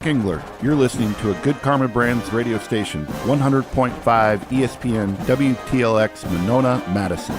Engler. You're listening to a Good Karma Brands radio station, 100.5 ESPN WTLX Monona, Madison.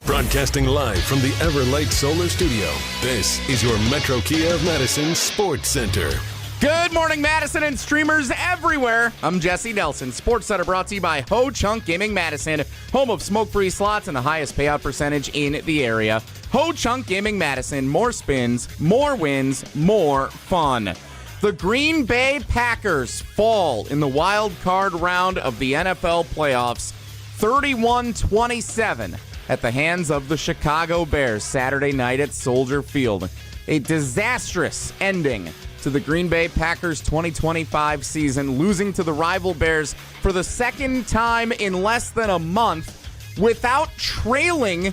Broadcasting live from the Everlight Solar Studio, this is your Metro Kia of Madison Sports Center. Good morning, Madison and streamers everywhere. I'm Jesse Nelson. Sports Center brought to you by Ho Chunk Gaming Madison, home of smoke-free slots and the highest payout percentage in the area. Ho Chunk Gaming Madison, more spins, more wins, more fun. The Green Bay Packers fall in the wild card round of the NFL playoffs, 31-27 at the hands of the Chicago Bears Saturday night at Soldier Field. A disastrous ending to the Green Bay Packers 2025 season, losing to the rival Bears for the second time in less than a month without trailing,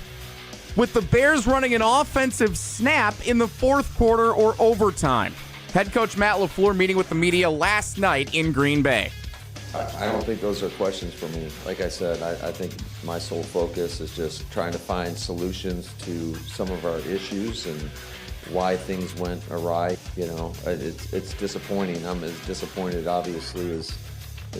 with the Bears running an offensive snap in the fourth quarter or overtime. Head coach Matt LaFleur meeting with the media last night in Green Bay. I don't think those are questions for me. Like I said, I think my sole focus is just trying to find solutions to some of our issues and why things went awry. You know, it's disappointing. I'm as disappointed, obviously, as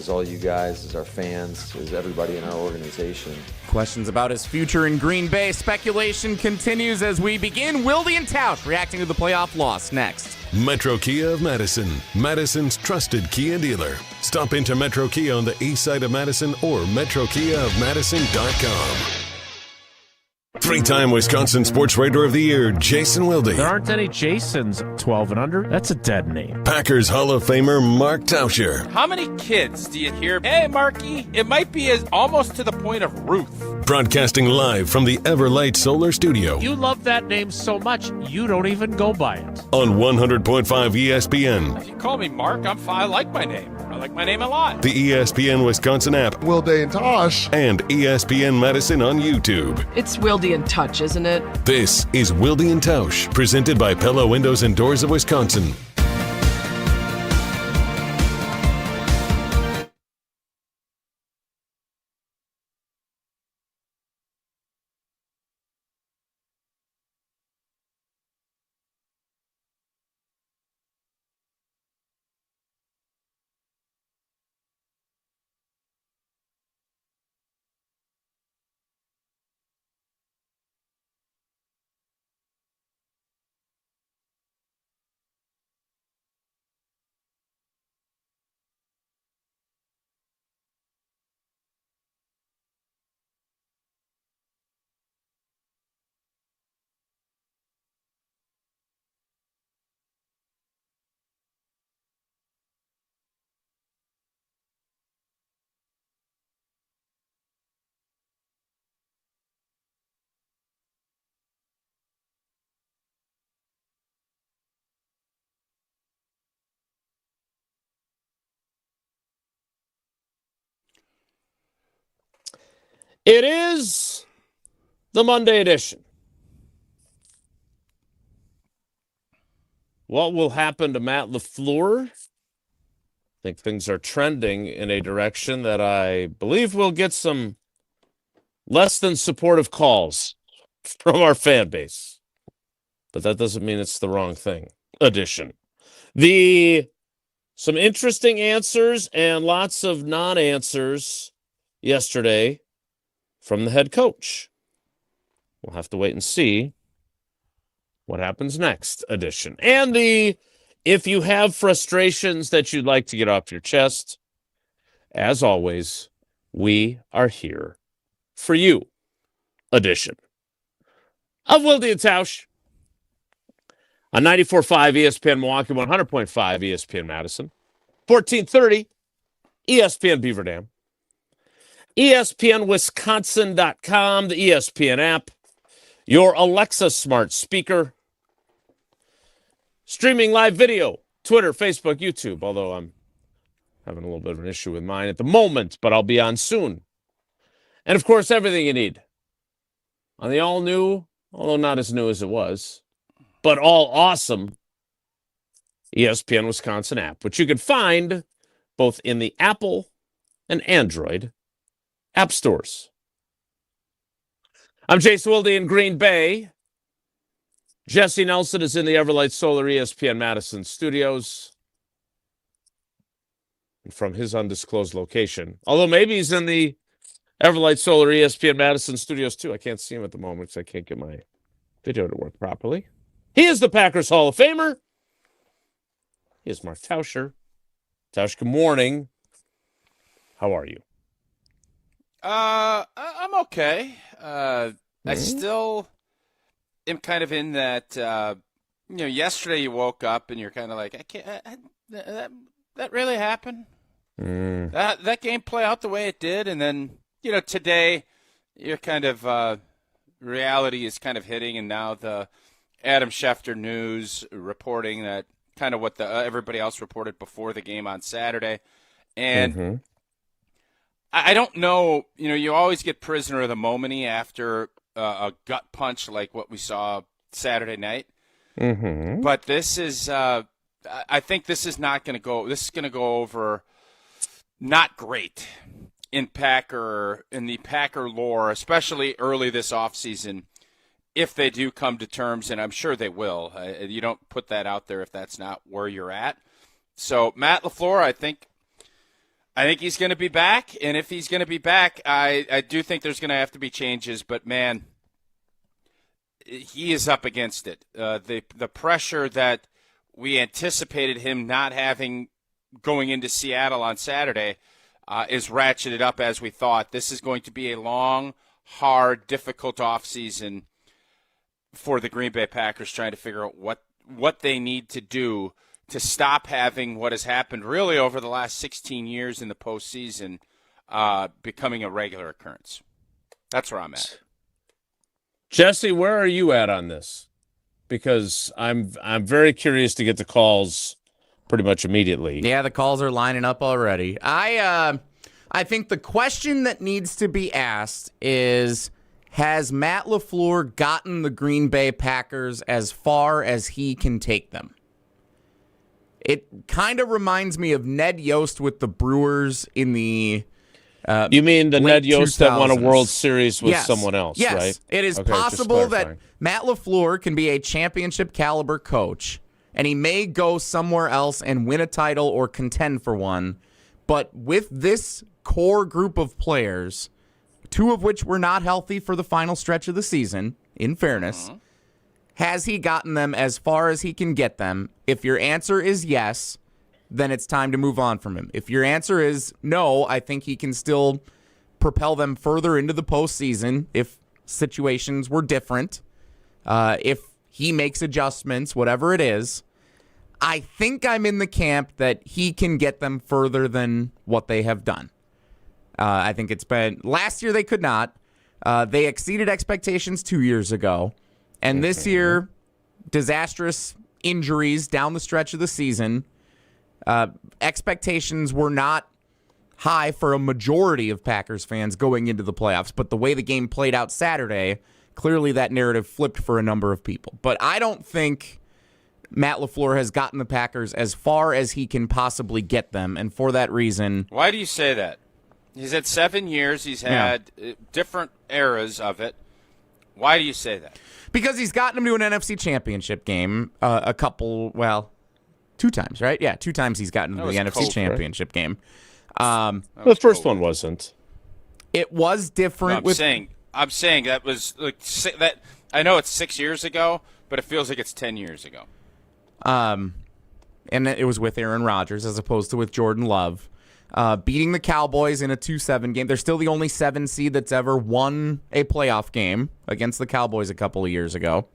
all you guys, as our fans, as everybody in our organization. Questions about his future in Green Bay. Speculation continues as we begin. Wilde and Tausch reacting to the playoff loss next. Metro Kia of Madison, Madison's trusted Kia dealer. Stop into Metro Kia on the east side of Madison or metrokiaofmadison.com. Three-time Wisconsin Sports Writer of the Year, Jason Wilde. There aren't any Jasons 12 and under. That's a dead name. Packers Hall of Famer Mark Tauscher. How many kids do you hear, hey, Marky? It might be as almost to the point of Ruth. Broadcasting live from the Everlight Solar Studio. You love that name so much, you don't even go by it. On 100.5 ESPN. If you call me Mark, I'm fine. I like my name. I like my name a lot. The ESPN Wisconsin app. Wilde and Tausch. And ESPN Madison on YouTube. It's Wilde and Tausch, isn't it? This is Wilde and Tausch, presented by Pella Windows and Doors of Wisconsin. It is the Monday edition. What will happen to Matt LaFleur? I think things are trending in a direction that I believe will get some less than supportive calls from our fan base. But that doesn't mean it's the wrong thing. Edition. Some interesting answers and lots of non-answers yesterday from the head coach. We'll have to wait and see what happens next edition. And if you have frustrations that you'd like to get off your chest, as always, we are here for you edition of Wilde and Tausch on 94.5 ESPN Milwaukee, 100.5 ESPN Madison, 1430 ESPN Beaver Dam, ESPNWisconsin.com, the ESPN app, your Alexa smart speaker, streaming live video, Twitter, Facebook, YouTube, although I'm having a little bit of an issue with mine at the moment, but I'll be on soon. And, of course, everything you need on the all-new, although not as new as it was, but all-awesome ESPN Wisconsin app, which you can find both in the Apple and Android app stores. I'm Jason Wilde in Green Bay. Jesse Nelson is in the Everlight Solar ESPN Madison studios. from his undisclosed location. Although maybe he's in the Everlight Solar ESPN Madison studios too. I can't see him at the moment because I can't get my video to work properly. He is the Packers Hall of Famer. He is Mark Tauscher. Tausch, good morning. How are you? I'm okay. I still am kind of in that, yesterday you woke up and you're kind of like, I can't, that really happened? That game play out the way it did? And then, today you're kind of, reality is kind of hitting, and now the Adam Schefter news reporting that kind of what the everybody else reported before the game on Saturday. And I don't know, you always get prisoner of the moment after a gut punch like what we saw Saturday night. But this is, I think this is not going to go, this is going to go over not great in the Packer lore, especially early this offseason, if they do come to terms, and I'm sure they will. You don't put that out there if that's not where you're at. So Matt LaFleur, I think he's going to be back, and if he's going to be back, I do think there's going to have to be changes. But man, he is up against it. The pressure that we anticipated him not having going into Seattle on Saturday is ratcheted up as we thought. This is going to be a long, hard, difficult offseason for the Green Bay Packers, trying to figure out what they need to do to stop having what has happened really over the last 16 years in the postseason becoming a regular occurrence. That's where I'm at. Jesse, where are you at on this? Because I'm very curious to get the calls pretty much immediately. Yeah, the calls are lining up already. I think the question that needs to be asked is, has Matt LaFleur gotten the Green Bay Packers as far as he can take them? It kind of reminds me of Ned Yost with the Brewers in the you mean the Ned Yost 2000s. that won a World Series with someone else, yes. right? It is possible that Matt LaFleur can be a championship caliber coach, and he may go somewhere else and win a title or contend for one. But with this core group of players, two of which were not healthy for the final stretch of the season, in fairness, has he gotten them as far as he can get them? If your answer is yes, then it's time to move on from him. If your answer is no, I think he can still propel them further into the postseason if situations were different, if he makes adjustments, whatever it is. I think I'm in the camp that he can get them further than what they have done. I think it's been last year they could not. They exceeded expectations 2 years ago. And this year, disastrous injuries down the stretch of the season. Expectations were not high for a majority of Packers fans going into the playoffs. But the way the game played out Saturday, clearly that narrative flipped for a number of people. But I don't think Matt LaFleur has gotten the Packers as far as he can possibly get them. And for that reason... Why do you say that? He's had 7 years. He's had different eras of it. Why do you say that? Because he's gotten him to an NFC Championship game two times, right? Yeah, 2 times he's gotten to the NFC Championship game. The first one wasn't. It was different. I'm saying that was like that. I know it's 6 years ago, but it feels like it's 10 years ago. And it was with Aaron Rodgers as opposed to with Jordan Love. Beating the Cowboys in a 2-7 game. They're still the only 7 seed that's ever won a playoff game against the Cowboys a couple of years ago.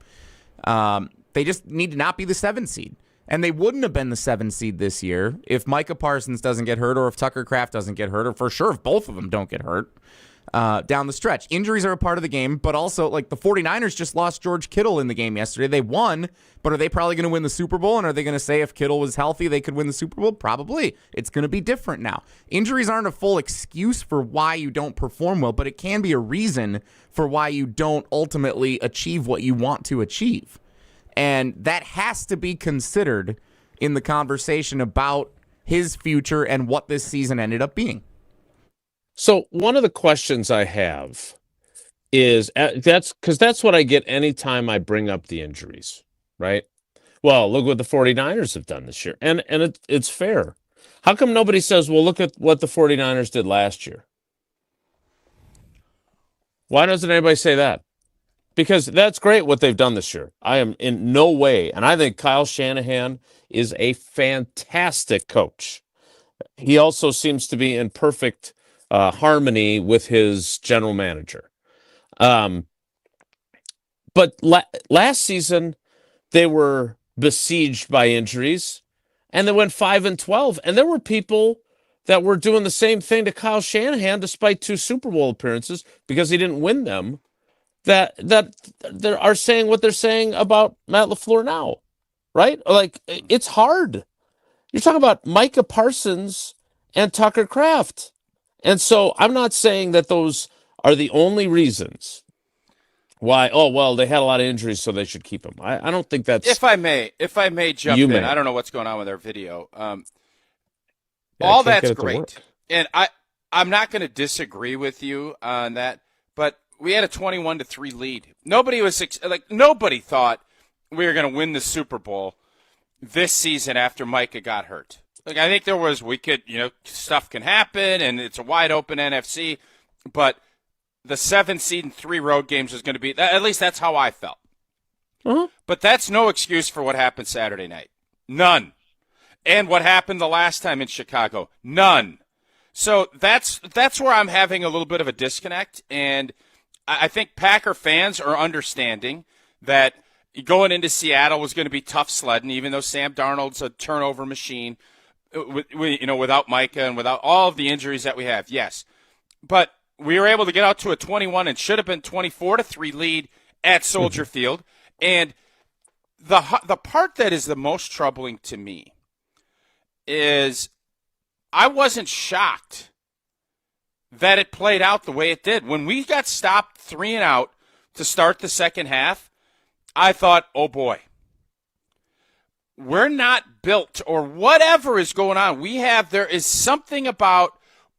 They just need to not be the 7 seed. And they wouldn't have been the 7 seed this year if Micah Parsons doesn't get hurt, or if Tucker Kraft doesn't get hurt, or for sure if both of them don't get hurt down the stretch. Injuries are a part of the game, but also like the 49ers just lost George Kittle in the game yesterday. They won, but are they probably going to win the Super Bowl? And are they going to say if Kittle was healthy, they could win the Super Bowl? Probably. It's going to be different now. Injuries aren't a full excuse for why you don't perform well, but it can be a reason for why you don't ultimately achieve what you want to achieve. And that has to be considered in the conversation about his future and what this season ended up being. So one of the questions I have is, that's what I get anytime I bring up the injuries, right? Well, look what the 49ers have done this year. And it's fair. How come nobody says, well, look at what the 49ers did last year? Why doesn't anybody say that? Because that's great what they've done this year. I am in no way, and I think Kyle Shanahan is a fantastic coach. He also seems to be in perfect harmony with his general manager. But last season, they were besieged by injuries, and they went 5-12. And there were people that were doing the same thing to Kyle Shanahan, despite 2 Super Bowl appearances, because he didn't win them, that they are saying what they're saying about Matt LaFleur now, right? Like, it's hard. You're talking about Micah Parsons and Tucker Kraft. And so I'm not saying that those are the only reasons why, oh, well, they had a lot of injuries, so they should keep him. I don't think that's... If I may jump in. I don't know what's going on with our video. All that's great. And I'm not going to disagree with you on that, but we had a 21-3 lead. Nobody thought we were going to win the Super Bowl this season after Micah got hurt. Like, I think stuff can happen, and it's a wide open NFC, but the 7 seed and 3 road games is going to be, at least that's how I felt. Uh-huh. But that's no excuse for what happened Saturday night. None. And what happened the last time in Chicago. None. So that's where I'm having a little bit of a disconnect, and I think Packer fans are understanding that going into Seattle was going to be tough sledding, even though Sam Darnold's a turnover machine, without Micah and without all of the injuries that we have. Yes. But we were able to get out to a 21 and should have been 24-3 lead at Soldier Field. And the part that is the most troubling to me is I wasn't shocked that it played out the way it did. When we got stopped 3 and out to start the second half, I thought, oh boy, we're not built, or whatever is going on. There is something about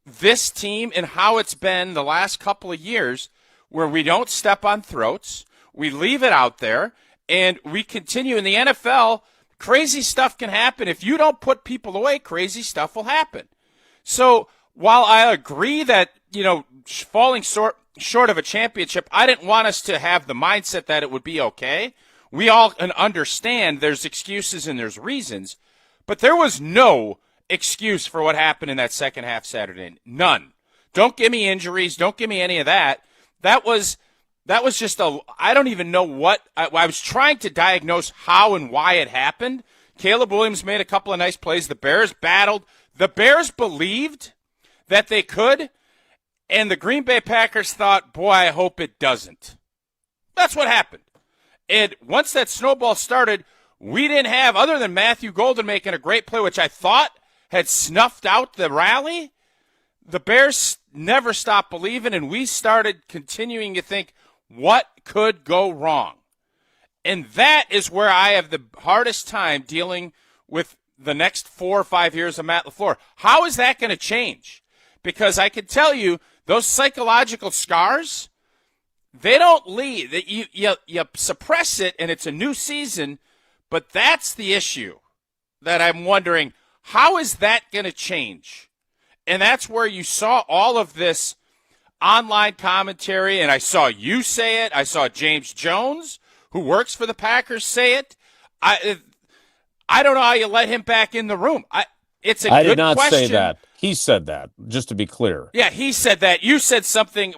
this team and how it's been the last couple of years where we don't step on throats, we leave it out there, and we continue. In the NFL, crazy stuff can happen. If you don't put people away, crazy stuff will happen. So while I agree that, falling short of a championship, I didn't want us to have the mindset that it would be okay. We all understand there's excuses and there's reasons, but there was no excuse for what happened in that second half Saturday. None. Don't give me injuries. Don't give me any of that. That was just I don't even know what, I was trying to diagnose how and why it happened. Caleb Williams made a couple of nice plays. The Bears battled. The Bears believed that they could, and the Green Bay Packers thought, boy, I hope it doesn't. That's what happened. And once that snowball started, we didn't have, other than Matthew Golden making a great play, which I thought had snuffed out the rally, the Bears never stopped believing, and we started continuing to think, what could go wrong? And that is where I have the hardest time dealing with the next 4 or 5 years of Matt LaFleur. How is that going to change? Because I can tell you, those psychological scars, they don't leave. You suppress it, and it's a new season, but that's the issue that I'm wondering, how is that going to change? And that's where you saw all of this online commentary, and I saw you say it. I saw James Jones, who works for the Packers, say it. I don't know how you let him back in the room. It's a good question. I did not say that. He said that, just to be clear. Yeah, he said that. You said something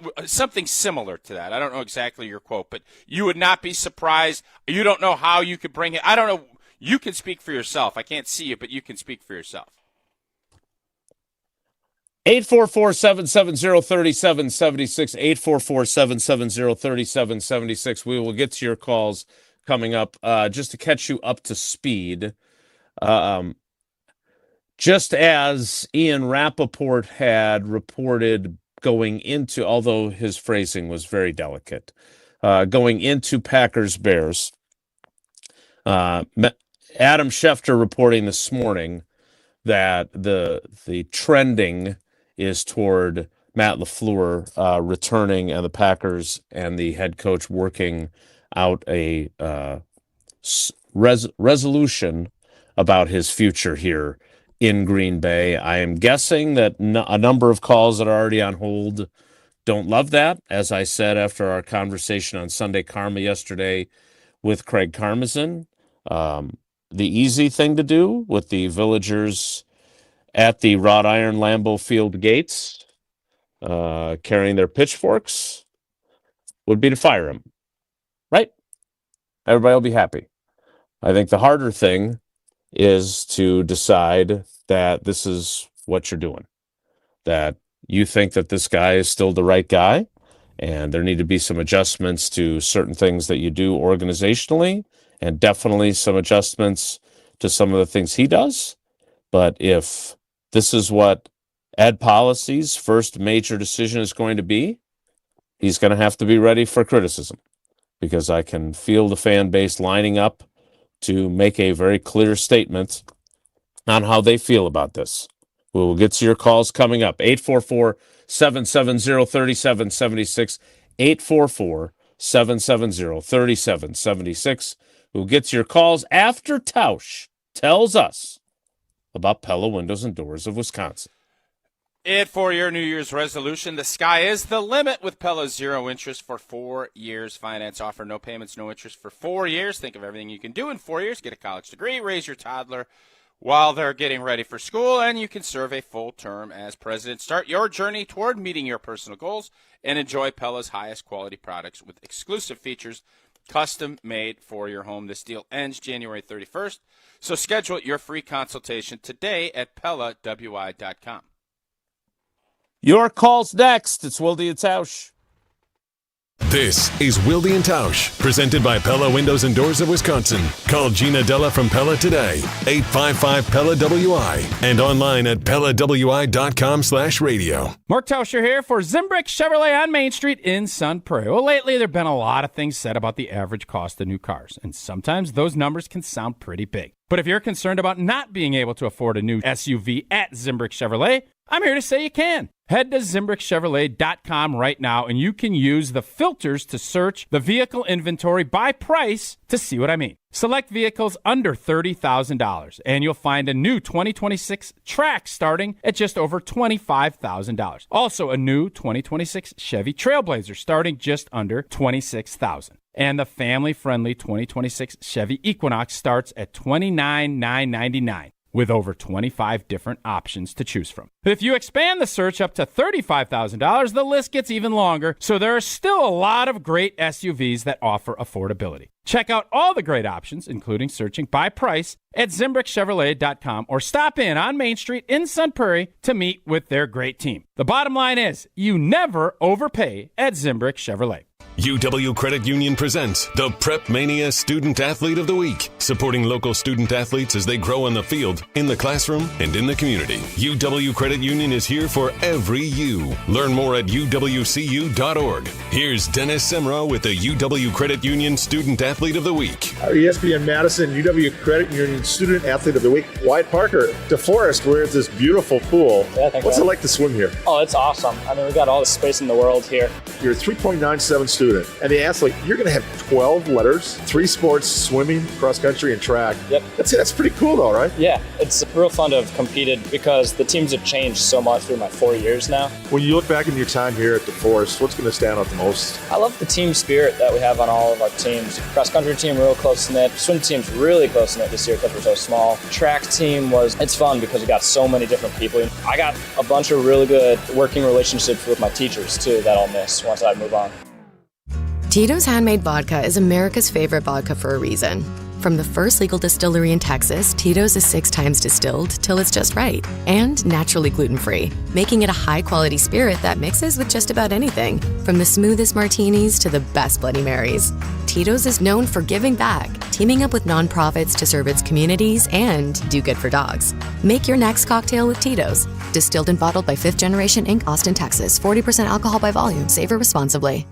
similar to that. I don't know exactly your quote, but you would not be surprised. You don't know how you could bring it. I don't know. You can speak for yourself. I can't see you, but you can speak for yourself. 844-770-3776, 844-770-3776. We will get to your calls coming up. Just to catch you up to speed, just as Ian Rappaport had reported going into, although his phrasing was very delicate, going into Packers-Bears, Adam Schefter reporting this morning that the trending is toward Matt LaFleur returning, and the Packers and the head coach working out a resolution about his future here in Green Bay. I am guessing that a number of calls that are already on hold don't love that. As I said after our conversation on Sunday Karma yesterday with Craig Karmazin, the easy thing to do with the villagers at the wrought iron Lambeau Field gates carrying their pitchforks would be to fire him, right? Everybody will be happy. I think the harder thing is to decide that this is what you're doing, that you think that this guy is still the right guy, and there need to be some adjustments to certain things that you do organizationally, and definitely some adjustments to some of the things he does. But if this is what Ed Policy's first major decision is going to be, he's going to have to be ready for criticism, because I can feel the fan base lining up to make a very clear statement on how they feel about this. We will get to your calls coming up. 844-770-3776. 844-770-3776. We'll get to your calls after Tausch tells us about Pella Windows and Doors of Wisconsin. For your New Year's resolution, the sky is the limit with Pella's 0 interest for 4 years. Finance offer, no payments, no interest for 4 years. Think of everything you can do in 4 years. Get a college degree, raise your toddler while they're getting ready for school, and you can serve a full term as president. Start your journey toward meeting your personal goals and enjoy Pella's highest quality products with exclusive features custom made for your home. This deal ends January 31st, so schedule your free consultation today at PellaWI.com. Your calls next. It's Wilde and Tausch. This is Wilde and Tausch, presented by Pella Windows and Doors of Wisconsin. Call Gina Della from Pella today, 855-PELLA-WI, and online at PellaWI.com/radio. Mark Tauscher here for Zimbrick Chevrolet on Main Street in Sun Prairie. Well, lately there have been a lot of things said about the average cost of new cars, and sometimes those numbers can sound pretty big. But if you're concerned about not being able to afford a new SUV at Zimbrick Chevrolet, I'm here to say you can. Head to ZimbrickChevrolet.com right now, and you can use the filters to search the vehicle inventory by price to see what I mean. Select vehicles under $30,000, and you'll find a new 2026 Trax starting at just over $25,000. Also, a new 2026 Chevy Trailblazer starting just under $26,000. And the family-friendly 2026 Chevy Equinox starts at $29,999. with over 25 different options to choose from. If you expand the search up to $35,000, the list gets even longer, so there are still a lot of great SUVs that offer affordability. Check out all the great options, including searching by price, at ZimbrickChevrolet.com or stop in on Main Street in Sun Prairie to meet with their great team. The bottom line is, you never overpay at Zimbrick Chevrolet. UW Credit Union presents the Prep Mania Student Athlete of the Week, supporting local student athletes as they grow on the field, in the classroom, and in the community. UW Credit Union is here for every you. Learn more at uwcu.org. Here's Dennis Semrau with the UW Credit Union Student Athlete of the Week. Our ESPN Madison UW Credit Union Student Athlete of the Week, Wyatt Parker. DeForest, we're at this beautiful pool. What's it like to swim here? Oh, it's awesome. I mean, we got all the space in the world here. You're a 3.97 student. And the athlete, you're going to have 12 letters, 3 sports, swimming, cross country, and track. Yep. That's pretty cool though, right? Yeah, it's real fun to have competed because the teams have changed so much through my 4 years now. When you look back in your time here at DeForest, what's going to stand out the most? I love the team spirit that we have on all of our teams. Cross country team, real close-knit. Swim team's really close-knit this year because we're so small. Track team it's fun because we got so many different people. I got a bunch of really good working relationships with my teachers too that I'll miss once I move on. Tito's Handmade Vodka is America's favorite vodka for a reason. From the first legal distillery in Texas, Tito's is 6 times distilled till it's just right. And naturally gluten-free, making it a high-quality spirit that mixes with just about anything. From the smoothest martinis to the best Bloody Marys. Tito's is known for giving back, teaming up with nonprofits to serve its communities and do good for dogs. Make your next cocktail with Tito's. Distilled and bottled by 5th Generation Inc., Austin, Texas. 40% alcohol by volume. Savor responsibly.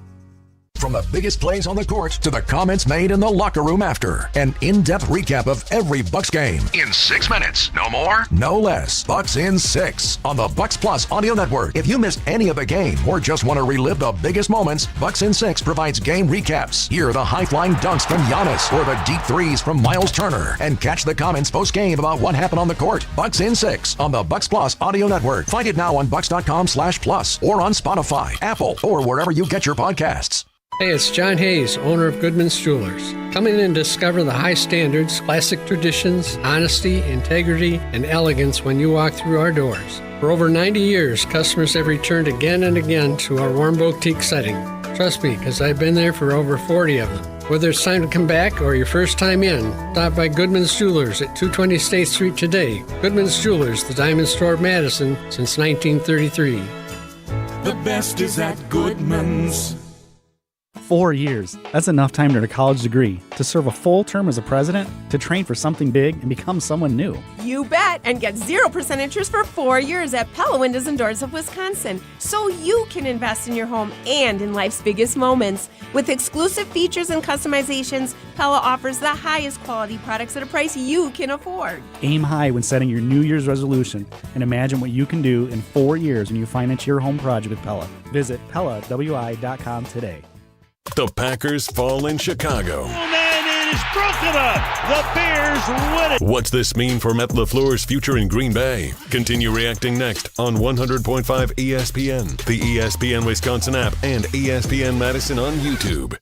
From the biggest plays on the court to the comments made in the locker room after. An in-depth recap of every Bucks game. In 6 minutes. No more, no less. Bucks in 6 on the Bucks Plus Audio Network. If you missed any of the game or just want to relive the biggest moments, Bucks in 6 provides game recaps. Hear the high-flying dunks from Giannis or the deep threes from Miles Turner. And catch the comments post-game about what happened on the court. Bucks in 6 on the Bucks Plus Audio Network. Find it now on Bucks.com/plus or on Spotify, Apple, or wherever you get your podcasts. Hey, it's John Hayes, owner of Goodman's Jewelers. Come in and discover the high standards, classic traditions, honesty, integrity, and elegance when you walk through our doors. For over 90 years, customers have returned again and again to our warm boutique setting. Trust me, because I've been there for over 40 of them. Whether it's time to come back or your first time in, stop by Goodman's Jewelers at 220 State Street today. Goodman's Jewelers, the diamond store of Madison since 1933. The best is at Goodman's. 4 years. That's enough time to earn a college degree, to serve a full term as a president, to train for something big and become someone new. You bet, and get 0% interest for 4 years at Pella Windows and Doors of Wisconsin, so you can invest in your home and in life's biggest moments. With exclusive features and customizations, Pella offers the highest quality products at a price you can afford. Aim high when setting your New Year's resolution and imagine what you can do in 4 years when you finance your home project with Pella. Visit PellaWI.com today. The Packers fall in Chicago. And it is broken up. The Bears win it. What's this mean for Matt LaFleur's future in Green Bay? Continue reacting next on 100.5 ESPN, the ESPN Wisconsin app, and ESPN Madison on YouTube.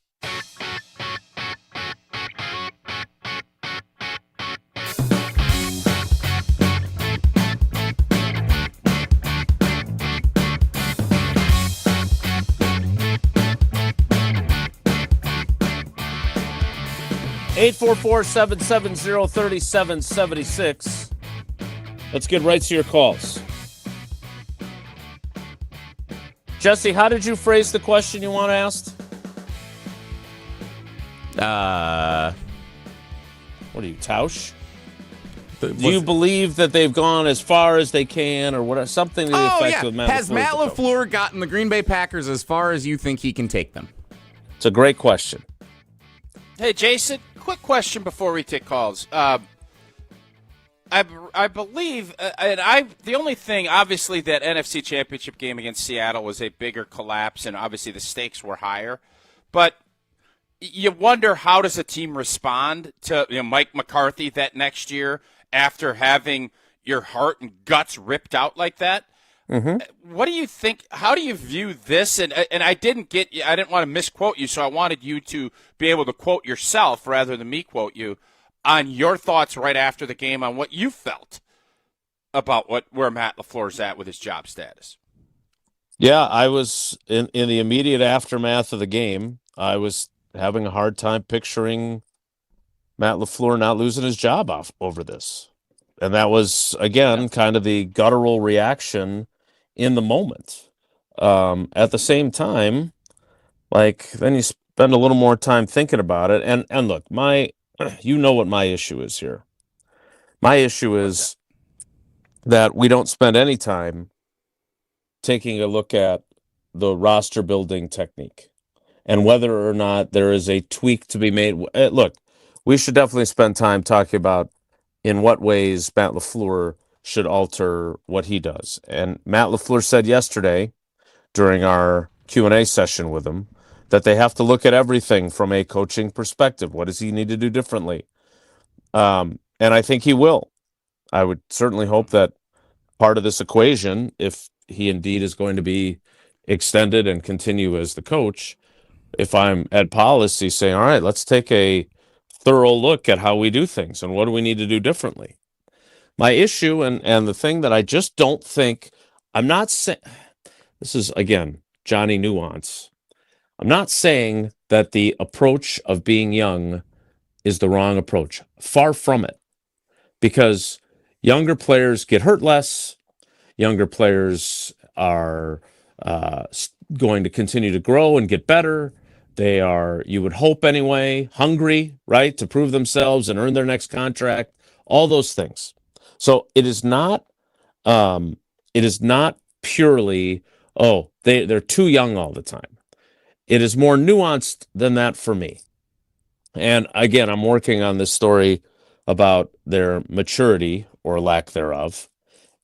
Eight 844-770-3776. Let's get right to your calls. Jesse, how did you phrase the question you want asked? What are you, Tausch? Do you believe that they've gone as far as they can, or what? Something to the effect of Matt LaFleur? Has Matt LaFleur gotten the Green Bay Packers as far as you think he can take them? It's a great question. Hey, Jason, quick question before we take calls. I believe, the only thing, obviously, that NFC Championship game against Seattle was a bigger collapse, and obviously the stakes were higher. But you wonder, how does a team respond to Mike McCarthy that next year after having your heart and guts ripped out like that? Mm-hmm. What do you think? How do you view this? And I didn't want to misquote you, so I wanted you to be able to quote yourself rather than me quote you on your thoughts right after the game on what you felt about where Matt LaFleur's at with his job status. Yeah, I was in the immediate aftermath of the game. I was having a hard time picturing Matt LaFleur not losing his job over this, and that was again kind of the guttural reaction in the moment. At the same time, then you spend a little more time thinking about it. And look, you know what my issue is here. My issue is that we don't spend any time taking a look at the roster building technique and whether or not there is a tweak to be made. Look, we should definitely spend time talking about in what ways Matt LaFleur should alter what he does. And Matt LaFleur said yesterday during our Q&A session with him that they have to look at everything from a coaching perspective. What does he need to do differently? And I think he will. I would certainly hope that part of this equation, if he indeed is going to be extended and continue as the coach, if I'm at policy saying, all right, let's take a thorough look at how we do things and what do we need to do differently. My issue and the thing that I just don't think, I'm not saying, this is, again, Johnny Nuance. I'm not saying that the approach of being young is the wrong approach. Far from it. Because younger players get hurt less. Younger players are going to continue to grow and get better. They are, you would hope anyway, hungry, right, to prove themselves and earn their next contract. All those things. So it is not purely, they're too young all the time. It is more nuanced than that for me. And again, I'm working on this story about their maturity or lack thereof.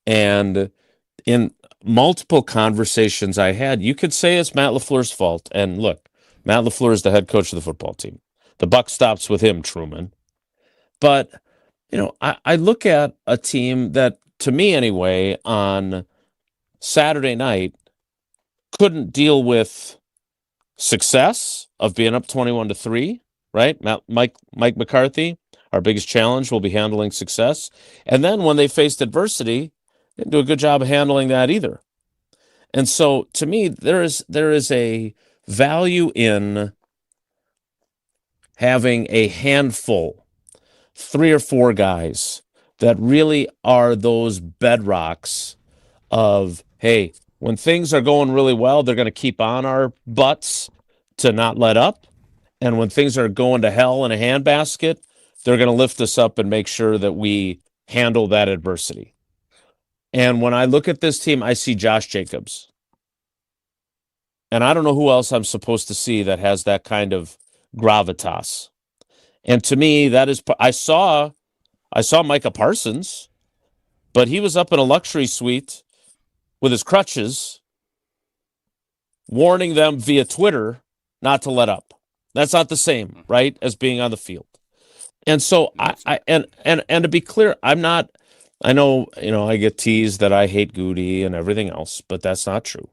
And in multiple conversations I had, you could say it's Matt LaFleur's fault. And look, Matt LaFleur is the head coach of the football team. The buck stops with him, Truman. But, I look at a team that, to me anyway, on Saturday night couldn't deal with success of being up 21-3, right? Mike McCarthy, our biggest challenge will be handling success. And then when they faced adversity, they didn't do a good job of handling that either. And so to me, there is a value in having a handful, 3 or 4 guys that really are those bedrocks of, hey, when things are going really well, they're going to keep on our butts to not let up. And when things are going to hell in a handbasket, they're going to lift us up and make sure that we handle that adversity. And when I look at this team, I see Josh Jacobs. And I don't know who else I'm supposed to see that has that kind of gravitas. And to me, that is, I saw Micah Parsons, but he was up in a luxury suite with his crutches, warning them via Twitter not to let up. That's not the same, right, as being on the field. And so and to be clear, I know, I get teased that I hate Goody and everything else, but that's not true.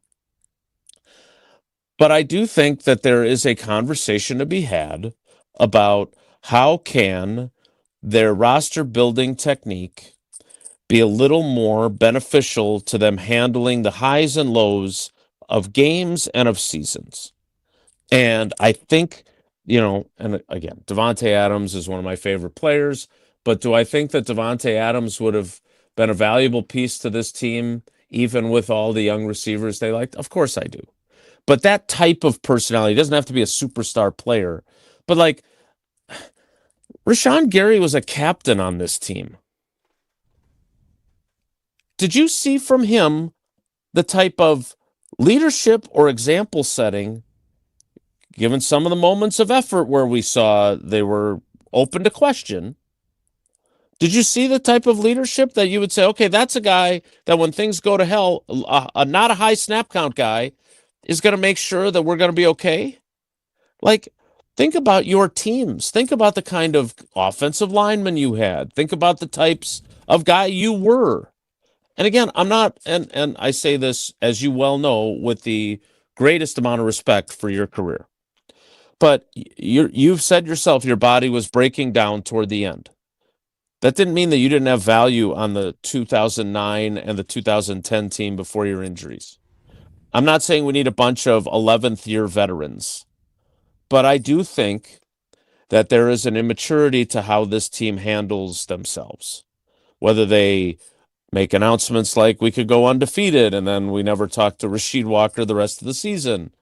But I do think that there is a conversation to be had about how can their roster building technique be a little more beneficial to them handling the highs and lows of games and of seasons. And I think, and again, Davante Adams is one of my favorite players, but do I think that Davante Adams would have been a valuable piece to this team, even with all the young receivers they liked? Of course I do. But that type of personality doesn't have to be a superstar player. But like, Rashawn Gary was a captain on this team. Did you see from him the type of leadership or example setting, given some of the moments of effort where we saw they were open to question? Did you see the type of leadership that you would say, okay, that's a guy that when things go to hell, not a high snap count guy, is going to make sure that we're going to be okay? Like, think about your teams. Think about the kind of offensive lineman you had. Think about the types of guy you were. And again, I'm not, and I say this, as you well know, with the greatest amount of respect for your career. But you've said yourself your body was breaking down toward the end. That didn't mean that you didn't have value on the 2009 and the 2010 team before your injuries. I'm not saying we need a bunch of 11th year veterans, but I do think that there is an immaturity to how this team handles themselves. Whether they make announcements like we could go undefeated and then we never talk to Rasheed Walker the rest of the season.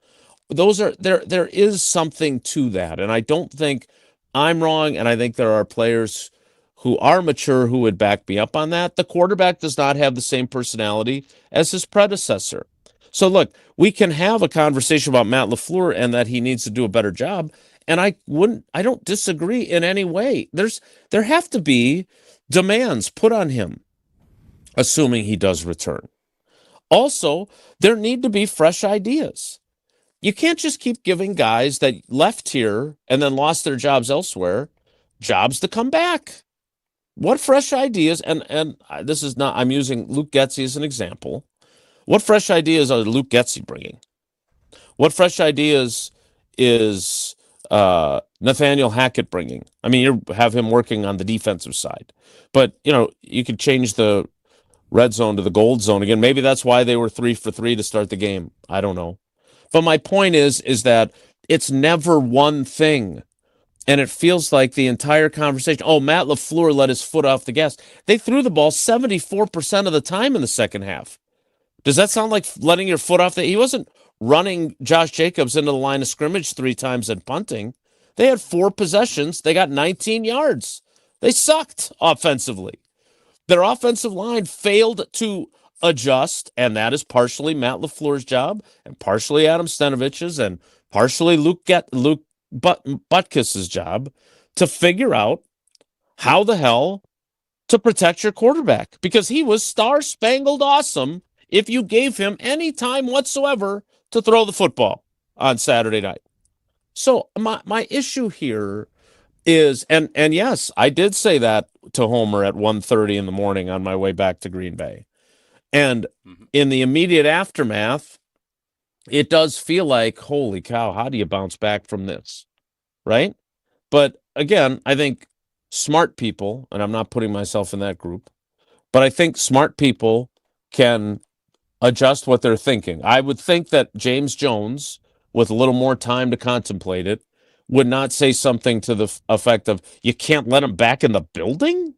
There is something to that. And I don't think I'm wrong. And I think there are players who are mature who would back me up on that. The quarterback does not have the same personality as his predecessor. So look, we can have a conversation about Matt LaFleur and that he needs to do a better job. And I don't disagree in any way. There have to be demands put on him, assuming he does return. Also, there need to be fresh ideas. You can't just keep giving guys that left here and then lost their jobs elsewhere jobs to come back. What fresh ideas, and this is not, I'm using Luke Getsy as an example. What fresh ideas are Luke Getsy bringing? What fresh ideas is Nathaniel Hackett bringing? I mean, you have him working on the defensive side. But, you could change the red zone to the gold zone again. Maybe that's why they were 3 for 3 to start the game. I don't know. But my point is that it's never one thing. And it feels like the entire conversation, Matt LaFleur let his foot off the gas. They threw the ball 74% of the time in the second half. Does that sound like letting your foot off he wasn't running Josh Jacobs into the line of scrimmage 3 times and punting. They had 4 possessions. They got 19 yards. They sucked offensively. Their offensive line failed to adjust, and that is partially Matt LaFleur's job and partially Adam Stanovich's and partially Luke Butkus's job to figure out how the hell to protect your quarterback, because he was star-spangled awesome if you gave him any time whatsoever to throw the football on Saturday night. So my issue here is, and yes, I did say that to Homer at 1:30 in the morning on my way back to Green Bay. And in the immediate aftermath, it does feel like, holy cow, how do you bounce back from this? Right? But again, I think smart people, and I'm not putting myself in that group, but I think smart people can adjust what they're thinking. I would think that James Jones, with a little more time to contemplate it, would not say something to the effect of, you can't let him back in the building?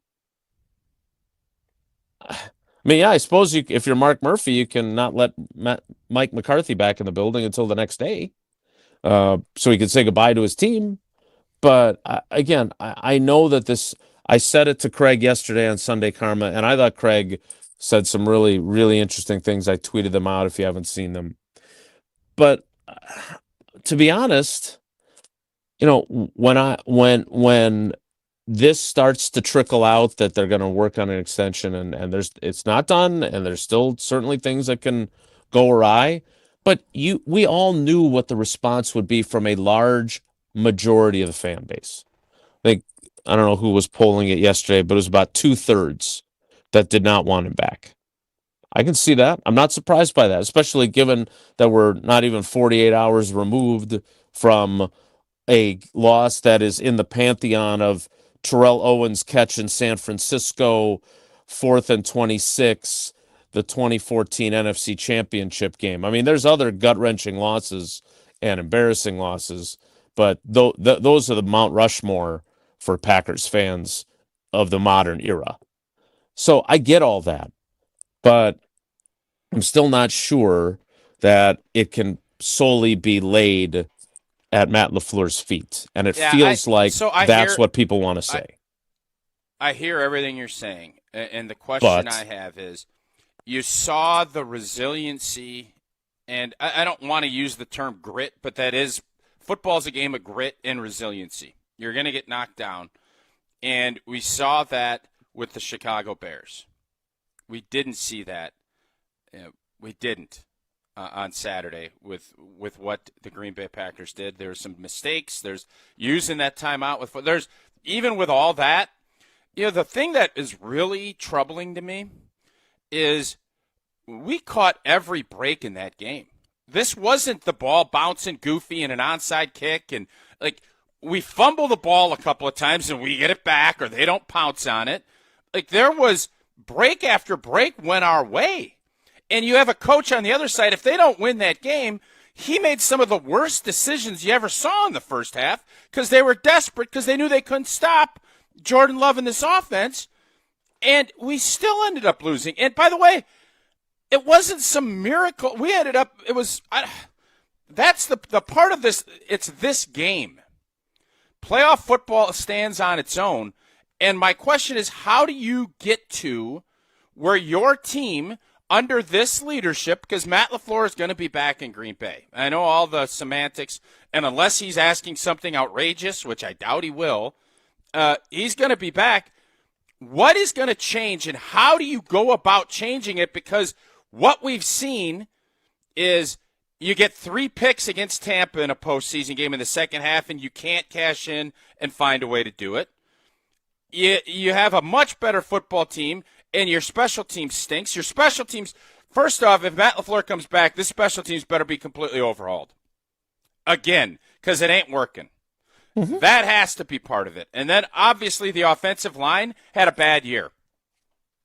I mean, yeah, I suppose if you're Mark Murphy, you can not let Mike McCarthy back in the building until the next day, so he can say goodbye to his team. But again, I know that this, I said it to Craig yesterday on Sunday Karma, and I thought Craig said some really, really interesting things. I tweeted them out if you haven't seen them. But to be honest, you know, when this starts to trickle out that they're going to work on an extension, and it's not done, and there's still certainly things that can go awry, but we all knew what the response would be from a large majority of the fan base. I don't know who was polling it yesterday, but it was about 2/3 that did not want him back. I can see that. I'm not surprised by that, especially given that we're not even 48 hours removed from a loss that is in the pantheon of Terrell Owens' catch in San Francisco, 4th and 26, the 2014 NFC Championship game. I mean, there's other gut-wrenching losses and embarrassing losses, but those are the Mount Rushmore for Packers fans of the modern era. So I get all that, but I'm still not sure that it can solely be laid at Matt LaFleur's feet. And it feels like that's what people want to say. I hear everything you're saying. And the question I have is, you saw the resiliency, and I don't want to use the term grit, but that is, football's a game of grit and resiliency. You're going to get knocked down. And we saw that with the Chicago Bears. We didn't see that. We didn't on Saturday with what the Green Bay Packers did. There's some mistakes. There's using that timeout. There's even with all that, you know, the thing that is really troubling to me is we caught every break in that game. This wasn't the ball bouncing goofy and an onside kick, and like we fumble the ball a couple of times and we get it back, or they don't pounce on it. Like there was break after break went our way. And you have a coach on the other side, if they don't win that game, he made some of the worst decisions you ever saw in the first half because they were desperate because they knew they couldn't stop Jordan Love in this offense. And we still ended up losing. And by the way, it wasn't some miracle. We ended up, it was, that's the part of this, it's this game. Playoff football stands on its own. And my question is, how do you get to where your team, under this leadership, because Matt LaFleur is going to be back in Green Bay. I know all the semantics, and unless he's asking something outrageous, which I doubt he will, he's going to be back. What is going to change, and how do you go about changing it? Because what we've seen is you get 3 picks against Tampa in a postseason game in the second half, and you can't cash in and find a way to do it. You have a much better football team, and your special team stinks. Your special teams, first off, if Matt LaFleur comes back, this special teams better be completely overhauled. Again, because it ain't working. Mm-hmm. That has to be part of it. And then, obviously, the offensive line had a bad year.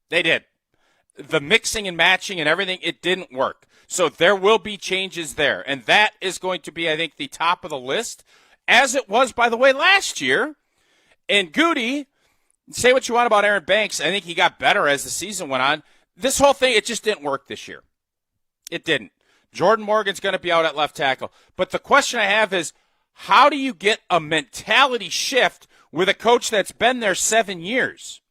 They did. The mixing and matching and everything, it didn't work. So there will be changes there. And that is going to be, I think, the top of the list, as it was, by the way, last year. And Goody, say what you want about Aaron Banks. I think he got better as the season went on. This whole thing, it just didn't work this year. It didn't. Jordan Morgan's going to be out at left tackle. But the question I have is, how do you get a mentality shift with a coach that's been there 7 years?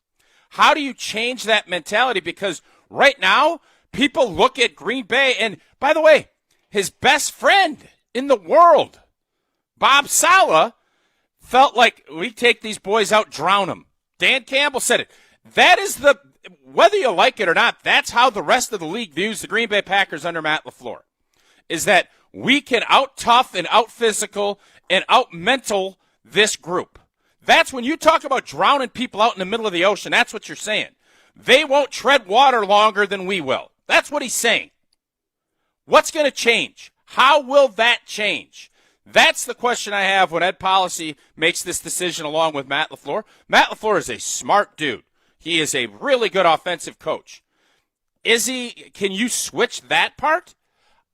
How do you change that mentality? Because right now, people look at Green Bay, and by the way, his best friend in the world Bob Saleh felt like we take these boys out, drown them. Dan Campbell said it. That is whether you like it or not, that's how the rest of the league views the Green Bay Packers under Matt LaFleur, is that we can out-tough and out-physical and out-mental this group. That's when you talk about drowning people out in the middle of the ocean, that's what you're saying. They won't tread water longer than we will. That's what he's saying. What's going to change? How will that change? That's the question I have when Ed Policy makes this decision along with Matt LaFleur. Matt LaFleur is a smart dude. He is a really good offensive coach. Can you switch that part?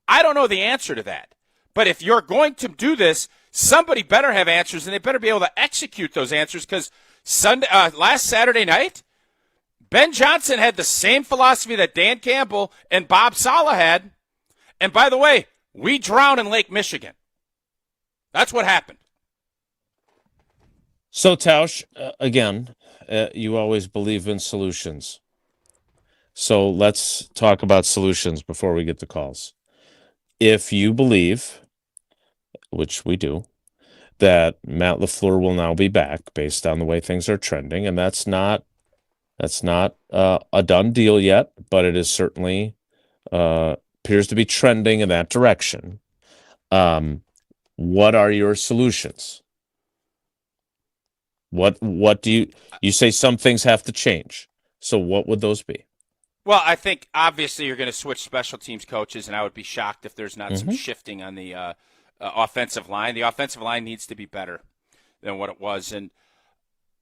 I don't know the answer to that. But if you're going to do this, somebody better have answers, and they better be able to execute those answers, because last Saturday night, Ben Johnson had the same philosophy that Dan Campbell and Bob Saleh had. And by the way, we drowned in Lake Michigan. That's what happened. So, Tausch, again, you always believe in solutions. So let's talk about solutions before we get to calls. If you believe, which we do, that Matt LaFleur will now be back based on the way things are trending, and that's not a done deal yet, but it is certainly appears to be trending in that direction. What are your solutions? What do you say some things have to change? So what would those be? Well, I think obviously you're going to switch special teams coaches, and I would be shocked if there's not some shifting on the offensive line. The offensive line needs to be better than what it was. And,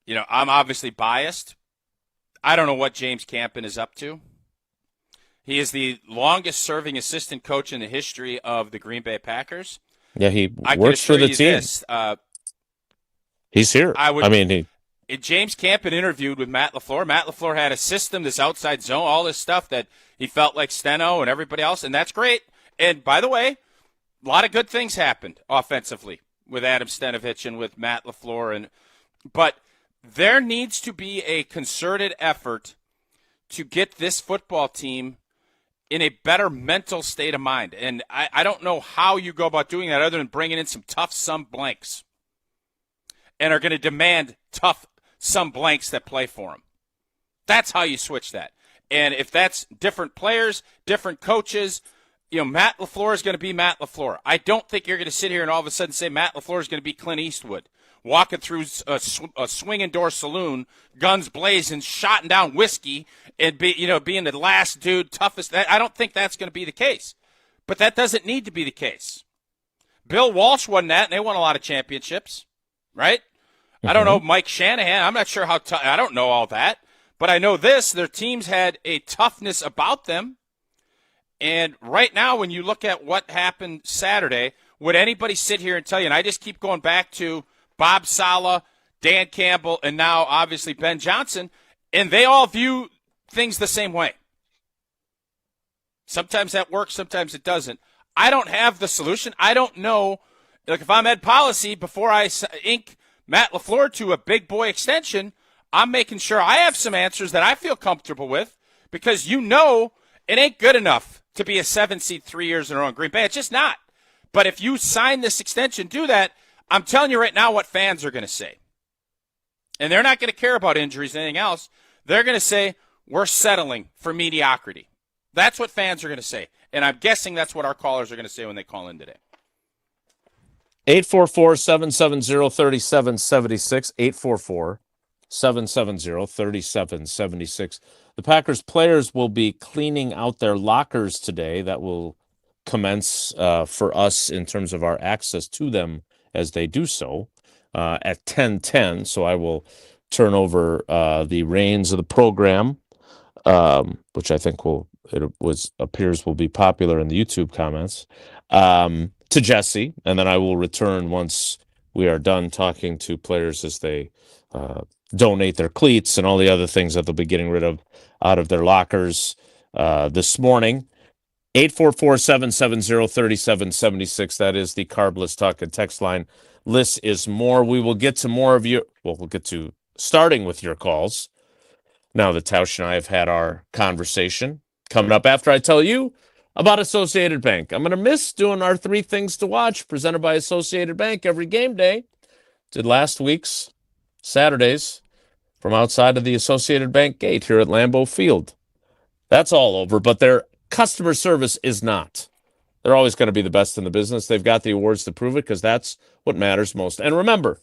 I'm obviously biased. I don't know what James Campen is up to. He is the longest-serving assistant coach in the history of the Green Bay Packers. Yeah, he works for the team. He's here. James Campen interviewed with Matt LaFleur. Matt LaFleur had a system, this outside zone, all this stuff that he felt like Steno and everybody else, and that's great. And by the way, a lot of good things happened offensively with Adam Stenovich and with Matt LaFleur. But there needs to be a concerted effort to get this football team in a better mental state of mind. And I don't know how you go about doing that other than bringing in some tough some blanks and are going to demand tough some blanks that play for them. That's how you switch that. And if that's different players, different coaches, Matt LaFleur is going to be Matt LaFleur. I don't think you're going to sit here and all of a sudden say Matt LaFleur is going to be Clint Eastwood, walking through a swinging door saloon, guns blazing, shotting down whiskey, and being the last dude, toughest. I don't think that's going to be the case. But that doesn't need to be the case. Bill Walsh won that, and they won a lot of championships, right? I don't know Mike Shanahan. I'm not sure how tough. I don't know all that. But I know this. Their teams had a toughness about them. And right now, when you look at what happened Saturday, would anybody sit here and tell you, and I just keep going back to Bob Saleh, Dan Campbell, and now obviously Ben Johnson, and they all view things the same way. Sometimes that works, sometimes it doesn't. I don't have the solution. I don't know. Like if I'm Ed Policy, before I ink Matt LaFleur to a big boy extension, I'm making sure I have some answers that I feel comfortable with, because it ain't good enough to be a 7 seed 3 years in a row in Green Bay. It's just not. But if you sign this extension, do that, I'm telling you right now what fans are going to say. And they're not going to care about injuries and anything else. They're going to say, we're settling for mediocrity. That's what fans are going to say. And I'm guessing that's what our callers are going to say when they call in today. 844-770-3776, 844-770-3776. The Packers players will be cleaning out their lockers today. That will commence for us in terms of our access to them as they do so at 10:10. So I will turn over the reins of the program, which I think appears will be popular in the YouTube comments, to Jesse, and then I will return once we are done talking to players as they donate their cleats and all the other things that they'll be getting rid of out of their lockers this morning. 844-770-3776. That is the Carbless Talk and text line. Less is more. We will get to more of you. Well, we'll get to starting with your calls now that Tausch and I have had our conversation. Coming up after I tell you about Associated Bank. I'm going to miss doing our 3 things to watch presented by Associated Bank every game day. Did last week's Saturdays from outside of the Associated Bank gate here at Lambeau Field. That's all over, but their customer service is not. They're always going to be the best in the business. They've got the awards to prove it because that's what matters most. And remember,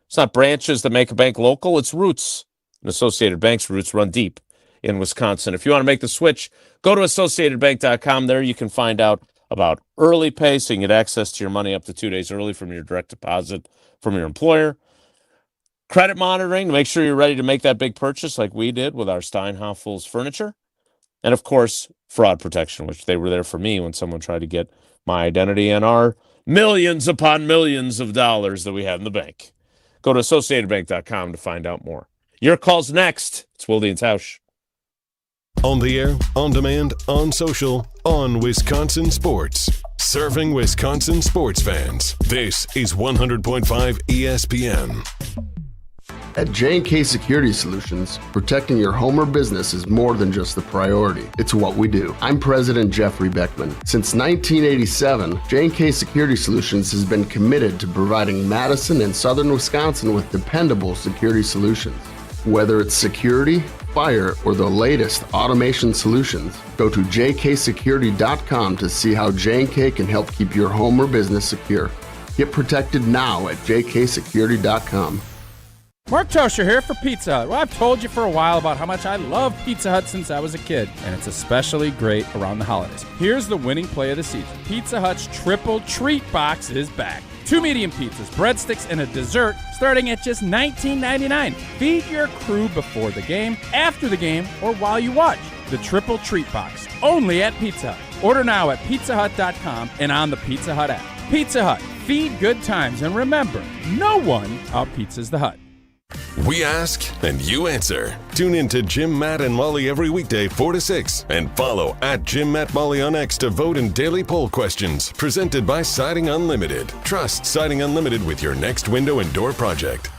it's not branches that make a bank local, it's roots. And Associated Bank's roots run deep in Wisconsin. If you want to make the switch, go to AssociatedBank.com. There you can find out about early pay so you can get access to your money up to 2 days early from your direct deposit from your employer. Credit monitoring to make sure you're ready to make that big purchase like we did with our Steinhoffel's furniture. And, of course, fraud protection, which they were there for me when someone tried to get my identity and our millions upon millions of dollars that we had in the bank. Go to AssociatedBank.com to find out more. Your call's next. It's Wilde and Tausch. On the air, on demand, on social, on Wisconsin Sports. Serving Wisconsin sports fans. This is 100.5 ESPN. At J&K Security Solutions, protecting your home or business is more than just the priority. It's what we do. I'm President Jeffrey Beckman. Since 1987, J&K Security Solutions has been committed to providing Madison and Southern Wisconsin with dependable security solutions. Whether it's security, fire, or the latest automation solutions, go to jksecurity.com to see how J&K can help keep your home or business secure. Get protected now at jksecurity.com. Mark Tosher here for Pizza Hut. Well, I've told you for a while about how much I love Pizza Hut since I was a kid, and it's especially great around the holidays. Here's the winning play of the season. Pizza Hut's Triple Treat Box is back. 2 medium pizzas, breadsticks, and a dessert starting at just $19.99. Feed your crew before the game, after the game, or while you watch. The Triple Treat Box, only at Pizza Hut. Order now at pizzahut.com and on the Pizza Hut app. Pizza Hut, feed good times, and remember, no one out-pizzas the Hut. We ask and you answer. Tune in to Jim, Matt, and Molly every weekday 4 to 6 and follow at Jim, Matt, Molly on X to vote in daily poll questions presented by Siding Unlimited. Trust Siding Unlimited with your next window and door project.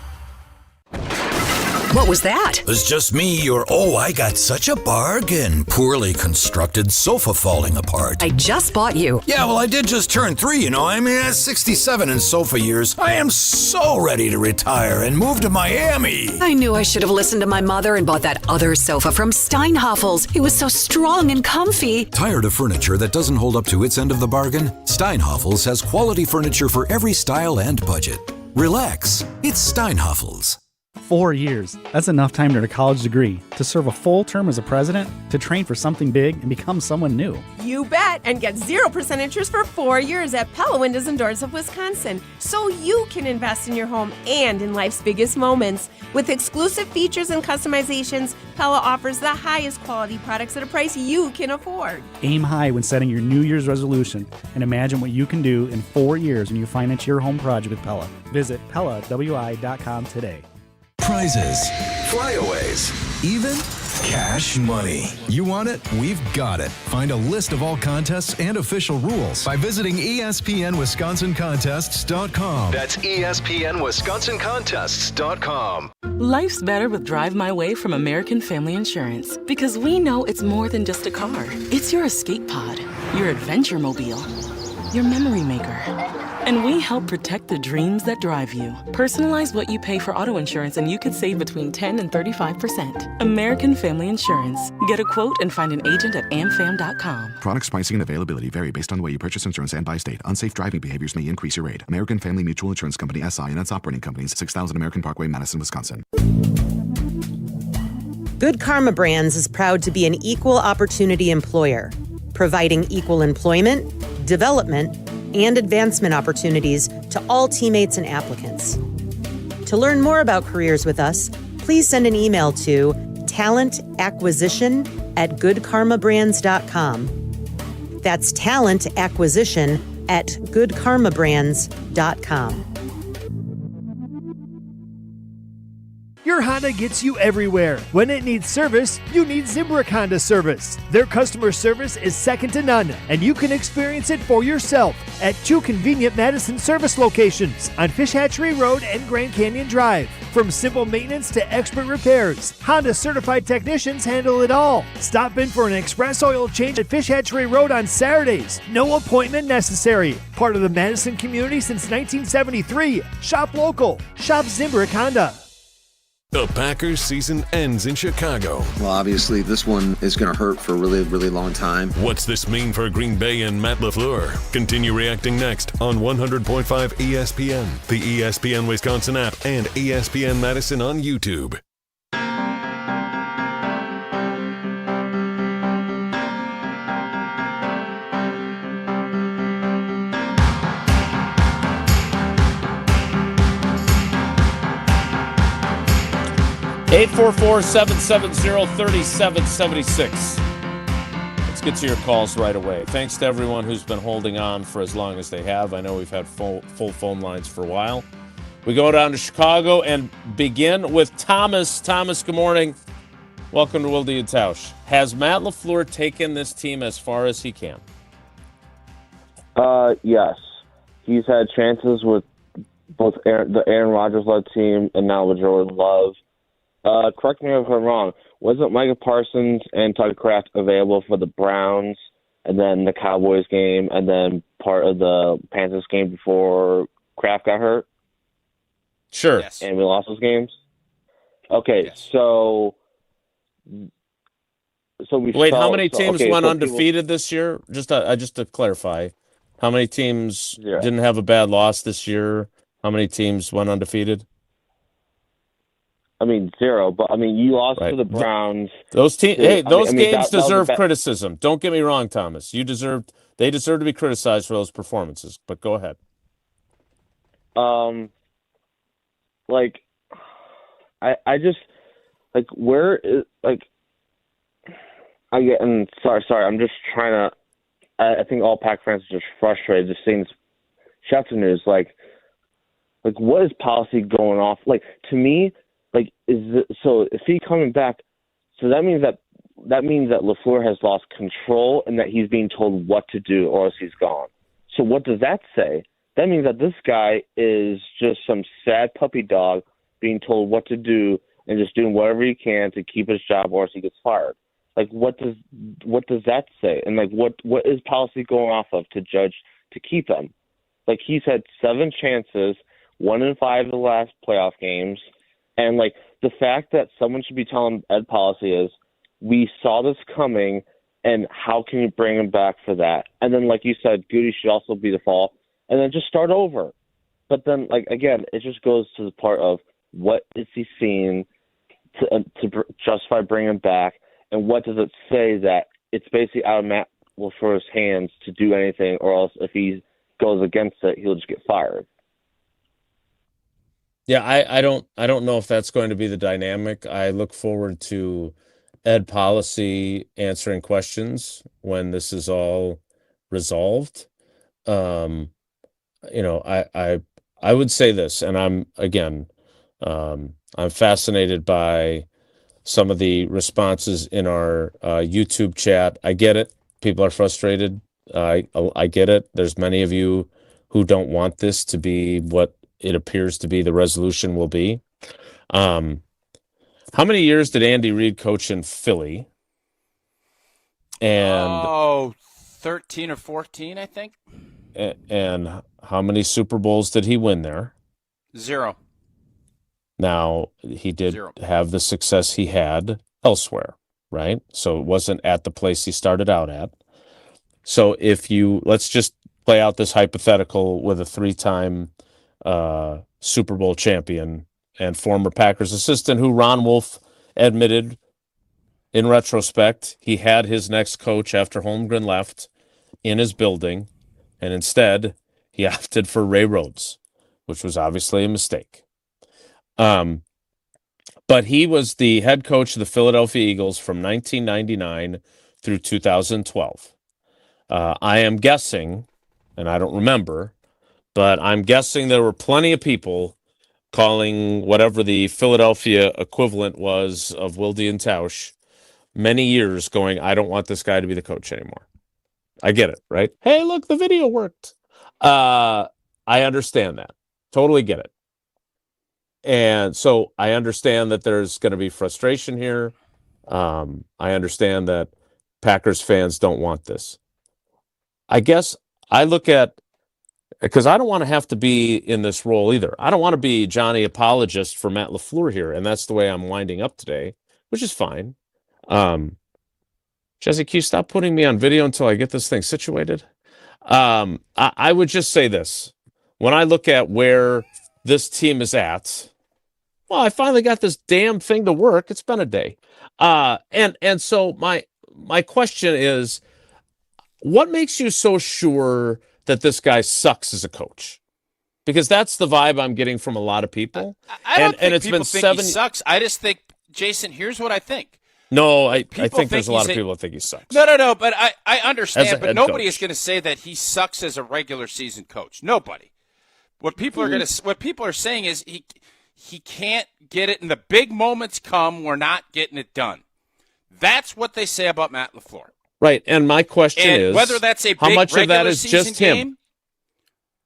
What was that? It was just me or, I got such a bargain. Poorly constructed sofa falling apart. I just bought you. Yeah, well, I did just turn 3, I'm at 67 in sofa years. I am so ready to retire and move to Miami. I knew I should have listened to my mother and bought that other sofa from Steinhoffel's. It was so strong and comfy. Tired of furniture that doesn't hold up to its end of the bargain? Steinhoffel's has quality furniture for every style and budget. Relax. It's Steinhoffel's. 4 years. That's enough time to earn a college degree, to serve a full term as a president, to train for something big and become someone new. You bet, and get 0% interest for 4 years at Pella Windows and Doors of Wisconsin, so you can invest in your home and in life's biggest moments. With exclusive features and customizations, Pella offers the highest quality products at a price you can afford. Aim high when setting your New Year's resolution and imagine what you can do in 4 years when you finance your home project with Pella. Visit PellaWI.com today. Prizes, flyaways, even cash money. You want it? We've got it. Find a list of all contests and official rules by visiting ESPNWisconsinContests.com. That's ESPNWisconsinContests.com. Life's better with Drive My Way from American Family Insurance, because we know it's more than just a car. It's your escape pod, your adventure mobile, your memory maker. And we help protect the dreams that drive you. Personalize what you pay for auto insurance and you could save between 10 and 35%. American Family Insurance. Get a quote and find an agent at amfam.com. Products, pricing, and availability vary based on the way you purchase insurance and by state. Unsafe driving behaviors may increase your rate. American Family Mutual Insurance Company, SI, and its operating companies, 6000 American Parkway, Madison, Wisconsin. Good Karma Brands is proud to be an equal opportunity employer, providing equal employment, development, and advancement opportunities to all teammates and applicants. To learn more about careers with us, please send an email to talentacquisition@goodkarmabrands.com. That's talentacquisition@goodkarmabrands.com. Your Pure Honda gets you everywhere. When it needs service, you need Zimbrick Honda service. Their customer service is second to none, and you can experience it for yourself at 2 convenient Madison service locations on Fish Hatchery Road and Grand Canyon Drive. From simple maintenance to expert repairs, Honda certified technicians handle it all. Stop in for an express oil change at Fish Hatchery Road on Saturdays. No appointment necessary. Part of the Madison community since 1973. Shop local. Shop Zimbrick Honda. The Packers season ends in Chicago. Well, obviously, this one is going to hurt for a really, really long time. What's this mean for Green Bay and Matt LaFleur? Continue reacting next on 100.5 ESPN, the ESPN Wisconsin app, and ESPN Madison on YouTube. 844-770-3776. Let's get to your calls right away. Thanks to everyone who's been holding on for as long as they have. I know we've had full phone lines for a while. We go down to Chicago and begin with Thomas. Thomas, good morning. Welcome to Wilde and Tausch. Has Matt LaFleur taken this team as far as he can? Yes. He's had chances with both the Aaron Rodgers-led team and now with Jordan Love. Correct me if I'm wrong. Wasn't Micah Parsons and Tucker Kraft available for the Browns and then the Cowboys game and then part of the Panthers game before Kraft got hurt? Sure. Yes. And we lost those games? Okay, yes. So we Wait, how many teams went undefeated this year? Just to clarify, how many teams didn't have a bad loss this year? How many teams went undefeated? I mean, 0, but I mean, you lost to the Browns. Those games deserve criticism. Don't get me wrong, Thomas. They deserve to be criticized for those performances, but go ahead. I just, where is, I'm just trying to, I think all Pack fans are just frustrated just seeing this Schefter news. What is policy going off? To me, so if he coming back, so that means that LaFleur has lost control and that he's being told what to do or else he's gone. So what does that say? That means that this guy is just some sad puppy dog being told what to do and just doing whatever he can to keep his job or else he gets fired. What does that say? And what is policy going off of to judge to keep him? He's had 7 chances, 1 in 5 of the last playoff games. And, the fact that someone should be telling Ed policy is, we saw this coming, and how can you bring him back for that? And then, like you said, Goody should also be the fall, and then just start over. But then, again, it just goes to the part of what is he seeing to justify bringing him back, and what does it say that it's basically out of Matt LaFleur's hands to do anything, or else if he goes against it, he'll just get fired. Yeah, I don't know if that's going to be the dynamic. I look forward to Ed Policy answering questions when this is all resolved. I would say this, and I'm fascinated by some of the responses in our YouTube chat. I get it. People are frustrated. I get it. There's many of you who don't want this to be what it appears to be the resolution will be. How many years did Andy Reid coach in Philly? And 13 or 14, I think. And how many Super Bowls did he win there? 0. Now, he did have the success he had elsewhere, right? So it wasn't at the place he started out at. So let's just play out this hypothetical with a 3-time Super Bowl champion and former Packers assistant who Ron Wolf admitted in retrospect he had his next coach after Holmgren left in his building, and instead he opted for Ray Rhodes, which was obviously a mistake. But he was the head coach of the Philadelphia Eagles from 1999 through 2012. I am guessing, and I don't remember, but I'm guessing there were plenty of people calling whatever the Philadelphia equivalent was of Wilde and Tausch many years going, I don't want this guy to be the coach anymore. I get it, right? Hey, look, the video worked. I understand that. Totally get it. And so I understand that there's going to be frustration here. I understand that Packers fans don't want this. I guess I look at, because I don't want to have to be in this role either. I don't want to be Johnny apologist for Matt LaFleur here, and that's the way I'm winding up today, which is fine. Jesse, can you stop putting me on video until I get this thing situated? I would just say this. When I look at where this team is at, well, I finally got this damn thing to work. It's been a day. And so my question is, what makes you so sure that this guy sucks as a coach? Because that's the vibe I'm getting from a lot of people. I don't think it's people been think he sucks. I just think, Jason, here's what I think. No, I think there's a lot of people that think he sucks. No, but I understand, but nobody coach is going to say that he sucks as a regular season coach. Nobody. What people are saying is he can't get it, and the big moments come, we're not getting it done. That's what they say about Matt LaFleur. Right, and my question is, whether that's a how big much of that regular is season just game, him?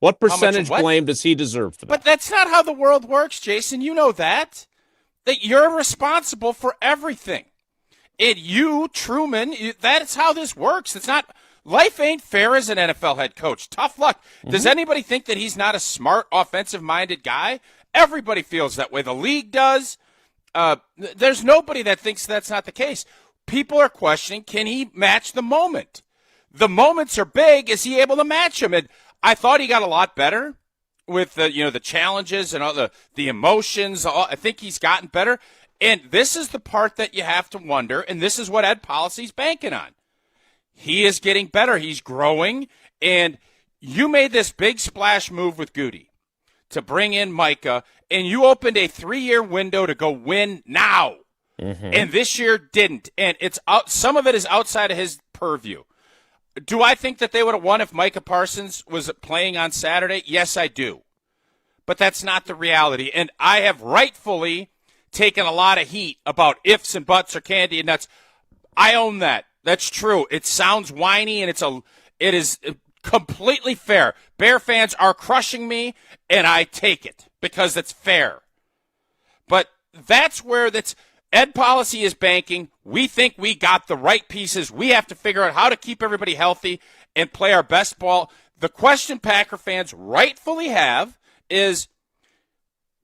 What percentage blame does he deserve for that? But that's not how the world works, Jason. You know that. That you're responsible for everything. And you, Truman, that's how this works. It's not. Life ain't fair as an NFL head coach. Tough luck. Does anybody think that he's not a smart, offensive-minded guy? Everybody feels that way. The league does. There's nobody that thinks that's not the case. People are questioning, can he match the moment? The moments are big. Is he able to match them? And I thought he got a lot better with the challenges and all the emotions. I think he's gotten better. And this is the part that you have to wonder, and this is what Ed Policy's banking on. He is getting better. He's growing. And you made this big splash move with Goody to bring in Micah, and you opened a 3-year window to go win now. Mm-hmm. And this year didn't. And it's out. Some of it is outside of his purview. Do I think that they would have won if Micah Parsons was playing on Saturday? Yes, I do. But that's not the reality. And I have rightfully taken a lot of heat about ifs and buts or candy and nuts. I own that. That's true. It sounds whiny, and it is completely fair. Bear fans are crushing me, and I take it because it's fair. But that's where Ed Policy is banking. We think we got the right pieces. We have to figure out how to keep everybody healthy and play our best ball. The question Packer fans rightfully have is,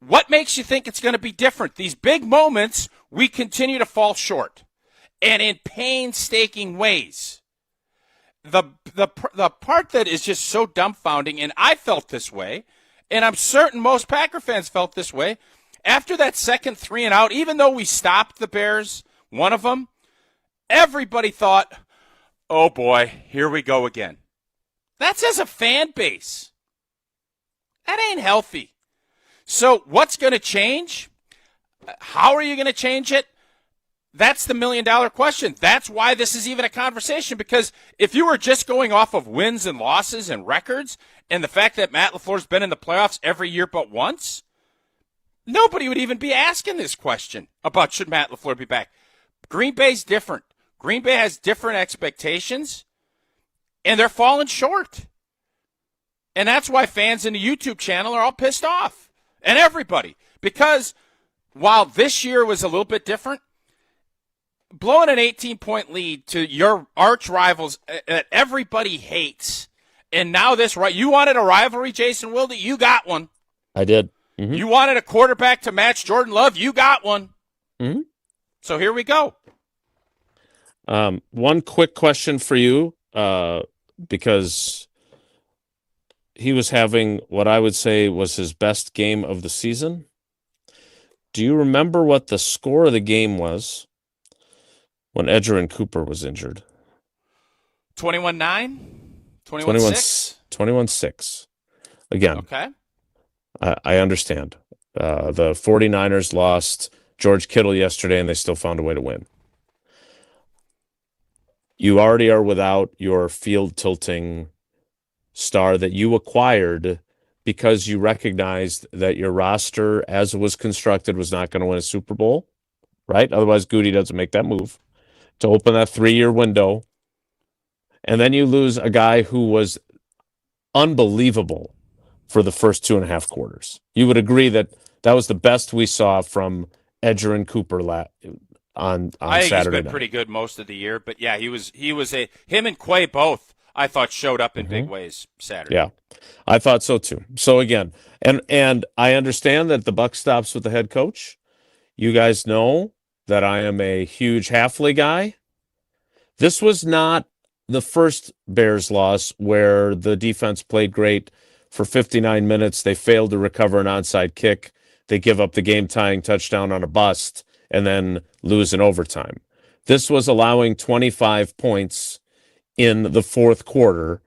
what makes you think it's going to be different? These big moments, we continue to fall short, and in painstaking ways. The part that is just so dumbfounding, and I felt this way, and I'm certain most Packer fans felt this way, after that second 3-and-out, even though we stopped the Bears, one of them, everybody thought, oh boy, here we go again. That's as a fan base. That ain't healthy. So what's going to change? How are you going to change it? That's the million-dollar question. That's why this is even a conversation, because if you were just going off of wins and losses and records and the fact that Matt LaFleur's been in the playoffs every year but once, nobody would even be asking this question about should Matt LaFleur be back. Green Bay's different. Green Bay has different expectations, and they're falling short. And that's why fans in the YouTube channel are all pissed off, and everybody. Because while this year was a little bit different, blowing an 18-point lead to your arch rivals that everybody hates, and now this, right? You wanted a rivalry, Jason Wilde? You got one. I did. Mm-hmm. You wanted a quarterback to match Jordan Love? You got one. Mm-hmm. So here we go. One quick question for you, because he was having what I would say was his best game of the season. Do you remember what the score of the game was when Edgerrin Cooper was injured? 21-9? 21-6? 21-6. Again. Okay. I understand. The 49ers lost George Kittle yesterday, and they still found a way to win. You already are without your field tilting star that you acquired because you recognized that your roster, as it was constructed, was not going to win a Super Bowl, right? Otherwise, Goody doesn't make that move to open that 3-year window. And then you lose a guy who was unbelievable for the first 2.5 quarters. You would agree that that was the best we saw from Edger and Cooper on I think Saturday he's been night. pretty good most of the year, but yeah, him and Quay both, I thought, showed up in big ways Saturday. Yeah, I thought so too. So again, and I understand that the buck stops with the head coach. You guys know that I am a huge Halfley guy. This was not the first Bears loss where the defense played great for 59 minutes. They failed to recover an onside kick. They give up the game-tying touchdown on a bust and then lose in overtime. This was allowing 25 points in the fourth quarter,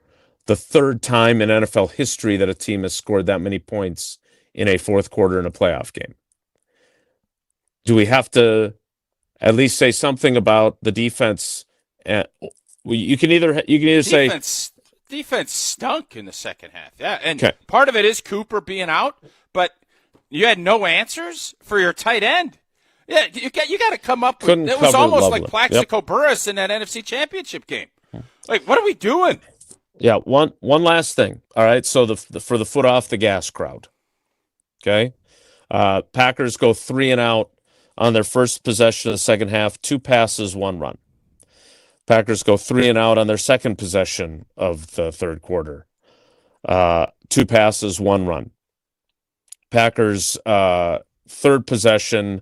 the third time in NFL history that a team has scored that many points in a fourth quarter in a playoff game. Do we have to at least say something about the defense? You can either say defense stunk in the second half. Yeah, and okay. Part of it is Cooper being out, but you had no answers for your tight end. Yeah, you got to come up with it. Was almost like Plaxico Burress in that NFC Championship game. Like, what are we doing? Yeah, one last thing. All right, so for the foot off the gas crowd. Okay, Packers go 3 and out on their first possession of the second half. 2 passes, 1 run. Packers go 3 and out on their second possession of the third quarter. 2 passes, 1 run. Packers third possession.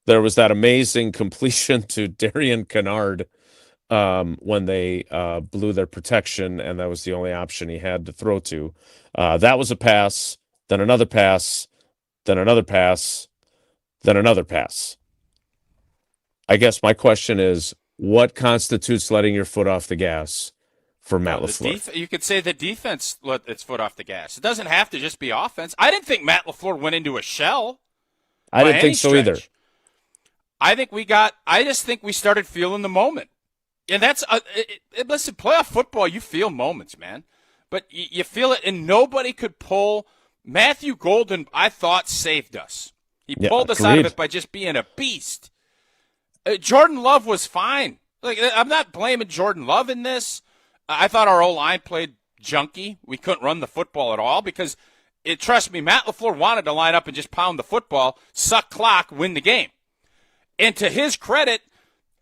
There was that amazing completion to Darian Kennard when they blew their protection, and that was the only option he had to throw to. That was a pass, then another pass, then another pass, then another pass. I guess my question is, what constitutes letting your foot off the gas for Matt LaFleur? You could say the defense let its foot off the gas. It doesn't have to just be offense. I didn't think Matt LaFleur went into a shell. I didn't think so either. I just think we started feeling the moment. And that's listen, playoff football, you feel moments, man. But you feel it, and nobody could pull. Matthew Golden, I thought, saved us. He pulled us out of it by just being a beast. Jordan Love was fine. Like, I'm not blaming Jordan Love in this. I thought our O-line played junky. We couldn't run the football at all because, trust me, Matt LaFleur wanted to line up and just pound the football, suck clock, win the game. And to his credit,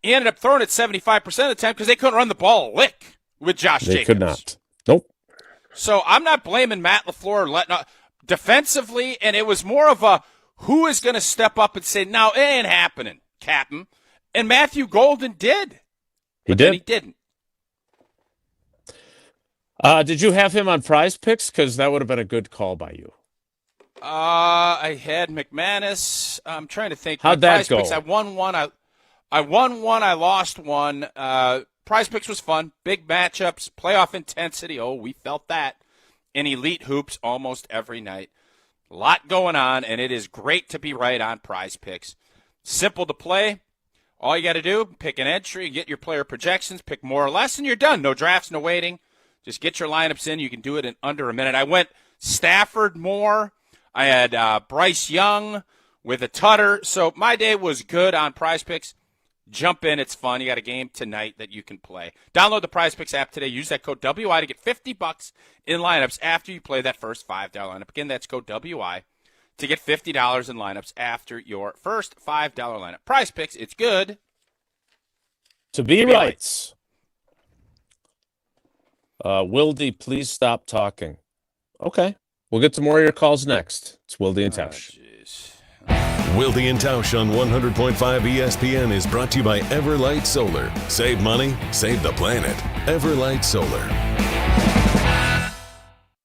he ended up throwing it 75% of the time because they couldn't run the ball a lick with Josh Jacobs. They could not. Nope. So I'm not blaming Matt LaFleur letting defensively, and it was more of a who is going to step up and say, no, it ain't happening, Captain. And Matthew Golden did. He did? He didn't. Did you have him on Prize Picks? Because that would have been a good call by you. I had McManus. I'm trying to think. How'd that go? Picks, I won one. I won one. I lost one. Prize Picks was fun. Big matchups, playoff intensity. Oh, we felt that. And elite hoops almost every night. A lot going on, and it is great to be right on Prize Picks. Simple to play. All you got to do, pick an entry, get your player projections, pick more or less, and you're done. No drafts, no waiting. Just get your lineups in. You can do it in under a minute. I went Stafford more. I had Bryce Young with a tutter. So my day was good on Prize Picks. Jump in. It's fun. You got a game tonight that you can play. Download the Prize Picks app today. Use that code WI to get $50 in lineups after you play that first $5 lineup. Again, that's code WI to get $50 in lineups after your first $5 lineup. Prize Picks, it's good to be right. Wilde, please stop talking. Okay. We'll get to more of your calls next. It's Wilde and Tausch. Wilde and Tausch on 100.5 ESPN is brought to you by Everlight Solar. Save money, save the planet. Everlight Solar.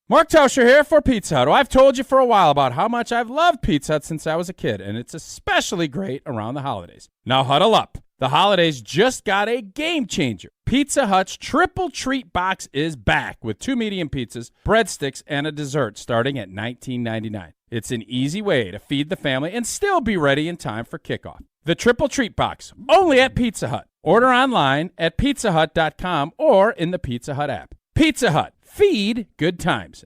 Mark Tauscher here for Pizza Hut. I've told you for a while about how much I've loved Pizza Hut since I was a kid, and it's especially great around the holidays. Now huddle up. The holidays just got a game changer. Pizza Hut's Triple Treat Box is back with 2 medium pizzas, breadsticks, and a dessert starting at $19.99. It's an easy way to feed the family and still be ready in time for kickoff. The Triple Treat Box, only at Pizza Hut. Order online at pizzahut.com or in the Pizza Hut app. Pizza Hut, feed good times.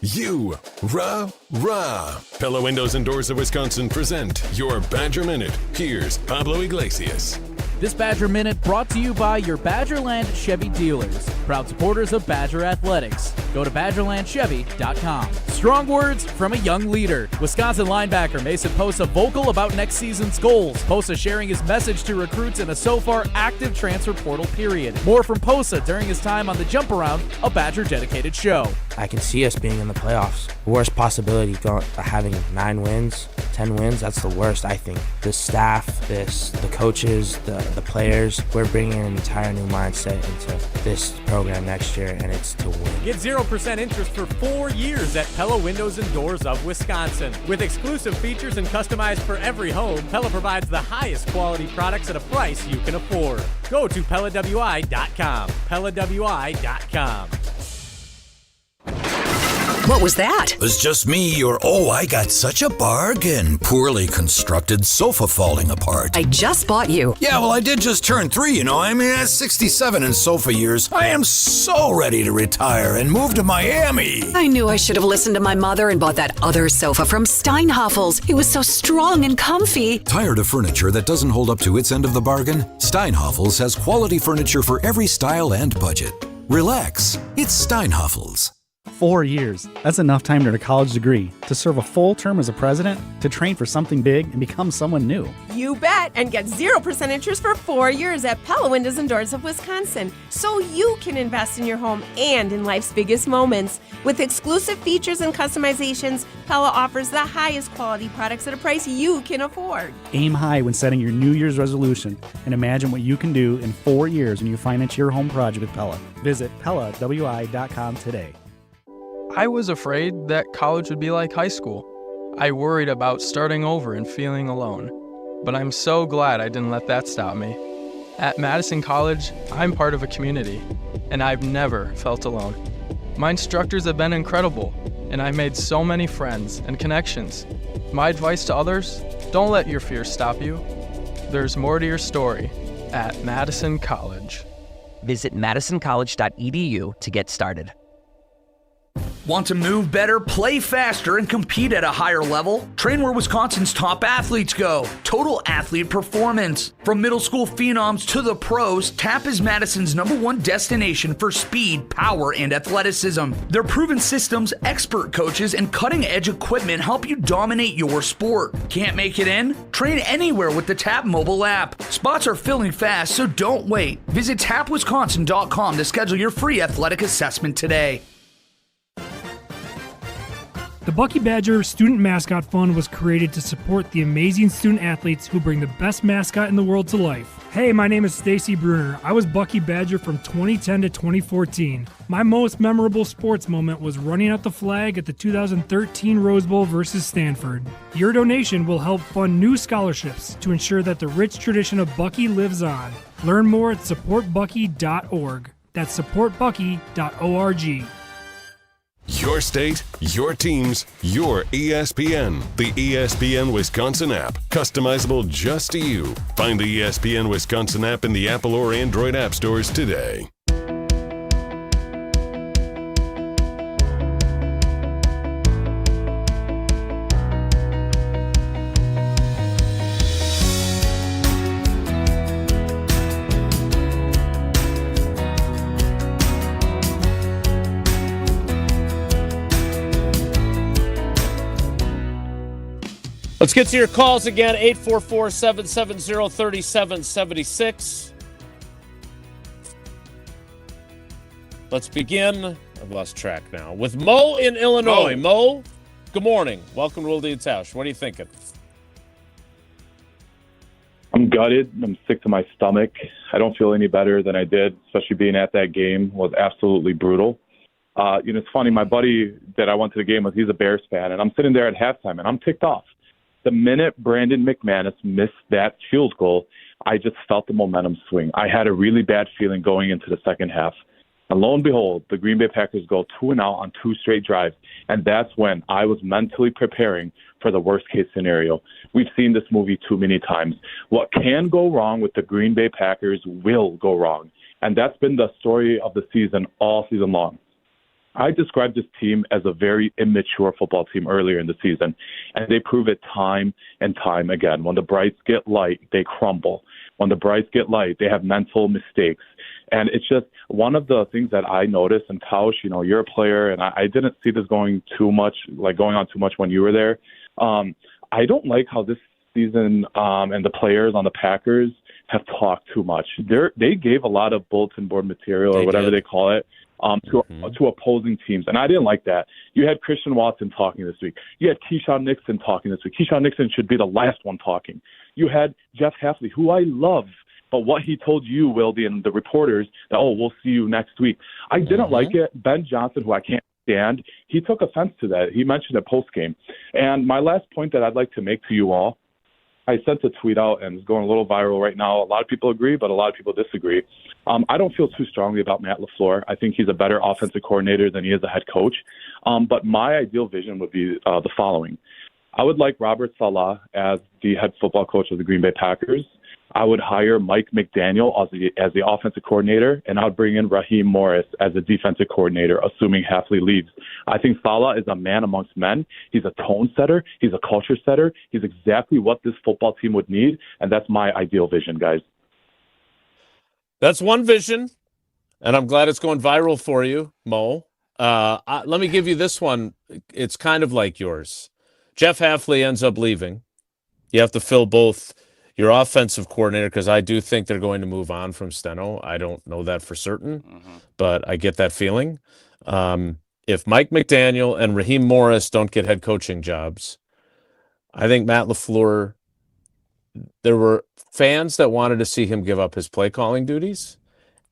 Rah. Pella Windows and Doors of Wisconsin present your Badger Minute. Here's Pablo Iglesias. This Badger Minute brought to you by your Badgerland Chevy dealers, proud supporters of Badger Athletics. Go to BadgerlandChevy.com. Strong words from a young leader. Wisconsin linebacker Mason Posa vocal about next season's goals. Posa sharing his message to recruits in a so far active transfer portal period. More from Posa during his time on the Jump Around, a Badger-dedicated show. I can see us being in the playoffs. The worst possibility, having 9 wins, 10 wins, that's the worst, I think. The staff, the coaches, the players, we're bringing an entire new mindset into this program next year, and it's to win. Get 0% interest for 4 years at Pella Windows and Doors of Wisconsin. With exclusive features and customized for every home, Pella provides the highest quality products at a price you can afford. Go to PellaWI.com. PellaWI.com. What was that? It was just me or, I got such a bargain. Poorly constructed sofa falling apart. I just bought you. Yeah, well, I did just turn 3, I'm at 67 in sofa years. I am so ready to retire and move to Miami. I knew I should have listened to my mother and bought that other sofa from Steinhafels. It was so strong and comfy. Tired of furniture that doesn't hold up to its end of the bargain? Steinhafels has quality furniture for every style and budget. Relax. It's Steinhafels. 4 years. That's enough time to earn a college degree, to serve a full term as a president, to train for something big and become someone new. You bet, and get 0% interest for 4 years at Pella Windows and Doors of Wisconsin, so you can invest in your home and in life's biggest moments. With exclusive features and customizations, Pella offers the highest quality products at a price you can afford. Aim high when setting your New Year's resolution, and imagine what you can do in 4 years when you finance your home project with Pella. Visit PellaWI.com today. I was afraid that college would be like high school. I worried about starting over and feeling alone. But I'm so glad I didn't let that stop me. At Madison College, I'm part of a community, and I've never felt alone. My instructors have been incredible, and I made so many friends and connections. My advice to others, don't let your fears stop you. There's more to your story at Madison College. Visit madisoncollege.edu to get started. Want to move better, play faster, and compete at a higher level? Train where Wisconsin's top athletes go. Total Athlete Performance. From middle school phenoms to the pros, TAP is Madison's #1 destination for speed, power, and athleticism. Their proven systems, expert coaches, and cutting-edge equipment help you dominate your sport. Can't make it in? Train anywhere with the TAP mobile app. Spots are filling fast, so don't wait. Visit tapwisconsin.com to schedule your free athletic assessment today. The Bucky Badger Student Mascot Fund was created to support the amazing student athletes who bring the best mascot in the world to life. Hey, my name is Stacy Bruner. I was Bucky Badger from 2010 to 2014. My most memorable sports moment was running out the flag at the 2013 Rose Bowl versus Stanford. Your donation will help fund new scholarships to ensure that the rich tradition of Bucky lives on. Learn more at supportbucky.org. That's supportbucky.org. Your state, your teams, your ESPN. The ESPN Wisconsin app. Customizable just to you. Find the ESPN Wisconsin app in the Apple or Android app stores today. Let's get to your calls again, 844-770-3776. Let's begin. I've lost track now. With Mo in Illinois. Mo, good morning. Welcome to Wilde and Tausch. What are you thinking? I'm gutted. I'm sick to my stomach. I don't feel any better than I did, especially being at that game was absolutely brutal. It's funny. My buddy that I went to the game with, he's a Bears fan, and I'm sitting there at halftime, and I'm ticked off. The minute Brandon McManus missed that field goal, I just felt the momentum swing. I had a really bad feeling going into the second half. And lo and behold, the Green Bay Packers go 2-0 on 2 straight drives. And that's when I was mentally preparing for the worst-case scenario. We've seen this movie too many times. What can go wrong with the Green Bay Packers will go wrong. And that's been the story of the season all season long. I described this team as a very immature football team earlier in the season, and they prove it time and time again. When the Brights get light, they crumble. When the Brights get light, they have mental mistakes. And it's just one of the things that I noticed, and Tausch, you're a player, and I didn't see this going on too much when you were there. I don't like how this season and the players on the Packers have talked too much. They gave a lot of bulletin board material or whatever they call it to opposing teams, and I didn't like that. You had Christian Watson talking this week. You had Keyshawn Nixon talking this week. Keyshawn Nixon should be the last one talking. You had Jeff Hafley, who I love, but what he told you, Wilde, and the reporters, that, we'll see you next week. I didn't like it. Ben Johnson, who I can't stand, he took offense to that. He mentioned it post-game. And my last point that I'd like to make to you all, I sent a tweet out, and it's going a little viral right now. A lot of people agree, but a lot of people disagree. I don't feel too strongly about Matt LaFleur. I think he's a better offensive coordinator than he is a head coach. But my ideal vision would be the following. I would like Robert Saleh as the head football coach of the Green Bay Packers. I would hire Mike McDaniel as the offensive coordinator, and I would bring in Raheem Morris as the defensive coordinator, assuming Hafley leaves. I think Saleh is a man amongst men. He's a tone setter. He's a culture setter. He's exactly what this football team would need, and that's my ideal vision, guys. That's one vision, and I'm glad it's going viral for you, Mo. Let me give you this one. It's kind of like yours. Jeff Hafley ends up leaving. You have to fill both your offensive coordinator, because I do think they're going to move on from Steno. I don't know that for certain, but I get that feeling. If Mike McDaniel and Raheem Morris don't get head coaching jobs, I think Matt LaFleur, there were fans that wanted to see him give up his play calling duties,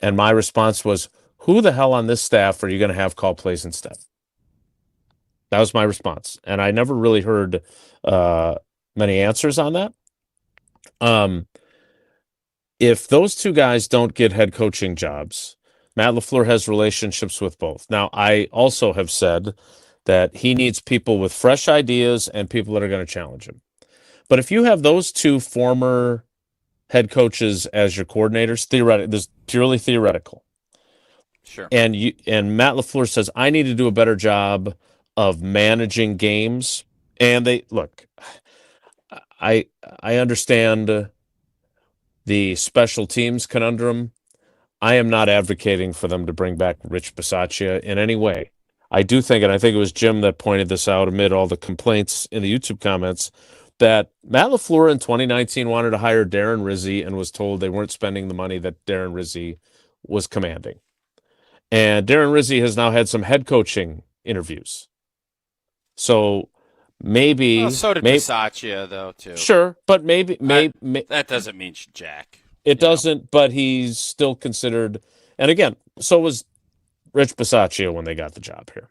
and my response was, who the hell on this staff are you going to have call plays instead? That was my response, and I never really heard many answers on that. If those two guys don't get head coaching jobs, Matt LaFleur has relationships with both. Now, I also have said that he needs people with fresh ideas and people that are going to challenge him. But if you have those two former head coaches as your coordinators, this is purely theoretical. Sure. And Matt LaFleur says, I need to do a better job of managing games. And I understand the special teams conundrum. I am not advocating for them to bring back Rich Bisaccia in any way. I do think, and I think it was Jim that pointed this out amid all the complaints in the YouTube comments, that Matt LaFleur in 2019 wanted to hire Darren Rizzi and was told they weren't spending the money that Darren Rizzi was commanding. And Darren Rizzi has now had some head coaching interviews. So maybe so did Bisaccia, though, too. Sure, but maybe that doesn't mean jack. It doesn't, but he's still considered. And again, so was Rich Bisaccia when they got the job here.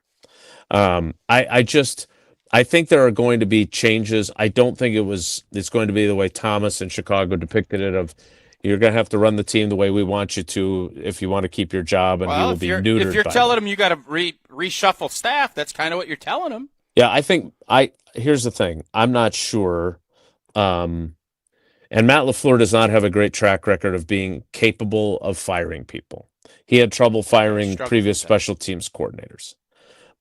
I think there are going to be changes. I don't think it's going to be the way Thomas in Chicago depicted it, of you're going to have to run the team the way we want you to if you want to keep your job, and he will be neutered. If you're telling him you got to reshuffle staff, that's kind of what you're telling him. Yeah, I think here's the thing. I'm not sure. And Matt LaFleur does not have a great track record of being capable of firing people. He had trouble firing previous special teams coordinators.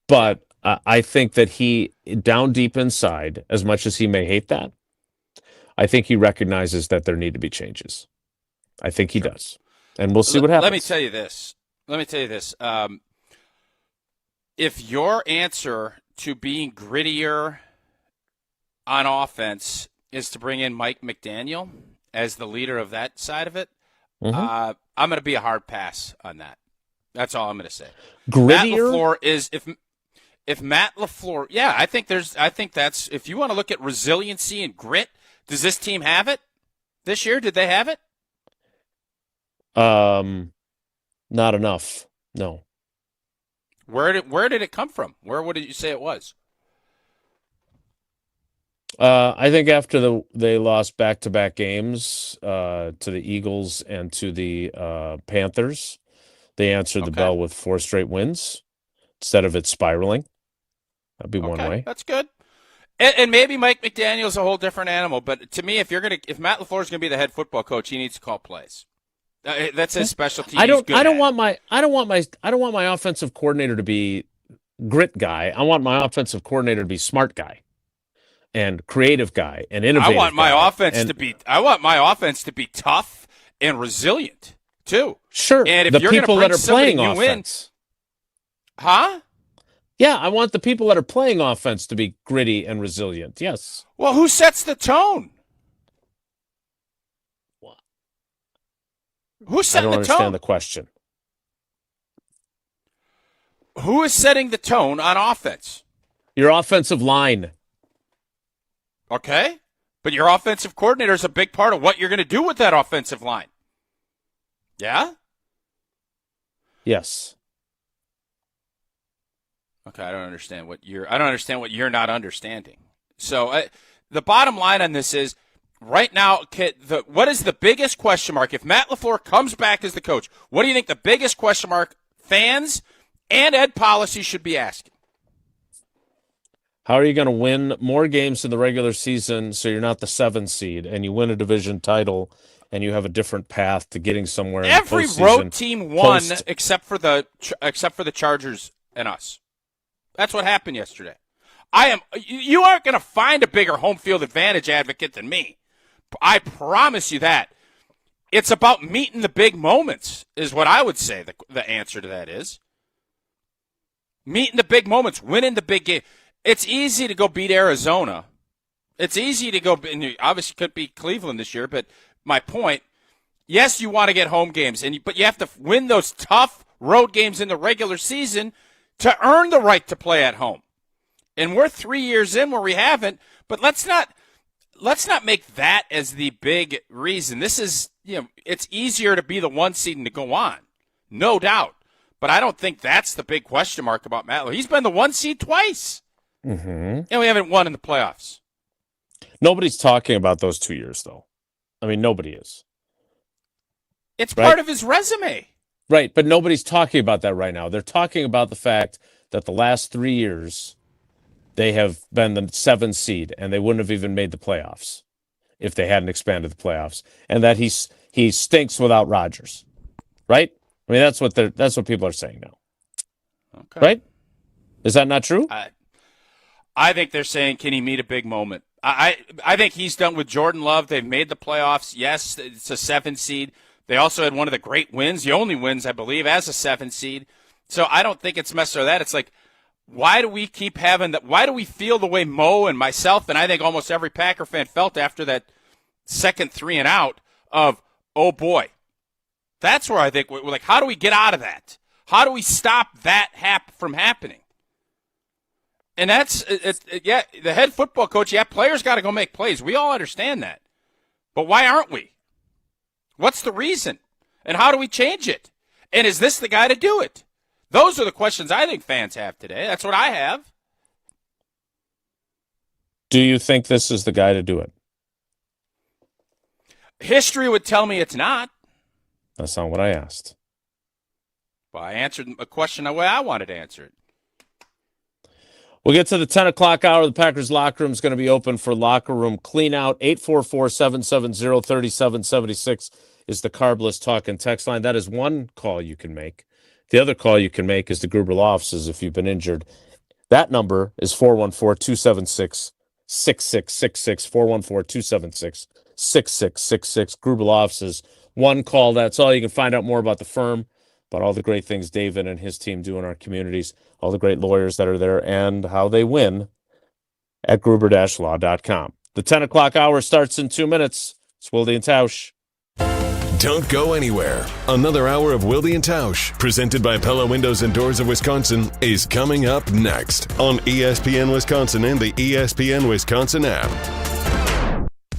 But I think that he, down deep inside, as much as he may hate that, I think he recognizes that there need to be changes. I think he does. And we'll see what happens. Let me tell you this. If your answer to being grittier on offense is to bring in Mike McDaniel as the leader of that side of it, I'm going to be a hard pass on that. That's all I'm going to say. Grittier? Matt LaFleur is if Matt LaFleur, I think that's, if you want to look at resiliency and grit, does this team have it this year? Did they have it? Not enough. No. Where did it come from? Where would you say it was? I think after they lost back-to-back games to the Eagles and to the Panthers, they answered the bell with 4 straight wins instead of it spiraling. That'd be one way. That's good. And maybe Mike McDaniel's a whole different animal, but to me, if Matt LaFleur is going to be the head football coach, he needs to call plays. That's his specialty. I don't want my offensive coordinator to be grit guy. I want my offensive coordinator to be smart guy and creative guy and innovative. I want my guy. offense to be tough and resilient too. Sure. And if the you're people that are playing new offense. Huh? Yeah, I want the people that are playing offense to be gritty and resilient. Yes. Well, who sets the tone? Who's setting the tone? I don't understand the question. Who is setting the tone on offense? Your offensive line. Okay. But your offensive coordinator is a big part of what you're going to do with that offensive line. Yeah? Yes. Okay, I don't understand what you're not understanding. So the bottom line on this is, right now, what is the biggest question mark? If Matt LaFleur comes back as the coach, what do you think the biggest question mark fans and Ed Policy should be asking? How are you going to win more games in the regular season so you're not the 7th seed and you win a division title and you have a different path to getting somewhere? Every road team won except for the Chargers and us. That's what happened yesterday. You aren't going to find a bigger home field advantage advocate than me. I promise you that. It's about meeting the big moments is what I would say the answer to that is. Meeting the big moments, winning the big game. It's easy to go beat Arizona. It's easy to go, and you obviously could beat Cleveland this year, but my point, yes, you want to get home games, but you have to win those tough road games in the regular season to earn the right to play at home. And we're 3 years in where we haven't, but let's not make that as the big reason. This is, it's easier to be the 1 seed and to go on. No doubt. But I don't think that's the big question mark about Matt. He's been the 1 seed twice. Mm-hmm. And we haven't won in the playoffs. Nobody's talking about those 2 years, though. I mean, nobody is. It's part of his resume. Right, but nobody's talking about that right now. They're talking about the fact that the last 3 years they have been the 7th seed, and they wouldn't have even made the playoffs if they hadn't expanded the playoffs, and that he stinks without Rodgers. Right? I mean, that's what people are saying now. Okay. Right? Is that not true? I think they're saying, can he meet a big moment? I think he's done with Jordan Love. They've made the playoffs. Yes, it's a 7th seed. They also had one of the great wins, the only wins, I believe, as a 7th seed. So I don't think it's messed with that. It's like, why do we keep having that? Why do we feel the way Mo and myself, and I think almost every Packer fan felt after that second 3 and out of, oh boy. That's where I think we're like, how do we get out of that? How do we stop that from happening? And that's, the head football coach, players got to go make plays. We all understand that. But why aren't we? What's the reason? And how do we change it? And is this the guy to do it? Those are the questions I think fans have today. That's what I have. Do you think this is the guy to do it? History would tell me it's not. That's not what I asked. Well, I answered a question the way I wanted to answer it. We'll get to the 10 o'clock hour. The Packers locker room is going to be open for locker room clean out. 844-770-3776 is the Carbless talk and text line. That is one call you can make. The other call you can make is the Gruber Law offices if you've been injured. That number is 414-276-6666, 414-276-6666. Gruber Law offices. One call, that's all. You can find out more about the firm, about all the great things David and his team do in our communities, all the great lawyers that are there, and how they win at gruber-law.com. The 10 o'clock hour starts in 2 minutes. It's Wilde and Tausch. Don't go anywhere. Another hour of Wilde and Tausch, presented by Pella Windows and Doors of Wisconsin, is coming up next on ESPN Wisconsin and the ESPN Wisconsin app.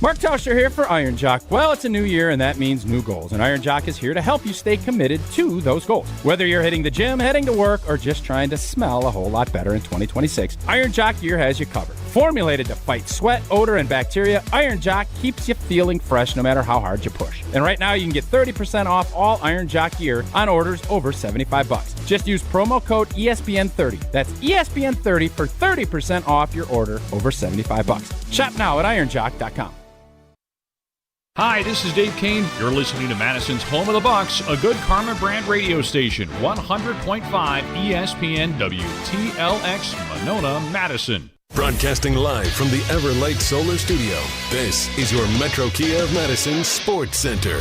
Mark Tauscher here for Iron Jock. Well, it's a new year, and that means new goals. And Iron Jock is here to help you stay committed to those goals. Whether you're hitting the gym, heading to work, or just trying to smell a whole lot better in 2026, Iron Jock gear has you covered. Formulated to fight sweat, odor, and bacteria, Iron Jock keeps you feeling fresh no matter how hard you push. And right now, you can get 30% off all Iron Jock gear on orders over $75. Just use promo code ESPN30. That's ESPN30 for 30% off your order over $75. Shop now at ironjock.com. Hi, this is Dave Kane. You're listening to Madison's Home of the Bucks, a good Karma brand radio station, 100.5 ESPN WTLX, Monona, Madison. Broadcasting live from the Everlight Solar Studio, this is your Metro Kia of Madison Sports Center.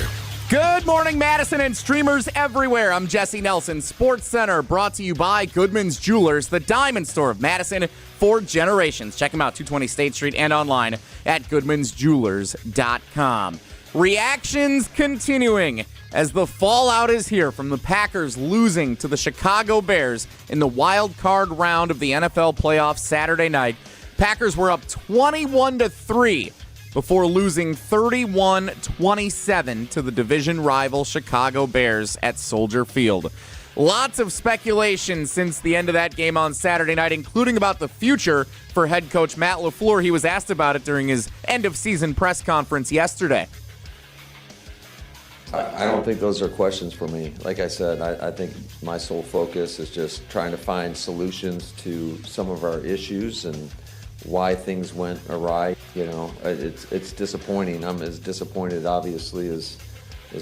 Good morning, Madison and streamers everywhere. I'm Jesse Nelson. Sports Center brought to you by Goodman's Jewelers, the diamond store of Madison for generations. Check them out, 220 State Street and online at goodmansjewelers.com. Reactions continuing as the fallout is here from the Packers losing to the Chicago Bears in the wild card round of the NFL playoffs Saturday night. Packers were up 21-3 before losing 31-27 to the division rival Chicago Bears at Soldier Field. Lots of speculation since the end of that game on Saturday night, including about the future for head coach Matt LaFleur. He was asked about it during his end-of-season press conference yesterday. I don't think those are questions for me. Like I said, I think my sole focus is just trying to find solutions to some of our issues and why things went awry. You know, it's disappointing. I'm as disappointed, obviously, as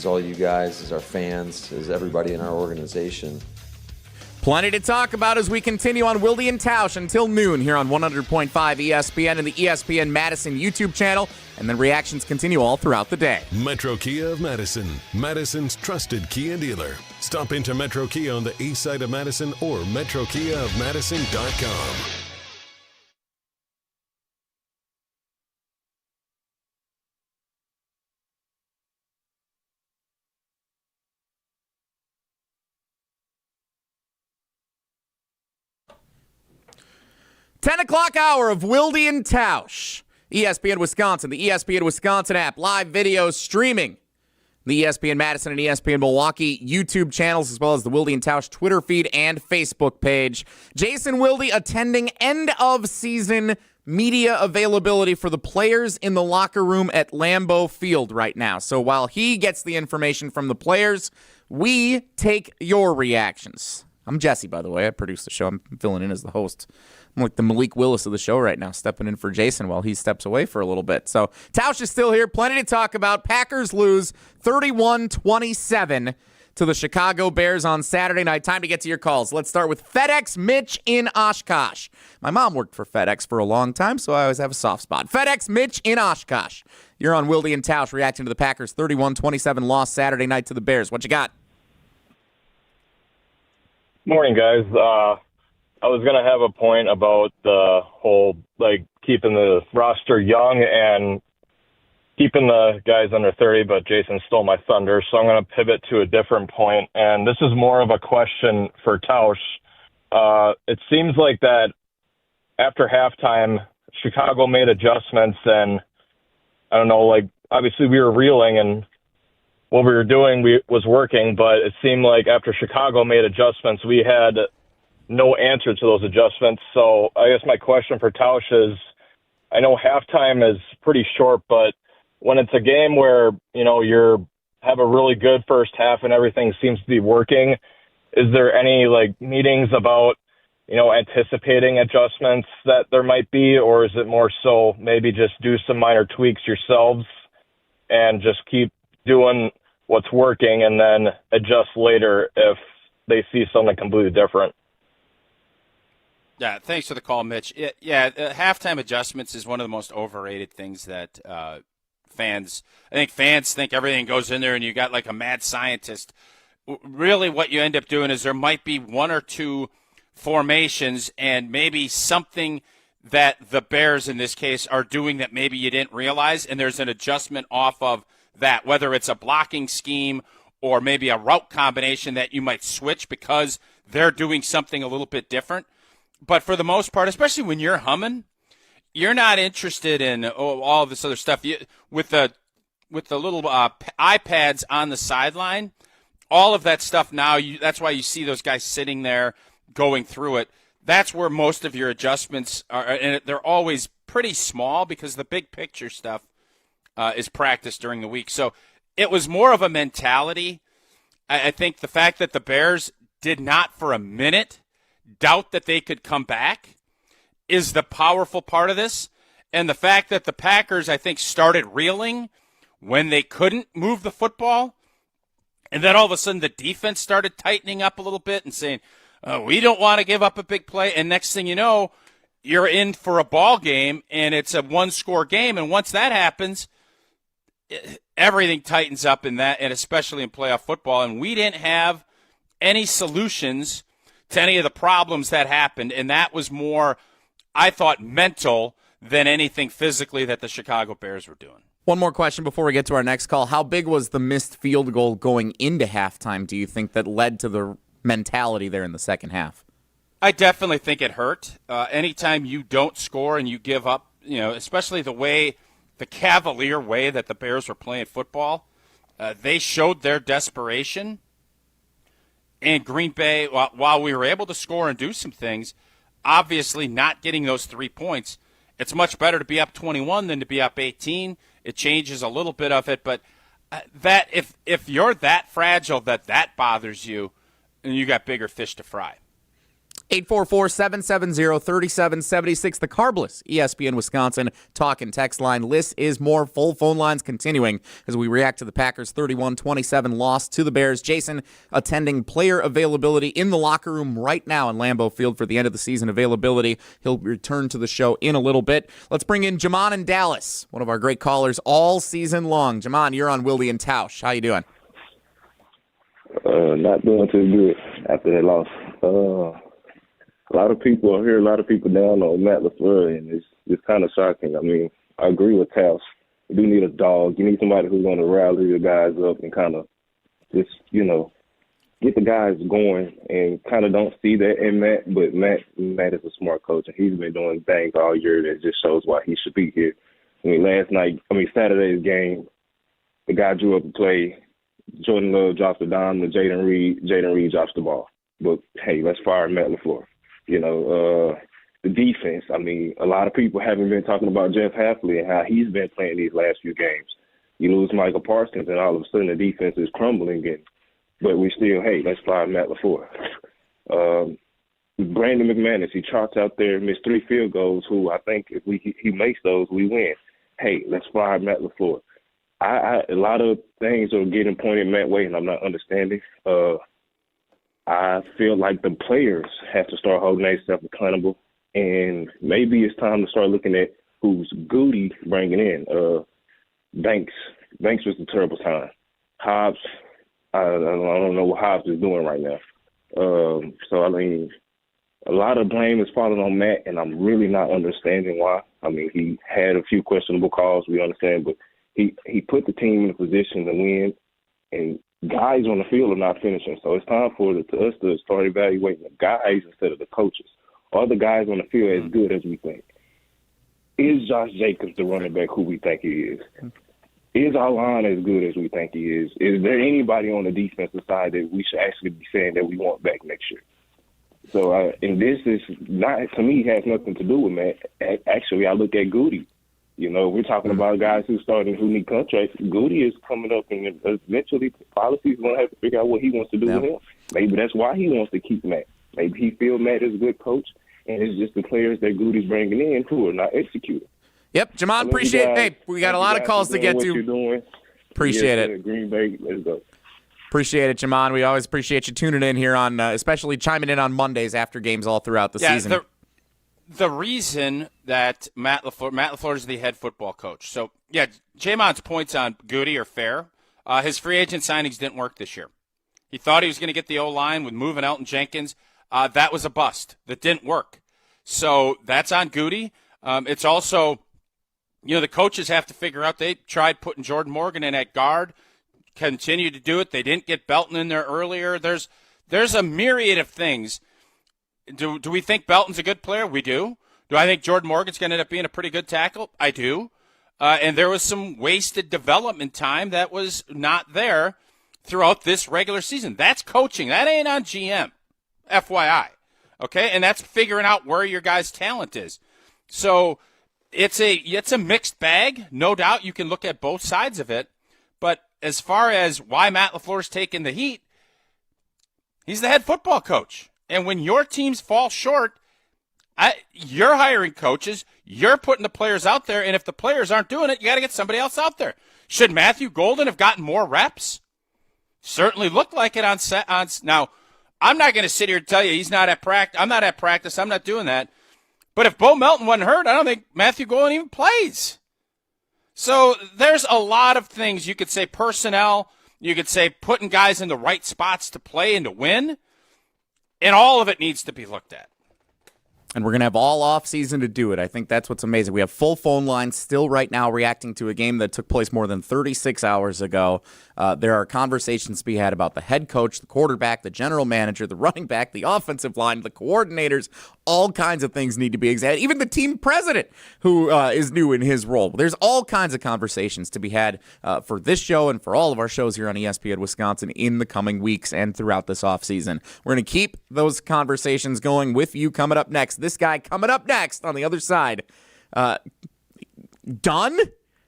all you guys, as our fans, as everybody in our organization. Plenty to talk about as we continue on Wilde and Tausch until noon here on 100.5 ESPN and the ESPN Madison YouTube channel, and then reactions continue all throughout the day. Metro Kia of Madison, Madison's trusted Kia dealer. Stop into Metro Kia on the east side of Madison or metrokiaofmadison.com. O'clock hour of Wilde and Tausch. ESPN Wisconsin, the ESPN Wisconsin app, live videos streaming. The ESPN Madison and ESPN Milwaukee YouTube channels, as well as the Wilde and Tausch Twitter feed and Facebook page. Jason Wilde attending end-of-season media availability for the players in the locker room at Lambeau Field right now. So while he gets the information from the players, we take your reactions. I'm Jesse, by the way. I produce the show. I'm filling in as the host. I'm like the Malik Willis of the show right now, stepping in for Jason while he steps away for a little bit. So Tausch is still here. Plenty to talk about. Packers lose 31-27 to the Chicago Bears on Saturday night. Time to get to your calls. Let's start with FedEx Mitch in Oshkosh. My mom worked for FedEx for a long time, so I always have a soft spot. FedEx Mitch in Oshkosh. You're on Wilde and Tausch reacting to the Packers' 31-27 loss Saturday night to the Bears. What you got? Morning, guys. I was going to have a point about the whole, keeping the roster young and keeping the guys under 30, but Jason stole my thunder, so I'm going to pivot to a different point, and this is more of a question for Tausch. It seems like that after halftime, Chicago made adjustments, and I don't know, obviously we were reeling, and what we were doing was working, but it seemed like after Chicago made adjustments, we had no answer to those adjustments. So I guess my question for Tausch is, I know halftime is pretty short, but when it's a game where, you have a really good first half and everything seems to be working, is there any meetings about, anticipating adjustments that there might be, or is it more so maybe just do some minor tweaks yourselves and just keep doing what's working and then adjust later if they see something completely different? Yeah, thanks for the call, Mitch. Halftime adjustments is one of the most overrated things that fans think everything goes in there and you got like a mad scientist. Really what you end up doing is there might be one or two formations and maybe something that the Bears in this case are doing that maybe you didn't realize, and there's an adjustment off of that, whether it's a blocking scheme or maybe a route combination that you might switch because they're doing something a little bit different. But for the most part, especially when you're humming, you're not interested in all this other stuff. With the little iPads on the sideline, all of that stuff now, that's why you see those guys sitting there going through it. That's where most of your adjustments are, and they're always pretty small because the big picture stuff is practiced during the week. So it was more of a mentality. I think the fact that the Bears did not for a minute doubt that they could come back is the powerful part of this. And the fact that the Packers, I think, started reeling when they couldn't move the football. And then all of a sudden the defense started tightening up a little bit and saying, we don't want to give up a big play. And next thing you know, you're in for a ball game, and it's a one-score game. And once that happens, everything tightens up in that, and especially in playoff football. And we didn't have any solutions to any of the problems that happened. And that was more, I thought, mental than anything physically that the Chicago Bears were doing. One more question before we get to our next call. How big was the missed field goal going into halftime, do you think, that led to the mentality there in the second half? I definitely think it hurt. Anytime you don't score and you give up, especially the cavalier way that the Bears were playing football, they showed their desperation. And Green Bay, while we were able to score and do some things, obviously not getting those 3 points, it's much better to be up 21 than to be up 18. It changes a little bit of it, but that if you're that fragile that bothers you, then you got bigger fish to fry. 844-770-3776, the Carbless ESPN Wisconsin talk and text line. List is more. Full phone lines continuing as we react to the Packers' 31-27 loss to the Bears. Jason attending player availability in the locker room right now in Lambeau Field for the end of the season availability. He'll return to the show in a little bit. Let's bring in Jamon in Dallas, one of our great callers all season long. Jamon, you're on Wilde and Tausch. How you doing? Not doing too good after that loss. A lot of people down on Matt LaFleur, and it's kind of shocking. I mean, I agree with Tausch. You do need a dog. You need somebody who's going to rally the guys up and kind of just, get the guys going, and kind of don't see that in Matt. But Matt is a smart coach, and he's been doing things all year that just shows why he should be here. Saturday's game, the guy drew up the play. Jordan Love drops the dime to Jaden Reed. Jaden Reed drops the ball. But, hey, let's fire Matt LaFleur. The defense, a lot of people haven't been talking about Jeff Hafley and how he's been playing these last few games. You lose Michael Parsons, and all of a sudden the defense is crumbling again. But we still, hey, let's fire Matt LaFleur. Brandon McManus, he trots out there, missed 3 field goals, who I think if he makes those, we win. Hey, let's fire Matt LaFleur. A lot of things are getting pointed Matt way, and I'm not understanding. I feel like the players have to start holding themselves accountable, and maybe it's time to start looking at who's Goody bringing in. Banks was a terrible time. Hobbs, I don't know what Hobbs is doing right now. A lot of blame is falling on Matt, and I'm really not understanding why. He had a few questionable calls, we understand, but he put the team in a position to win, and guys on the field are not finishing. So it's time for us to start evaluating the guys instead of the coaches. Are the guys on the field as good as we think? Is Josh Jacobs the running back who we think he is? Is our line as good as we think he is? Is there anybody on the defensive side that we should actually be saying that we want back next year? So, and this is not, to me, has nothing to do with Matt. Actually, I look at Goody. We're talking about guys who need contracts. Goody is coming up, and eventually policy's going to have to figure out what he wants to do with him. Maybe that's why he wants to keep Matt. Maybe he feels Matt is a good coach, and it's just the players that Goody's bringing in who are not executing. Yep, Jamon, appreciate it. Hey, we got a lot of calls to get to. Appreciate it. Green Bay, let's go. Appreciate it, Jamon. We always appreciate you tuning in here on, especially chiming in on Mondays after games all throughout the season. The reason that Matt LaFleur is the head football coach. So, yeah, Jamon's points on Goody are fair. His free agent signings didn't work this year. He thought he was going to get the O-line with moving Elton Jenkins. That was a bust. That didn't work. So that's on Goody. It's also, the coaches have to figure out. They tried putting Jordan Morgan in at guard, continue to do it. They didn't get Belton in there earlier. There's a myriad of things. Do we think Belton's a good player? We do. Do I think Jordan Morgan's going to end up being a pretty good tackle? I do. And there was some wasted development time that was not there throughout this regular season. That's coaching. That ain't on GM, FYI. Okay? And that's figuring out where your guy's talent is. So it's a mixed bag. No doubt you can look at both sides of it. But as far as why Matt LaFleur's taking the heat, he's the head football coach. And when your teams fall short, you're hiring coaches, you're putting the players out there, and if the players aren't doing it, you got to get somebody else out there. Should Matthew Golden have gotten more reps? Certainly looked like it on set. Now, I'm not going to sit here and tell you he's not at practice. I'm not at practice. I'm not doing that. But if Bo Melton wasn't hurt, I don't think Matthew Golden even plays. So there's a lot of things. You could say personnel. You could say putting guys in the right spots to play and to win. And all of it needs to be looked at. And we're going to have all off season to do it. I think that's what's amazing. We have full phone lines still right now reacting to a game that took place more than 36 hours ago. There are conversations to be had about the head coach, the quarterback, the general manager, the running back, the offensive line, the coordinators. All kinds of things need to be examined. Even the team president, who is new in his role. There's all kinds of conversations to be had for this show and for all of our shows here on ESPN Wisconsin in the coming weeks and throughout this offseason. We're going to keep those conversations going with you coming up next. This guy coming up next on the other side. Done?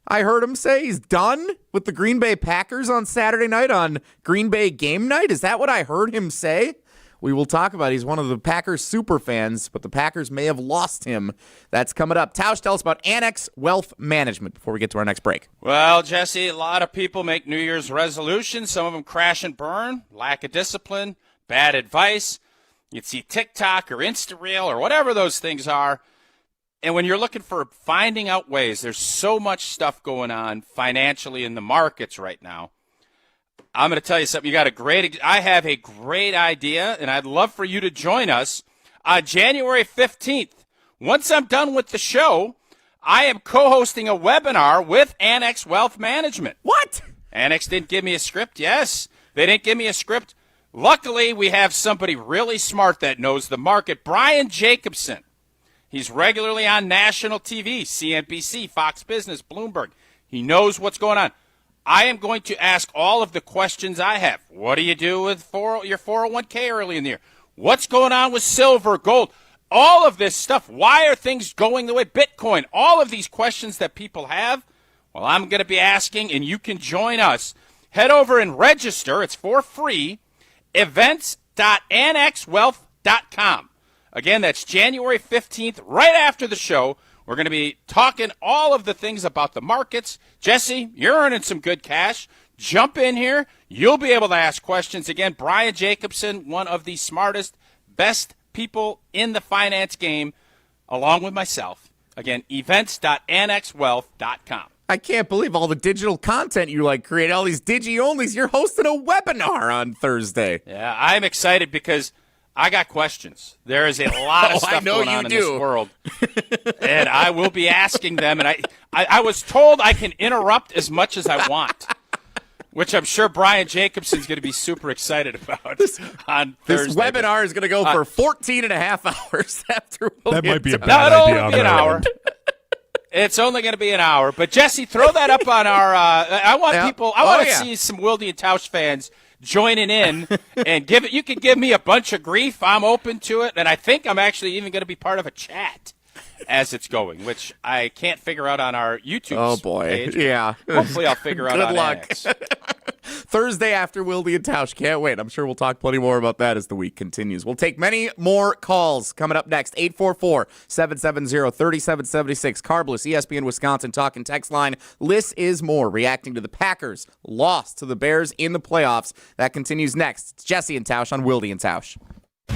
I heard him say he's done with the Green Bay Packers on Saturday night on Green Bay game night. Is that what I heard him say? We will talk about it. He's one of the Packers super fans, but the Packers may have lost him. That's coming up. Tausch, tell us about Annex Wealth Management before we get to our next break. Well, Jesse, a lot of people make New Year's resolutions. Some of them crash and burn, lack of discipline, bad advice. You'd see TikTok or Insta-Reel or whatever those things are. And when you're looking for finding out ways, there's so much stuff going on financially in the markets right now. I'm going to tell you something. I have a great idea, and I'd love for you to join us on January 15th. Once I'm done with the show, I am co-hosting a webinar with Annex Wealth Management. What? Annex didn't give me a script. Yes, they didn't give me a script. Luckily, we have somebody really smart that knows the market, Brian Jacobson. He's regularly on national TV, CNBC, Fox Business, Bloomberg. He knows what's going on. I am going to ask all of the questions I have. What do you do with your 401k early in the year? What's going on with silver, gold? All of this stuff. Why are things going the way? Bitcoin. All of these questions that people have. Well, I'm going to be asking, and you can join us. Head over and register. It's for free. Events.annexwealth.com. Again, that's January 15th, right after the show. We're going to be talking all of the things about the markets. Jesse, you're earning some good cash. Jump in here. You'll be able to ask questions. Again, Brian Jacobson, one of the smartest, best people in the finance game, along with myself. Again, events.annexwealth.com. I can't believe all the digital content you create, all these digi-onlys. You're hosting a webinar on Thursday. Yeah, I'm excited because I got questions. There is a lot of stuff going on in this world, and I will be asking them. And I was told I can interrupt as much as I want, which I'm sure Brian Jacobson's going to be super excited about on Thursday. This webinar is going to go for 14 and a half hours after. That might be a bad idea. It'll be an hour. It's only going to be an hour. But, Jesse, throw that up on our I want to see some Wilde and Tausch fans joining in and you can give me a bunch of grief. I'm open to it, and I think I'm actually even going to be part of a chat as it's going, which I can't figure out on our YouTube page. Yeah. Hopefully I'll figure out on Good luck. Annex. Thursday after Wilde and Tausch. Can't wait. I'm sure we'll talk plenty more about that as the week continues. We'll take many more calls coming up next. 844-770-3776. Carbless, ESPN Wisconsin talking text line. Liz is more reacting to the Packers' loss to the Bears in the playoffs. That continues next. It's Jesse and Tausch on Wilde and Tausch.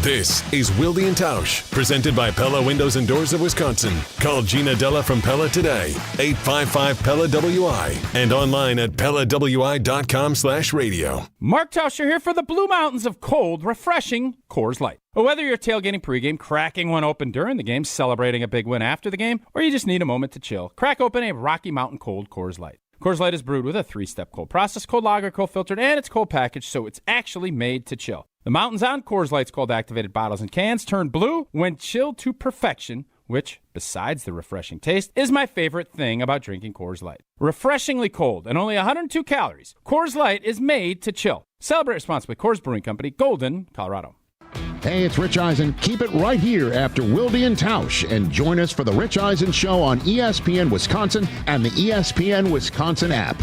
This is Wilde and Tausch, presented by Pella Windows and Doors of Wisconsin. Call Gina Della from Pella today, 855-PELLA-WI, and online at PellaWI.com/radio. Mark Tauscher here for the Blue Mountains of cold, refreshing Coors Light. Whether you're tailgating pregame, cracking one open during the game, celebrating a big win after the game, or you just need a moment to chill, crack open a Rocky Mountain Cold Coors Light. Coors Light is brewed with a 3-step cold process, cold lager, cold filtered, and it's cold packaged, so it's actually made to chill. The mountains on Coors Light's cold activated bottles and cans turn blue when chilled to perfection, which, besides the refreshing taste, is my favorite thing about drinking Coors Light. Refreshingly cold and only 102 calories, Coors Light is made to chill. Celebrate responsibly. Coors Brewing Company, Golden, Colorado. Hey, it's Rich Eisen. Keep it right here after Wilde and Tausch, and join us for the Rich Eisen Show on ESPN Wisconsin and the ESPN Wisconsin app.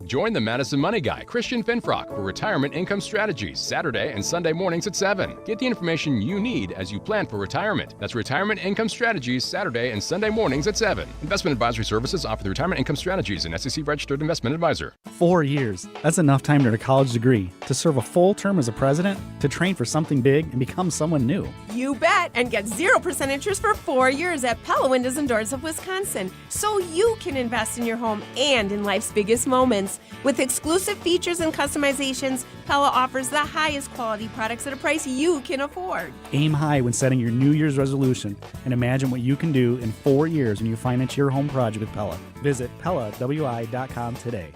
Join the Madison Money Guy, Christian Finfrock, for Retirement Income Strategies, Saturday and Sunday mornings at 7. Get the information you need as you plan for retirement. That's Retirement Income Strategies, Saturday and Sunday mornings at 7. Investment advisory services offered through Retirement Income Strategies, an SEC-registered investment advisor. 4 years. That's enough time to earn a college degree, to serve a full term as a president, to train for something big and become someone new. You bet, and get 0% interest for 4 years at Pella Windows and Doors of Wisconsin, so you can invest in your home and in life's biggest moments. With exclusive features and customizations, Pella offers the highest quality products at a price you can afford. Aim high when setting your New Year's resolution and imagine what you can do in 4 years when you finance your home project with Pella. Visit PellaWI.com today.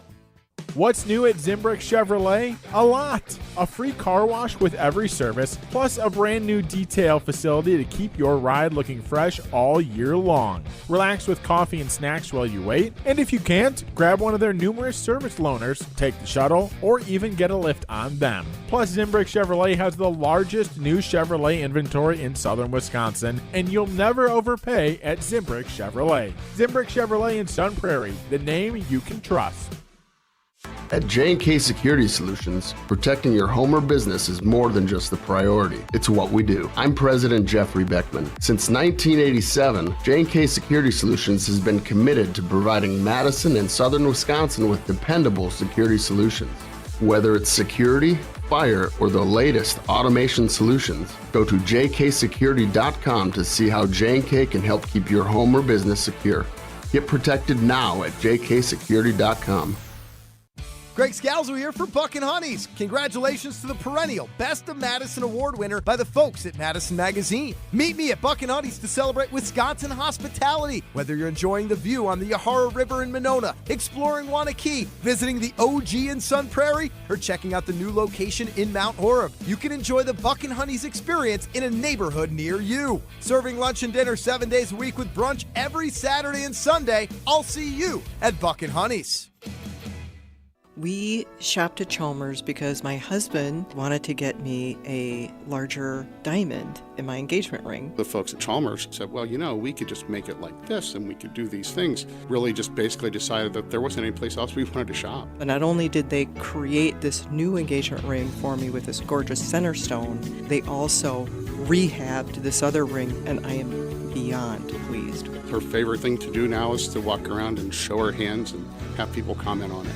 What's new at Zimbrick Chevrolet? A lot. A free car wash with every service, plus a brand new detail facility to keep your ride looking fresh all year long. Relax with coffee and snacks while you wait, and if you can't, grab one of their numerous service loaners, take the shuttle, or even get a lift on them. Plus, Zimbrick Chevrolet has the largest new Chevrolet inventory in southern Wisconsin, and you'll never overpay at Zimbrick Chevrolet. Zimbrick Chevrolet in Sun Prairie, the name you can trust. At J&K Security Solutions, protecting your home or business is more than just the priority. It's what we do. I'm President Jeffrey Beckman. Since 1987, J&K Security Solutions has been committed to providing Madison and southern Wisconsin with dependable security solutions. Whether it's security, fire, or the latest automation solutions, go to jksecurity.com to see how J&K can help keep your home or business secure. Get protected now at jksecurity.com. Greg Scalzo here for Buck and Honey's. Congratulations to the perennial Best of Madison Award winner by the folks at Madison Magazine. Meet me at Buck and Honey's to celebrate Wisconsin hospitality. Whether you're enjoying the view on the Yahara River in Monona, exploring Wanakee, visiting the OG in Sun Prairie, or checking out the new location in Mount Horeb, you can enjoy the Buck and Honey's experience in a neighborhood near you. Serving lunch and dinner 7 days a week with brunch every Saturday and Sunday. I'll see you at Buck and Honey's. We shopped at Chalmers because my husband wanted to get me a larger diamond in my engagement ring. The folks at Chalmers said, well, you know, we could just make it like this and we could do these things. Really just basically decided that there wasn't any place else we wanted to shop. And not only did they create this new engagement ring for me with this gorgeous center stone, they also rehabbed this other ring, and I am beyond pleased. Her favorite thing to do now is to walk around and show her hands and have people comment on it.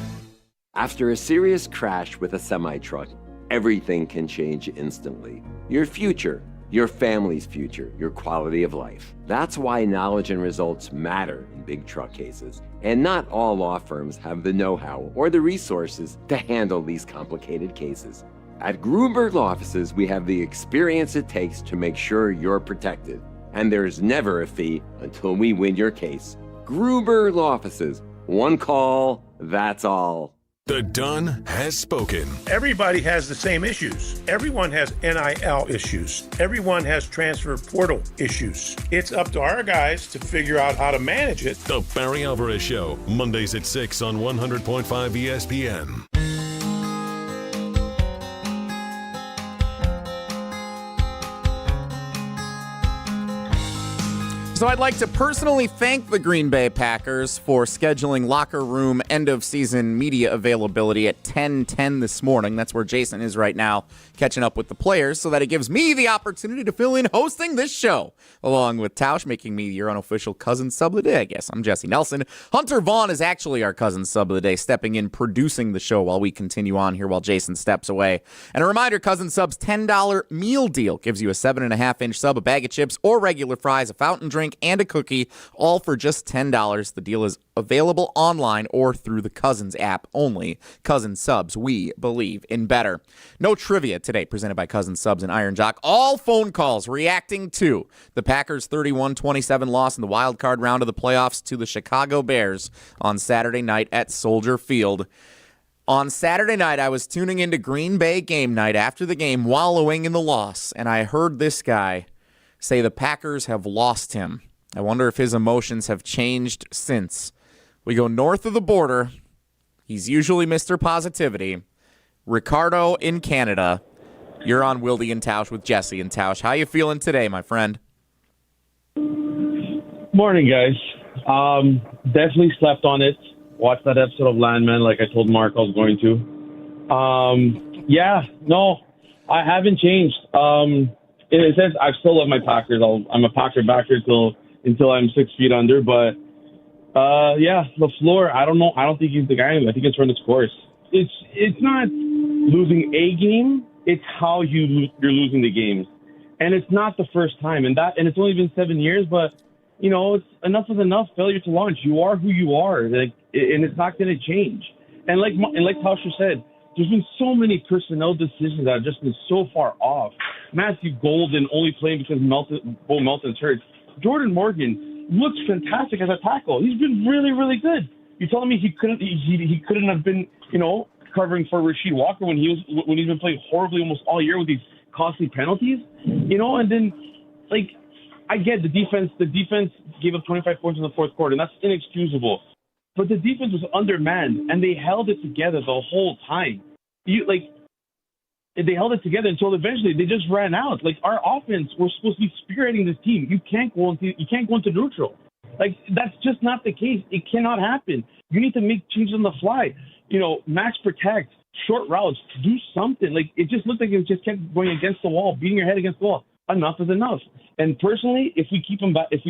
After a serious crash with a semi-truck, everything can change instantly. Your future, your family's future, your quality of life. That's why knowledge and results matter in big truck cases. And not all law firms have the know-how or the resources to handle these complicated cases. At Gruberg Law Offices, we have the experience it takes to make sure you're protected. And there's never a fee until we win your case. Gruberg Law Offices. One call, that's all. The Don has spoken. Everybody has the same issues. Everyone has NIL issues. Everyone has transfer portal issues. It's up to our guys to figure out how to manage it. The Barry Alvarez Show, Mondays at 6 on 100.5 ESPN. So I'd like to personally thank the Green Bay Packers for scheduling locker room end-of-season media availability at 10:10 this morning. That's where Jason is right now, catching up with the players, so that it gives me the opportunity to fill in hosting this show, along with Tausch, making me your unofficial cousin sub of the day. I guess I'm Jesse Nelson. Hunter Vaughn is actually our cousin sub of the day, stepping in, producing the show while we continue on here while Jason steps away. And a reminder, Cousin Sub's $10 meal deal gives you a 7.5-inch sub, a bag of chips or regular fries, a fountain drink, and a cookie, all for just $10. The deal is available online or through the Cousins app only. Cousin Subs, we believe in better. No trivia today, presented by Cousin Subs and Iron Jock. All phone calls reacting to the Packers' 31-27 loss in the wild card round of the playoffs to the Chicago Bears on Saturday night at Soldier Field. On Saturday night, I was tuning into Green Bay game night after the game, wallowing in the loss, and I heard this guy say the Packers have lost him. I wonder if his emotions have changed since. We go north of the border. He's usually Mr. Positivity. Ricardo in Canada. You're on Wilde and Tausch with Jesse and Tausch. How you feeling today, my friend? Morning, guys. Definitely slept on it. watched that episode of Landman like I told Mark I was going to. Yeah, no, I haven't changed. In a sense, I still love my Packers. I'm a Packer backer until I'm 6 feet under. But, yeah, LaFleur, I don't know. I don't think he's the guy. I think it's run its course. It's not losing a game. It's how you're losing the games. And it's not the first time. And it's only been 7 years. But, you know, enough is enough. Failure to launch. You are who you are. And it's not going to change. And like Tauscher said, there's been so many personnel decisions that have just been so far off. Matthew Golden only playing because Bo Melton's hurt. Jordan Morgan looks fantastic as a tackle. He's been really, really good. You're telling me he couldn't have been, you know, covering for Rasheed Walker when he's been playing horribly almost all year with these costly penalties, you know? And then, like, I get the defense gave up 25 points in the fourth quarter, and that's inexcusable. But the defense was undermanned, and they held it together the whole time. They held it together until eventually they just ran out. Like, our offense, we're supposed to be spearheading this team. You can't go into neutral. Like, that's just not the case. It cannot happen. You need to make changes on the fly. You know, max protect, short routes, do something. Like, it just looked like it just kept going against the wall, beating your head against the wall. Enough is enough. And personally, if we keep him back, if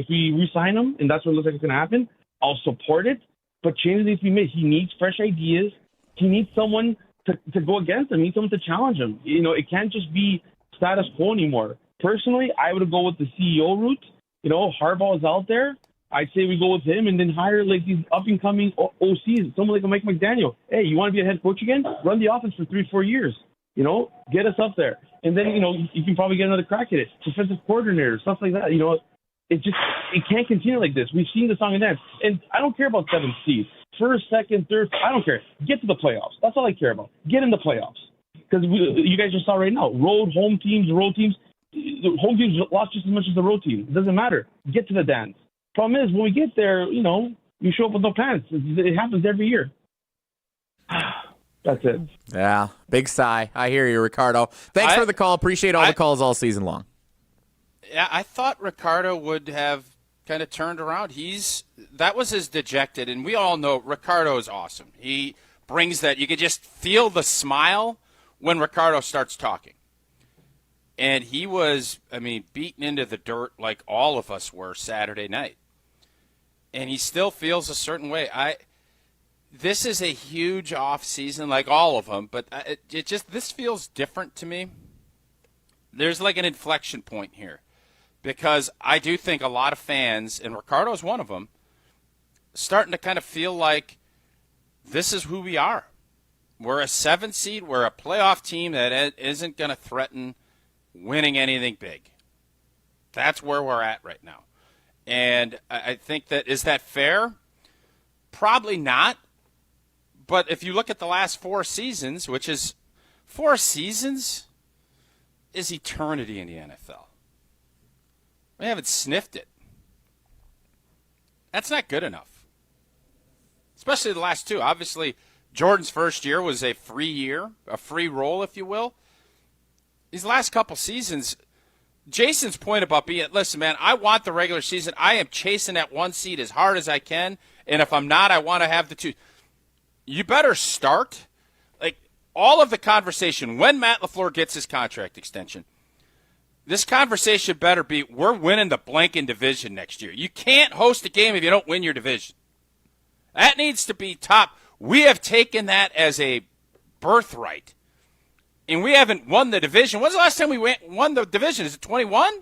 we re-sign him, and that's what it looks like it's going to happen, I'll support it. But changes need to be made. He needs fresh ideas. He needs someone to go against him. He needs someone to challenge him. You know, it can't just be status quo anymore. Personally, I would go with the CEO route. You know, Harbaugh is out there. I'd say we go with him and then hire like these up-and-coming OCs, someone like a Mike McDaniel. Hey, you want to be a head coach again? Run the offense for 3-4 years. You know, get us up there. And then, you know, you can probably get another crack at it. Defensive coordinator, stuff like that. You know, it can't continue like this. We've seen the song and dance. And I don't care about 7th seed. First, second, third, I don't care. Get to the playoffs. That's all I care about. Get in the playoffs. Because you guys just saw right now, home teams. The home teams lost just as much as the road team. It doesn't matter. Get to the dance. Problem is, when we get there, you know, you show up with no pants. It happens every year. That's it. Yeah, big sigh. I hear you, Ricardo. Thanks for the call. Appreciate all the calls all season long. Yeah, I thought Ricardo would have kind of turned around. That was his dejected, and we all know Ricardo is awesome. He brings that. You could just feel the smile when Ricardo starts talking. And he was, beaten into the dirt like all of us were Saturday night. And he still feels a certain way. This is a huge off season, like all of them, but this feels different to me. There's like an inflection point here, because I do think a lot of fans, and Ricardo's one of them, starting to kind of feel like this is who we are. We're a 7th seed. We're a playoff team that isn't going to threaten winning anything big. That's where we're at right now. And I think is that fair? Probably not. But if you look at the last 4 seasons, which is 4 seasons is eternity in the NFL. We haven't sniffed it. That's not good enough. Especially the last 2. Obviously, Jordan's first year was a free year, a free roll, if you will. These last couple seasons, Jason's point about listen, man, I want the regular season. I am chasing that 1 seed as hard as I can. And if I'm not, I want to have the 2. You better start. Like, all of the conversation, when Matt LaFleur gets his contract extension, this conversation better be, we're winning the blanking division next year. You can't host a game if you don't win your division. That needs to be top. We have taken that as a birthright. And we haven't won the division. When's the last time we won the division? Is it 21?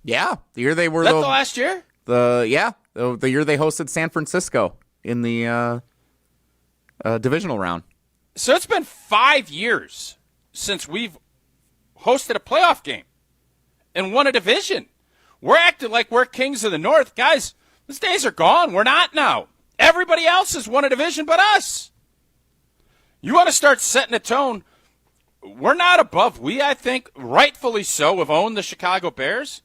Yeah, the year they were. Is that the last year? The year they hosted San Francisco in the divisional round. So it's been 5 years since we've hosted a playoff game and won a division. We're acting like we're kings of the North. Guys, those days are gone. We're not now. Everybody else has won a division but us. You want to start setting a tone. We're not above. We, I think, rightfully so, have owned the Chicago Bears.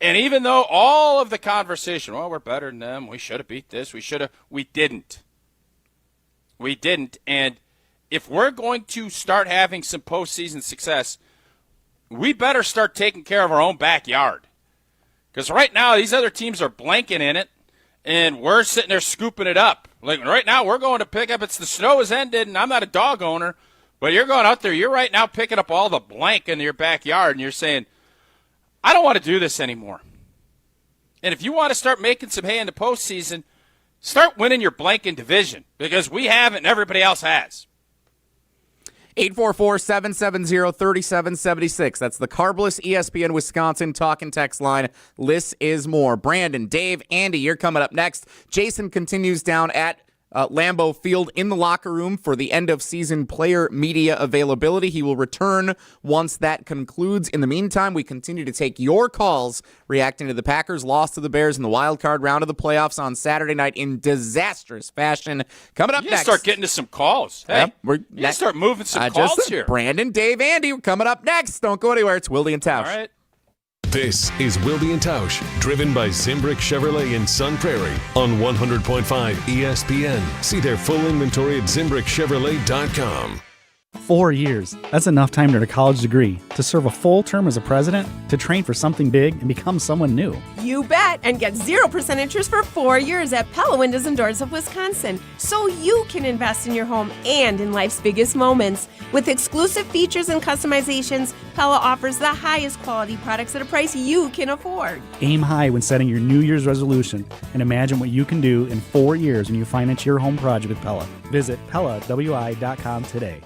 And even though all of the conversation, well, we're better than them, we should have beat this, we didn't. We didn't. And if we're going to start having some postseason success, we better start taking care of our own backyard. Because right now, these other teams are blanking in it, and we're sitting there scooping it up. Like right now, we're going to pick up. It's the snow has ended, and I'm not a dog owner, but you're going out there. You're right now picking up all the blank in your backyard, and you're saying, I don't want to do this anymore. And if you want to start making some hay in the postseason, start winning your blanking division, because we haven't and everybody else has. 844-770-3776. That's the Carbless ESPN Wisconsin talk and text line. Less is more. Brandon, Dave, Andy, you're coming up next. Jason continues down at Lambeau Field in the locker room for the end-of-season player media availability. He will return once that concludes. In the meantime, we continue to take your calls reacting to the Packers' loss to the Bears in the wild card round of the playoffs on Saturday night in disastrous fashion. Coming up next. Start getting to some calls. Hey, you start moving some calls here. Brandon, Dave, Andy, coming up next. Don't go anywhere. It's Wilde and Tausch. All right. This is Wilde and Tausch, driven by Zimbrick Chevrolet in Sun Prairie on 100.5 ESPN. See their full inventory at ZimbrickChevrolet.com. 4 years. That's enough time to earn a college degree, to serve a full term as a president, to train for something big and become someone new. You bet, and get 0% interest for 4 years at Pella Windows and Doors of Wisconsin, so you can invest in your home and in life's biggest moments. With exclusive features and customizations, Pella offers the highest quality products at a price you can afford. Aim high when setting your New Year's resolution, and imagine what you can do in 4 years when you finance your home project with Pella. Visit PellaWI.com today.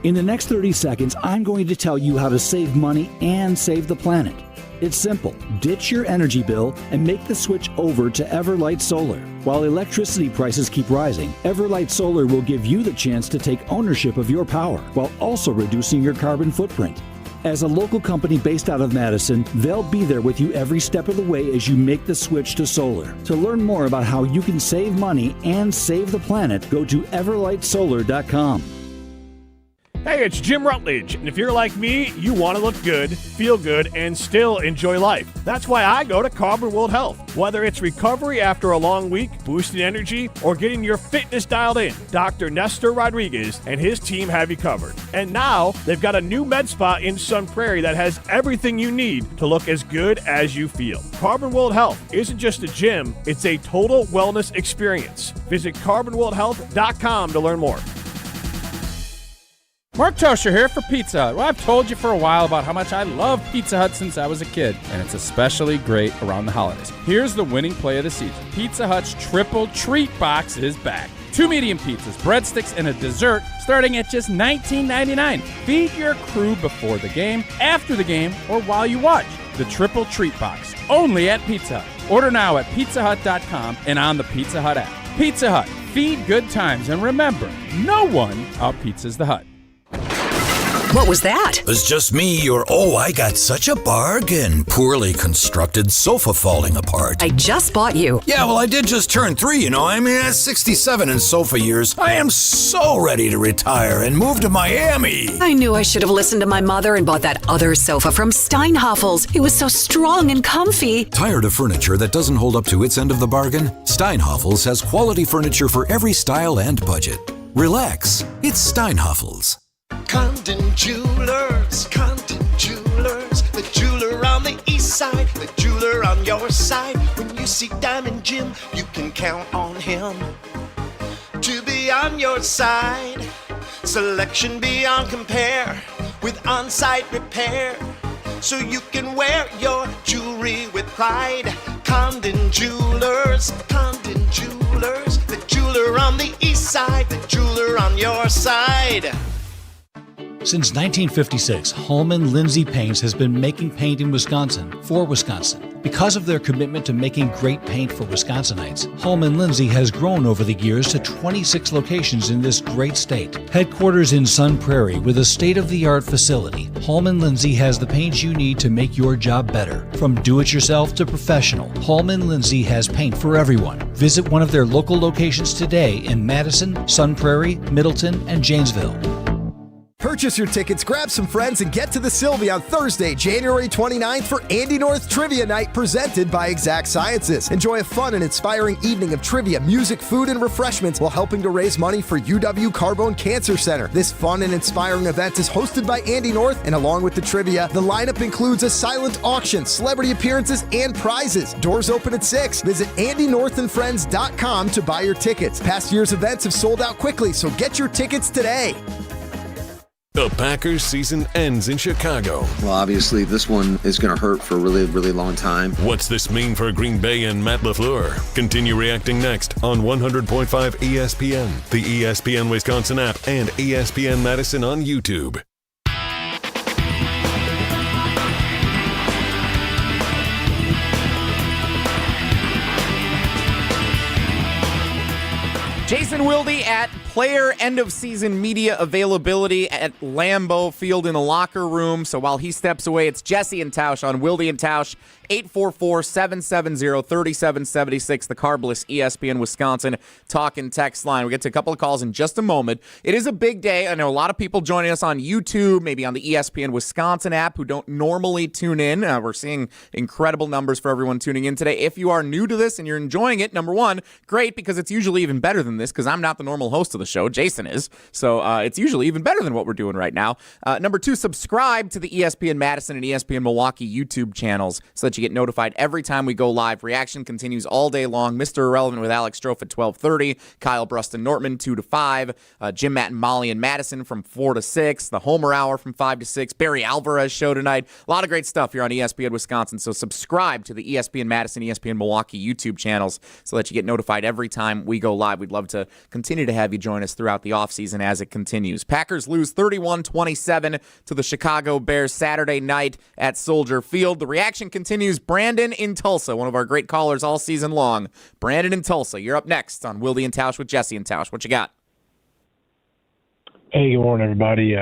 In the next 30 seconds, I'm going to tell you how to save money and save the planet. It's simple. Ditch your energy bill and make the switch over to Everlight Solar. While electricity prices keep rising, Everlight Solar will give you the chance to take ownership of your power while also reducing your carbon footprint. As a local company based out of Madison, they'll be there with you every step of the way as you make the switch to solar. To learn more about how you can save money and save the planet, go to everlightsolar.com. Hey, it's Jim Rutledge, and if you're like me, you want to look good, feel good, and still enjoy life. That's why I go to Carbon World Health. Whether it's recovery after a long week, boosting energy, or getting your fitness dialed in, Dr. Nestor Rodriguez and his team have you covered. And now, they've got a new med spa in Sun Prairie that has everything you need to look as good as you feel. Carbon World Health isn't just a gym, it's a total wellness experience. Visit carbonworldhealth.com to learn more. Mark Tosher here for Pizza Hut. Well, I've told you for a while about how much I love Pizza Hut since I was a kid, and it's especially great around the holidays. Here's the winning play of the season. Pizza Hut's Triple Treat Box is back. 2 medium pizzas, breadsticks, and a dessert starting at just $19.99. Feed your crew before the game, after the game, or while you watch. The Triple Treat Box, only at Pizza Hut. Order now at pizzahut.com and on the Pizza Hut app. Pizza Hut, feed good times, and remember, no one out-pizzas the Hut. What was that? It was just me, or I got such a bargain. Poorly constructed sofa falling apart. I just bought you. Yeah, well, I did just turn 3, I mean, at 67 in sofa years. I am so ready to retire and move to Miami. I knew I should have listened to my mother and bought that other sofa from Steinhafels. It was so strong and comfy. Tired of furniture that doesn't hold up to its end of the bargain? Steinhafels has quality furniture for every style and budget. Relax, it's Steinhafels. Condon Jewelers, the jeweler on the east side, the jeweler on your side. When you see Diamond Jim, you can count on him to be on your side. Selection beyond compare with on-site repair, so you can wear your jewelry with pride. Condon Jewelers, the jeweler on the east side, the jeweler on your side. Since 1956, Holman Lindsay Paints has been making paint in Wisconsin for Wisconsin. Because of their commitment to making great paint for Wisconsinites, Holman Lindsay has grown over the years to 26 locations in this great state. Headquarters in Sun Prairie with a state-of-the-art facility, Holman Lindsay has the paint you need to make your job better. From do-it-yourself to professional, Holman Lindsay has paint for everyone. Visit one of their local locations today in Madison, Sun Prairie, Middleton, and Janesville. Purchase your tickets, grab some friends, and get to the Sylvie on Thursday, January 29th for Andy North Trivia Night presented by Exact Sciences. Enjoy a fun and inspiring evening of trivia, music, food, and refreshments while helping to raise money for UW Carbone Cancer Center. This fun and inspiring event is hosted by Andy North, and along with the trivia, the lineup includes a silent auction, celebrity appearances, and prizes. Doors open at 6. Visit AndyNorthAndFriends.com to buy your tickets. Past year's events have sold out quickly, so get your tickets today. The Packers season ends in Chicago. Well, obviously, this one is going to hurt for a really, really long time. What's this mean for Green Bay and Matt LaFleur? Continue reacting next on 100.5 ESPN, the ESPN Wisconsin app, and ESPN Madison on YouTube. Jason Wilde at player end-of-season media availability at Lambeau Field in the locker room. So while he steps away, it's Jesse and Tausch on Wilde and Tausch, 844-770-3776, the Carbless ESPN Wisconsin talk and text line. We'll get to a couple of calls in just a moment. It is a big day. I know a lot of people joining us on YouTube, maybe on the ESPN Wisconsin app, who don't normally tune in. We're seeing incredible numbers for everyone tuning in today. If you are new to this and you're enjoying it, number one, great, because it's usually even better than this, because I'm not the normal host of the show. Jason is. So it's usually even better than what we're doing right now. Number two, subscribe to the ESPN Madison and ESPN Milwaukee YouTube channels so that you get notified every time we go live. Reaction continues all day long. Mr. Irrelevant with Alex Strofe at 12:30. Kyle Bruston Nortman 2 to 5. Jim, Matt, and Molly in Madison from 4 to 6. The Homer Hour from 5 to 6. Barry Alvarez show tonight. A lot of great stuff here on ESPN Wisconsin. So subscribe to the ESPN Madison, ESPN Milwaukee YouTube channels so that you get notified every time we go live. We'd love to continue to have you join us throughout the offseason as it continues. Packers lose 31-27 to the Chicago Bears Saturday night at Soldier Field. The reaction continues. Brandon in Tulsa, one of our great callers all season long. Brandon in Tulsa, you're up next on Wilde and Tausch with Jesse and Tausch. What you got? Hey, good morning, everybody.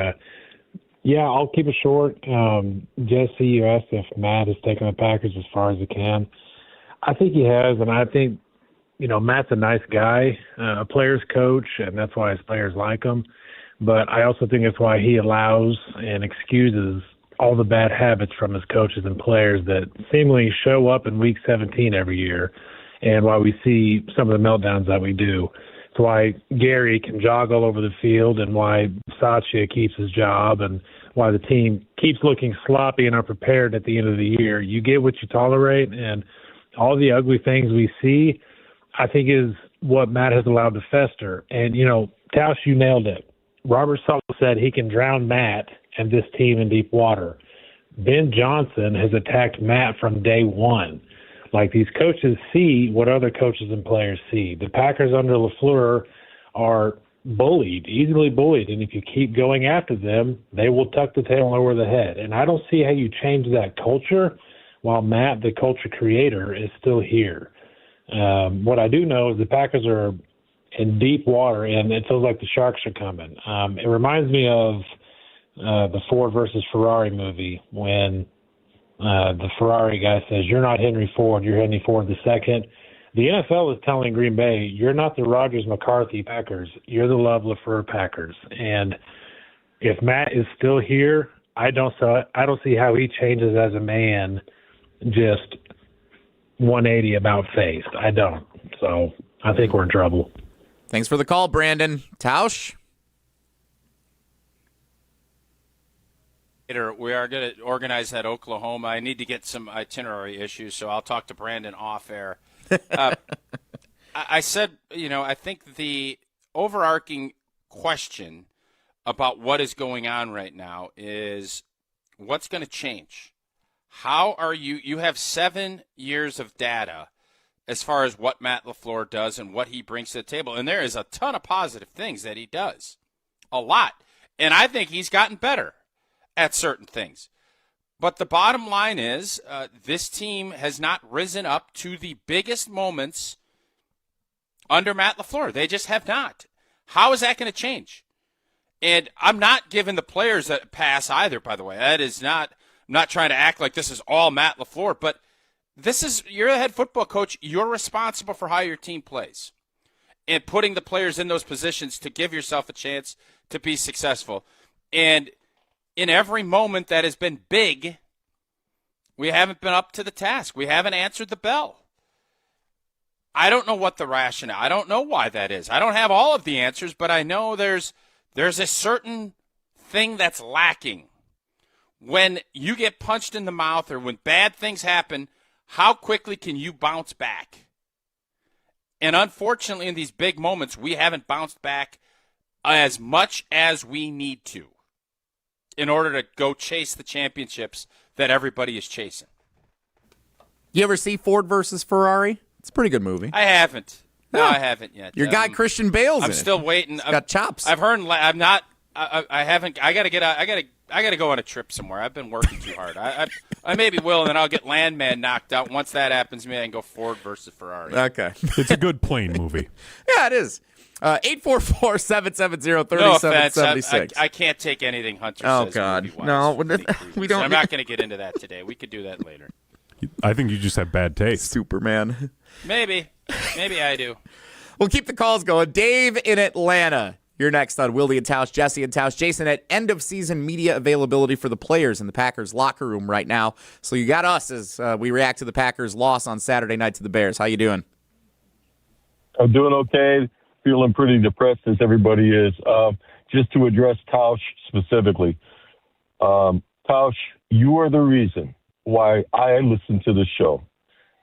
Yeah, I'll keep it short. Jesse, you asked if Matt has taken the Packers as far as he can. I think he has, and I think, Matt's a nice guy, a player's coach, and that's why his players like him. But I also think that's why he allows and excuses all the bad habits from his coaches and players that seemingly show up in Week 17 every year, and why we see some of the meltdowns that we do. It's why Gary can jog all over the field, and why Satya keeps his job, and why the team keeps looking sloppy and unprepared at the end of the year. You get what you tolerate, and all the ugly things we see, I think, is what Matt has allowed to fester. And, Tausch, you nailed it. Robert Saleh said he can drown Matt and this team in deep water. Ben Johnson has attacked Matt from day one. Like, these coaches see what other coaches and players see. The Packers under LaFleur are bullied, easily bullied, and if you keep going after them, they will tuck the tail over the head. And I don't see how you change that culture while Matt, the culture creator, is still here. What I do know is the Packers are in deep water, and it feels like the sharks are coming. It reminds me of the Ford versus Ferrari movie when the Ferrari guy says, "You're not Henry Ford, you're Henry Ford II." The NFL is telling Green Bay, "You're not the Rodgers-McCarthy Packers, you're the Love LaFleur Packers." And if Matt is still here, I don't see how he changes as a man, just 180 about face. I don't. So I think we're in trouble. Thanks for the call, Brandon. Tausch? We are going to organize that Oklahoma. I need to get some itinerary issues, so I'll talk to Brandon off air. I said, I think the overarching question about what is going on right now is what's going to change. How are you have 7 years of data as far as what Matt LaFleur does and what he brings to the table. And there is a ton of positive things that he does. A lot. And I think he's gotten better at certain things. But the bottom line is this team has not risen up to the biggest moments under Matt LaFleur. They just have not. How is that going to change? And I'm not giving the players a pass either, by the way. That is not, I'm not trying to act like this is all Matt LaFleur, but you're the head football coach. You're responsible for how your team plays and putting the players in those positions to give yourself a chance to be successful. And in every moment that has been big, we haven't been up to the task. We haven't answered the bell. I don't know what the rationale. I don't know why that is. I don't have all of the answers, but I know there's a certain thing that's lacking. When you get punched in the mouth or when bad things happen, how quickly can you bounce back? And unfortunately, in these big moments, we haven't bounced back as much as we need to in order to go chase the championships that everybody is chasing. You ever see Ford versus Ferrari? It's a pretty good movie. I haven't. No, I haven't yet. Your guy Christian Bale's I'm in still it. waiting. He's got chops. I've heard. I'm not. I haven't. I gotta get. I gotta go on a trip somewhere. I've been working too hard. I maybe will, and then I'll get Landman knocked out. Once that happens to me, I can go Ford versus Ferrari. Okay. It's a good plane movie. Yeah, it is. 844-770-3776. No offense, I can't take anything Hunter says. God. No, we don't. I'm not going to get into that today. We could do that later. I think you just have bad taste. Superman. Maybe I do. We'll keep the calls going. Dave in Atlanta. You're next on Wilde and Tausch, Jesse and Tausch. Jason, at end-of-season media availability for the players in the Packers locker room right now. So you got us as we react to the Packers' loss on Saturday night to the Bears. How you doing? I'm doing okay. Feeling pretty depressed as everybody is. Just to address Tausch specifically. Tausch, you are the reason why I listen to the show.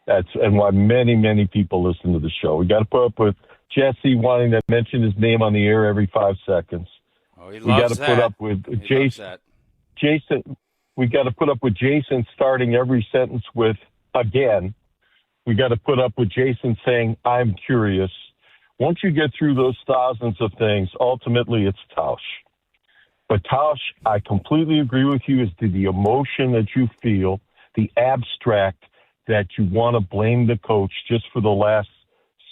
And why many, many people listen to the show. We got to put up with Jesse wanting to mention his name on the air every 5 seconds. Oh, he we got loves to that. put up with Jason. We got to put up with Jason starting every sentence with again. We got to put up with Jason saying, "I'm curious." Once you get through those thousands of things, ultimately it's Tausch. But Tausch, I completely agree with you as to the emotion that you feel, the abstract that you want to blame the coach just for the last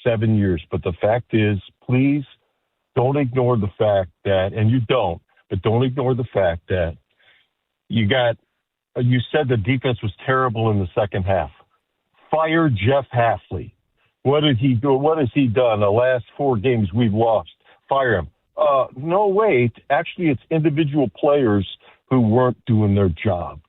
7 years. But the fact is, please don't ignore the fact that, and you don't, but don't ignore the fact that you said the defense was terrible in the second half. Fire Jeff Hafley. What did he do? What has he done the last 4 games we've lost? Fire him. No, wait. Actually, it's individual players who weren't doing their job.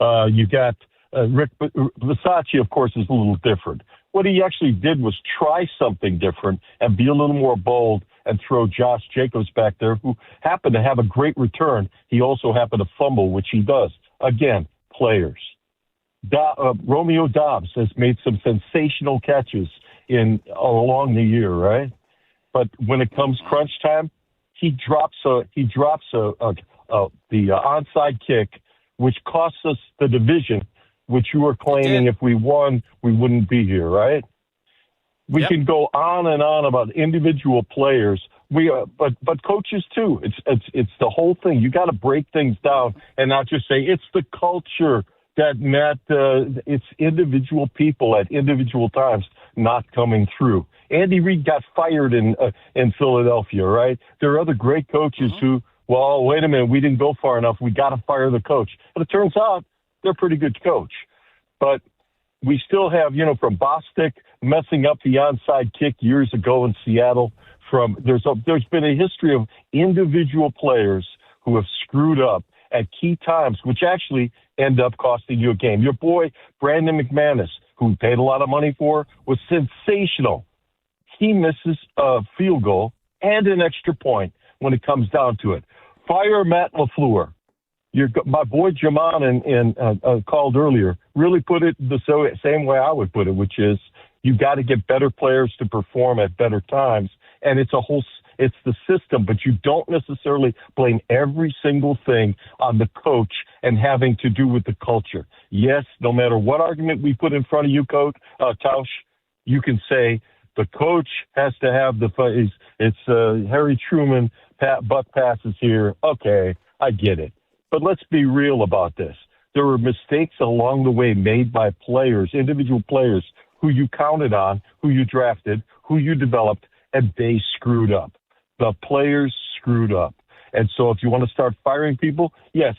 You got Rick Versace, of course, is a little different. What he actually did was try something different and be a little more bold and throw Josh Jacobs back there, who happened to have a great return. He also happened to fumble, which he does. Again, players. Romeo Dobbs has made some sensational catches along the year, right? But when it comes crunch time, he drops the onside kick, which costs us the division, which you were claiming if we won, we wouldn't be here, right? We can go on and on about individual players. But coaches too. It's the whole thing. You got to break things down and not just say it's the culture that Matt. It's individual people at individual times not coming through. Andy Reid got fired in Philadelphia, right? There are other great coaches who, well, wait a minute, we didn't go far enough. We got to fire the coach. But it turns out they're a pretty good coach. But we still have, from Bostic messing up the onside kick years ago in Seattle. There's been a history of individual players who have screwed up at key times, which actually end up costing you a game. Your boy, Brandon McManus, who we paid a lot of money for, was sensational. He misses a field goal and an extra point when it comes down to it. Fire Matt LaFleur. My boy Jaman called earlier really put it the same way I would put it, which is you got to get better players to perform at better times. And it's the system, but you don't necessarily blame every single thing on the coach and having to do with the culture. Yes, no matter what argument we put in front of you, Coach Tausch, you can say the coach has to have it's Harry Truman butt passes here. Okay, I get it. But let's be real about this. There were mistakes along the way made by players, individual players, who you counted on, who you drafted, who you developed, and they screwed up. The players screwed up. And so if you want to start firing people, yes,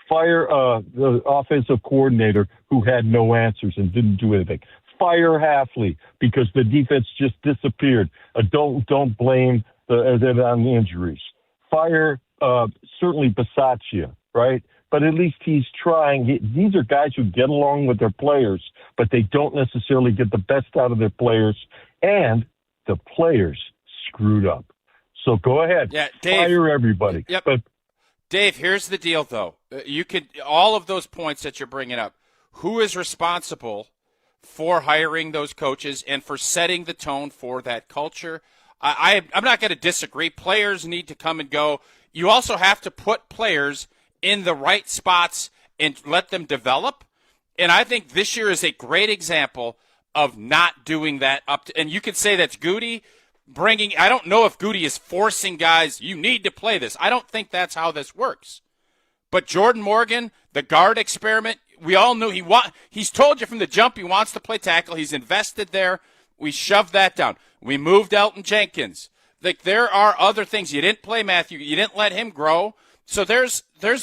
fire the offensive coordinator who had no answers and didn't do anything. Fire Hafley because the defense just disappeared. Don't blame it on the injuries. Fire certainly Bisaccia, right? But at least he's trying. These are guys who get along with their players, but they don't necessarily get the best out of their players, and the players screwed up. So go ahead, Dave, fire everybody. Yep. But Dave, here's the deal, though. You could all of those points that you're bringing up. Who is responsible for hiring those coaches and for setting the tone for that culture? I'm not going to disagree. Players need to come and go. You also have to put players in the right spots and let them develop. And I think this year is a great example of not doing that and you could say that's Goody bringing. I don't know if Goody is forcing guys, you need to play this. I don't think that's how this works. But Jordan Morgan, the guard experiment, we all knew he's told you from the jump he wants to play tackle. He's invested there. We shoved that down. We moved Elton Jenkins. Like, there are other things. You didn't play Matthew. You didn't let him grow. So there's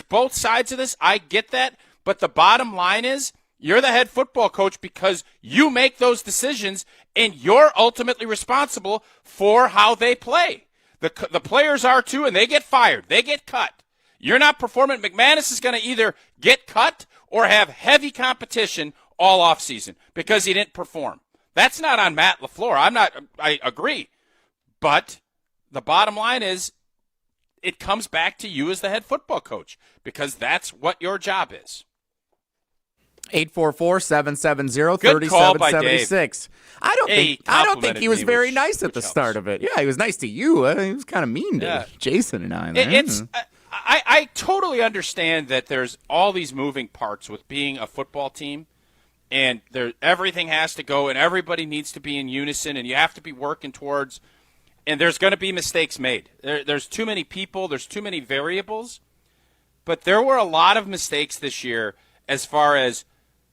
both sides of this. I get that. But the bottom line is you're the head football coach because you make those decisions, and you're ultimately responsible for how they play. The players are too, and they get fired. They get cut. You're not performing. McManus is going to either get cut or have heavy competition all offseason because he didn't perform. That's not on Matt LaFleur. I agree. But the bottom line is it comes back to you as the head football coach because that's what your job is. 844-770-3776. I don't think he was very nice at the start of it. Yeah, he was nice to you. He was kind of mean to Jason and I. I totally understand that there's all these moving parts with being a football team, and everything has to go, and everybody needs to be in unison, and you have to be working towards. And there's going to be mistakes made. There's too many people. There's too many variables. But there were a lot of mistakes this year as far as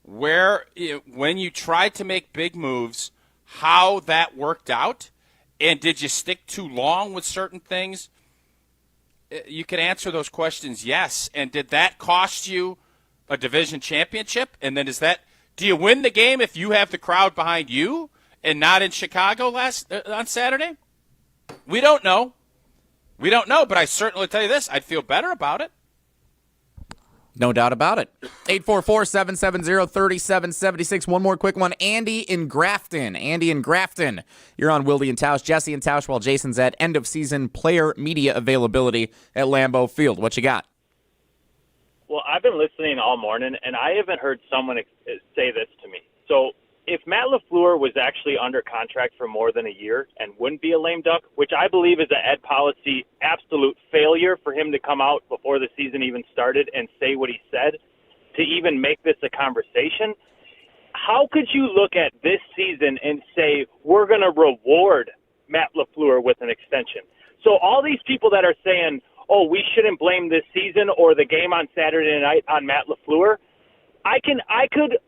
when you tried to make big moves, how that worked out, and did you stick too long with certain things? You can answer those questions, yes. And did that cost you a division championship? And then do you win the game if you have the crowd behind you and not in Chicago on Saturday? We don't know. But I certainly tell you this, I'd feel better about it. No doubt about it. 844-770-3776. One more quick one. Andy in Grafton. You're on Wilde and Tausch. Jesse and Tausch while Jason's at end-of-season player media availability at Lambeau Field. What you got? Well, I've been listening all morning, and I haven't heard someone say this to me. So if Matt LaFleur was actually under contract for more than a year and wouldn't be a lame duck, which I believe is an ed policy absolute failure for him to come out before the season even started and say what he said to even make this a conversation, how could you look at this season and say we're going to reward Matt LaFleur with an extension? So all these people that are saying, oh, we shouldn't blame this season or the game on Saturday night on Matt LaFleur, I could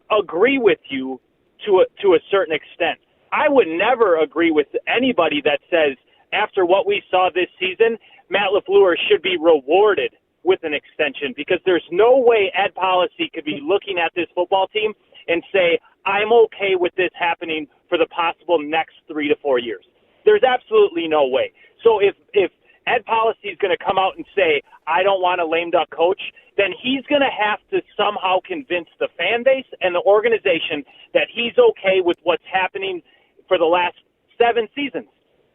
agree with you to a certain extent. I would never agree with anybody that says after what we saw this season, Matt LaFleur should be rewarded with an extension, because there's no way ed policy could be looking at this football team and say, I'm okay with this happening for the possible next 3 to 4 years. There's absolutely no way. So if ed policy is going to come out and say, I don't want a lame duck coach, then he's going to have to somehow convince the fan base and the organization that he's okay with what's happening for the last 7 seasons.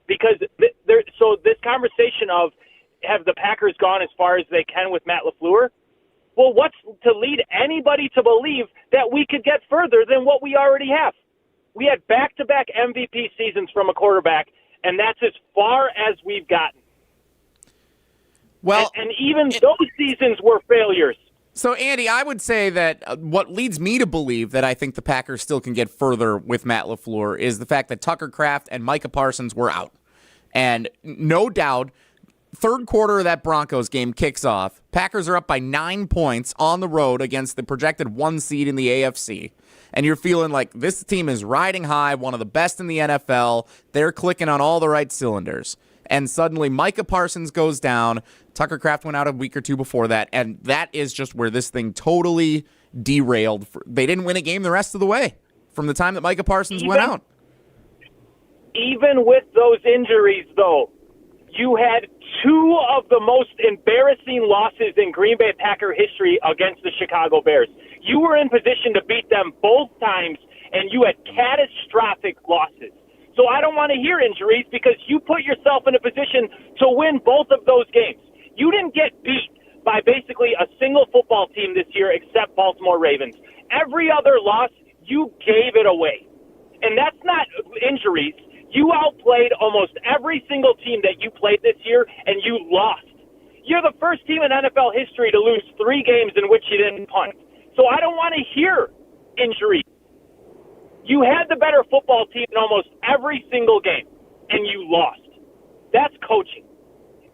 Because so this conversation of have the Packers gone as far as they can with Matt LaFleur, well, what's to lead anybody to believe that we could get further than what we already have? We had back-to-back MVP seasons from a quarterback, and that's as far as we've gotten. Well, and even those seasons were failures. So, Andy, I would say that what leads me to believe that I think the Packers still can get further with Matt LaFleur is the fact that Tucker Kraft and Micah Parsons were out. And no doubt, third quarter of that Broncos game kicks off. Packers are up by 9 points on the road against the projected 1 seed in the AFC. And you're feeling like this team is riding high, one of the best in the NFL. They're clicking on all the right cylinders. And suddenly Micah Parsons goes down. Tucker Kraft went out a week or two before that. And that is just where this thing totally derailed. They didn't win a game the rest of the way from the time that Micah Parsons went out. Even with those injuries, though, You had two of the most embarrassing losses in Green Bay Packer history against the Chicago Bears. You were in position to beat them both times, and you had catastrophic losses. So I don't want to hear injuries because you put yourself in a position to win both of those games. You didn't get beat by basically a single football team this year except Baltimore Ravens. Every other loss, you gave it away. And that's not injuries. You outplayed almost every single team that you played this year, and you lost. You're the first team in NFL history to lose 3 games in which you didn't punt. So I don't want to hear injuries. You had the better football team in almost every single game, and you lost. That's coaching.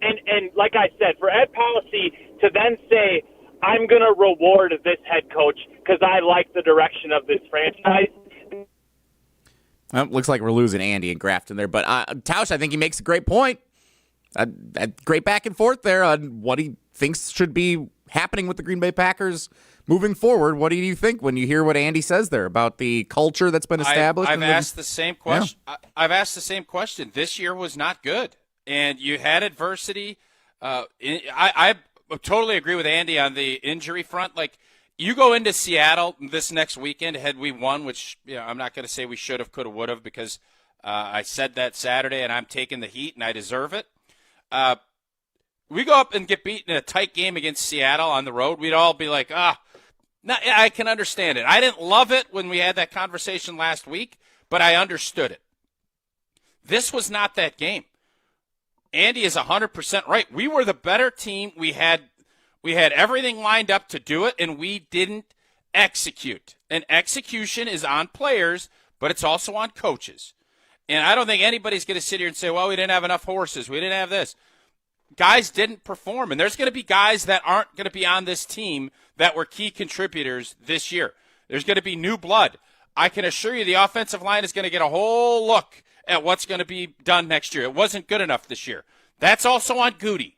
And like I said, for Ed Policy to then say, I'm going to reward this head coach because I like the direction of this franchise. Well, looks like we're losing Andy and Grafton there. But Tausch, I think he makes a great point. A great back and forth there on what he thinks should be happening with the Green Bay Packers moving forward. What do you think when you hear what Andy says there about the culture that's been established? I've asked the same question. Yeah. I've asked the same question. This year was not good, and you had adversity. I totally agree with Andy on the injury front. Like, you go into Seattle this next weekend, had we won, which I'm not going to say we should have, could have, would have, because I said that Saturday, and I'm taking the heat, and I deserve it. We go up and get beaten in a tight game against Seattle on the road, we'd all be like, I can understand it. I didn't love it when we had that conversation last week, but I understood it. This was not that game. Andy is 100% right. We were the better team. We had everything lined up to do it, and we didn't execute. And execution is on players, but it's also on coaches. And I don't think anybody's going to sit here and say, well, we didn't have enough horses. We didn't have this. Guys didn't perform, and there's going to be guys that aren't going to be on this team that were key contributors this year. There's going to be new blood. I can assure you the offensive line is going to get a whole look at what's going to be done next year. It wasn't good enough this year. That's also on Goody.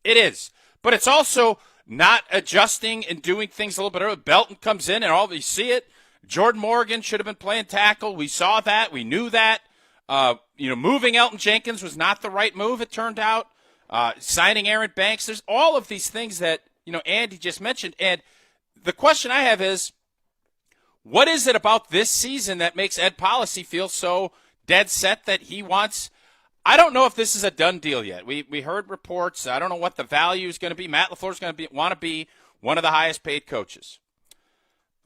It is. But it's also not adjusting and doing things a little bit early. Belton comes in, and all you see it. Jordan Morgan should have been playing tackle. We saw that. We knew that. Moving Elton Jenkins was not the right move, it turned out. Signing Aaron Banks. There's all of these things that, Andy just mentioned. And the question I have is, what is it about this season that makes Ed Policy feel so dead set that he wants? I don't know if this is a done deal yet. We heard reports. I don't know what the value is going to be. Matt LaFleur is going to want to be one of the highest paid coaches.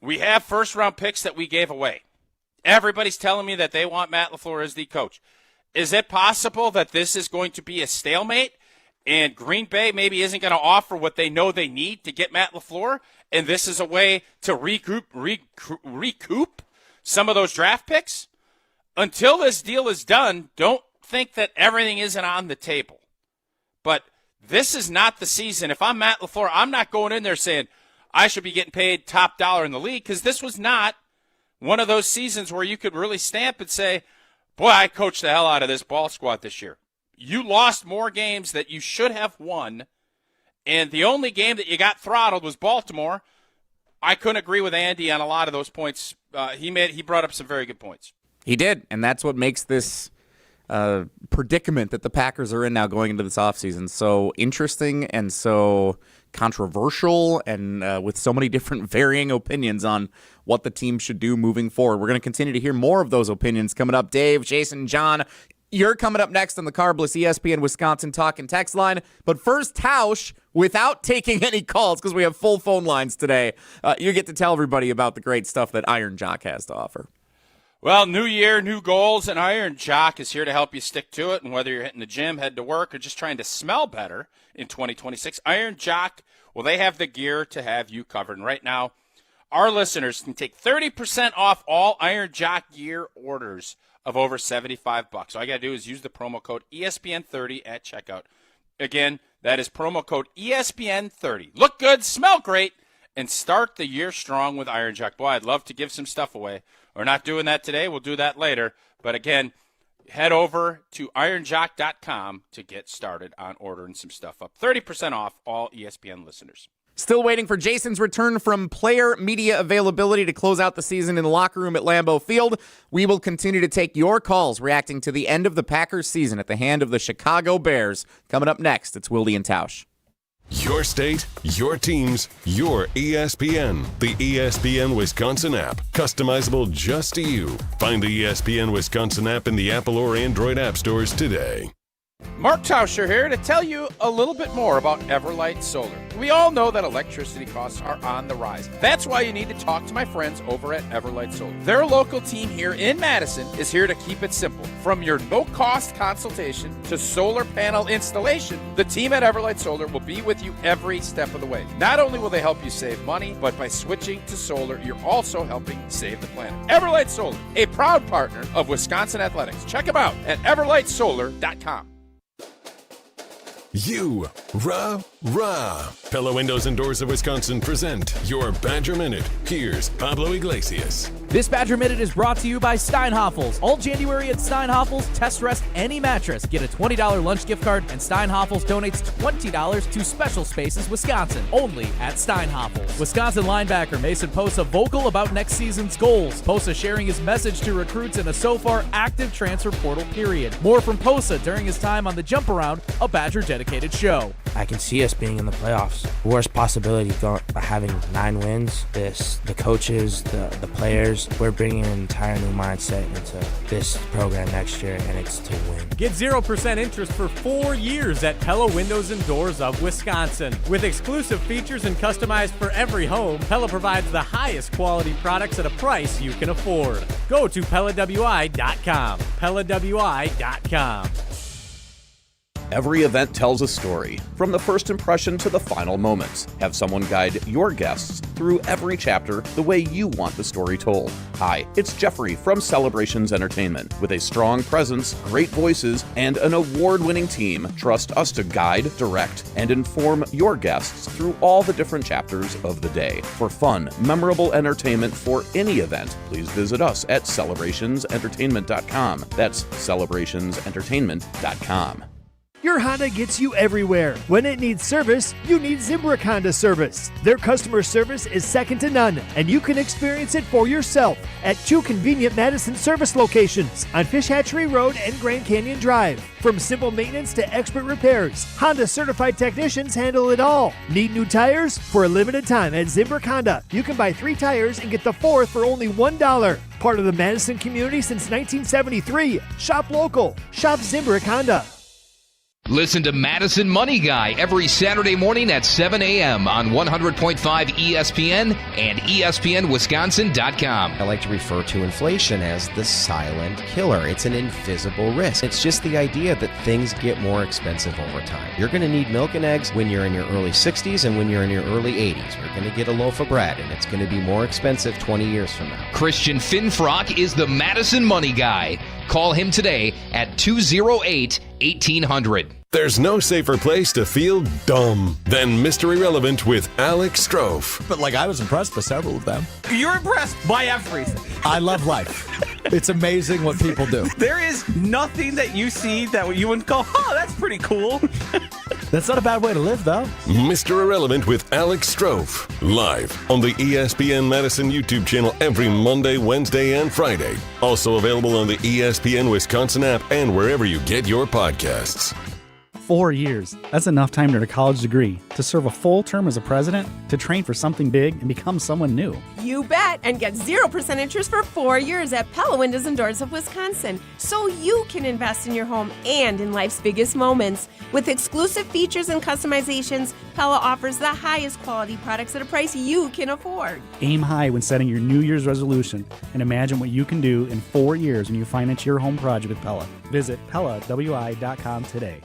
We have first-round picks that we gave away. Everybody's telling me that they want Matt LaFleur as the coach. Is it possible that this is going to be a stalemate and Green Bay maybe isn't going to offer what they know they need to get Matt LaFleur, and this is a way to recoup some of those draft picks? Until this deal is done, don't think that everything isn't on the table. But this is not the season. If I'm Matt LaFleur, I'm not going in there saying I should be getting paid top dollar in the league, because this was not one of those seasons where you could really stamp and say, boy, I coached the hell out of this ball squad this year. You lost more games that you should have won, and the only game that you got throttled was Baltimore. I couldn't agree with Andy on a lot of those points. He brought up some very good points. He did, and that's what makes this predicament that the Packers are in now going into this offseason so interesting and so controversial, and with so many different varying opinions on what the team should do moving forward. We're going to continue to hear more of those opinions coming up. Dave, Jason, John, you're coming up next on the Carbless ESPN Wisconsin Talk and Text line. But first, Tausch, without taking any calls, because we have full phone lines today, you get to tell everybody about the great stuff that Iron Jock has to offer. Well, new year, new goals, and Iron Jock is here to help you stick to it. And whether you're hitting the gym, head to work, or just trying to smell better in 2026, Iron Jock, well, they have the gear to have you covered. And right now, our listeners can take 30% off all Iron Jock gear orders of over $75. All you got to do is use the promo code ESPN30 at checkout. Again, that is promo code ESPN30. Look good, smell great, and start the year strong with Iron Jock. Boy, I'd love to give some stuff away. We're not doing that today. We'll do that later. But again, head over to ironjock.com to get started on ordering some stuff up. 30% off all ESPN listeners. Still waiting for Jason's return from player media availability to close out the season in the locker room at Lambeau Field. We will continue to take your calls reacting to the end of the Packers season at the hand of the Chicago Bears. Coming up next, it's Wilde and Tausch. Your state, your teams, your ESPN. The ESPN Wisconsin app. Customizable just to you. Find the ESPN Wisconsin app in the Apple or Android app stores today. Mark Tauscher here to tell you a little bit more about Everlight Solar. We all know that electricity costs are on the rise. That's why you need to talk to my friends over at Everlight Solar. Their local team here in Madison is here to keep it simple. From your no-cost consultation to solar panel installation, the team at Everlight Solar will be with you every step of the way. Not only will they help you save money, but by switching to solar, you're also helping save the planet. Everlight Solar, a proud partner of Wisconsin Athletics. Check them out at everlightsolar.com. Pella Windows and Doors of Wisconsin present your Badger Minute. Here's Pablo Iglesias. This Badger Minute is brought to you by Steinhoffels. All January at Steinhoffels, test rest any mattress. Get a $20 lunch gift card, and Steinhoffels donates $20 to Special Spaces Wisconsin, only at Steinhoffels. Wisconsin linebacker Mason Posa vocal about next season's goals. Posa sharing his message to recruits in a so far active transfer portal period. More from Posa during his time on the Jump Around, a Badger dedicated show. I can see us being in the playoffs. Worst possibility, having 9 wins. The coaches, the players, we're bringing an entire new mindset into this program next year, and it's to win. Get 0% interest for 4 years at Pella Windows and Doors of Wisconsin. With exclusive features and customized for every home, Pella provides the highest quality products at a price you can afford. Go to PellaWI.com. PellaWI.com. Every event tells a story, from the first impression to the final moments. Have someone guide your guests through every chapter the way you want the story told. Hi, it's Jeffrey from Celebrations Entertainment. With a strong presence, great voices, and an award-winning team, trust us to guide, direct, and inform your guests through all the different chapters of the day. For fun, memorable entertainment for any event, please visit us at celebrationsentertainment.com. That's celebrationsentertainment.com. Your Honda gets you everywhere. When it needs service, you need Zimbrick Honda service. Their customer service is second to none, and you can experience it for yourself at 2 convenient Madison service locations on Fish Hatchery Road and Grand Canyon Drive. From simple maintenance to expert repairs, Honda certified technicians handle it all. Need new tires? For a limited time at Zimbrick Honda, you can buy 3 tires and get the 4th for only $1. Part of the Madison community since 1973. Shop local. Shop Zimbrick Honda. Listen to Madison Money Guy every Saturday morning at 7 a.m. on 100.5 ESPN and ESPNWisconsin.com. I like to refer to inflation as the silent killer. It's an invisible risk. It's just the idea that things get more expensive over time. You're going to need milk and eggs when you're in your early 60s and when you're in your early 80s. You're going to get a loaf of bread, and it's going to be more expensive 20 years from now. Christian Finfrock is the Madison Money Guy. Call him today at 208-1800. There's no safer place to feel dumb than Mr. Irrelevant with Alex Strofe. But I was impressed by several of them. You're impressed by everything. I love life. It's amazing what people do. There is nothing that you see that you wouldn't go, oh, that's pretty cool. That's not a bad way to live, though. Mr. Irrelevant with Alex Strofe. Live on the ESPN Madison YouTube channel every Monday, Wednesday, and Friday. Also available on the ESPN Wisconsin app and wherever you get your podcasts. 4 years. That's enough time to earn a college degree, to serve a full term as a president, to train for something big and become someone new. You bet, and get 0% interest for 4 years at Pella Windows and Doors of Wisconsin, so you can invest in your home and in life's biggest moments. With exclusive features and customizations, Pella offers the highest quality products at a price you can afford. Aim high when setting your New Year's resolution, and imagine what you can do in 4 years when you finance your home project with Pella. Visit PellaWI.com today.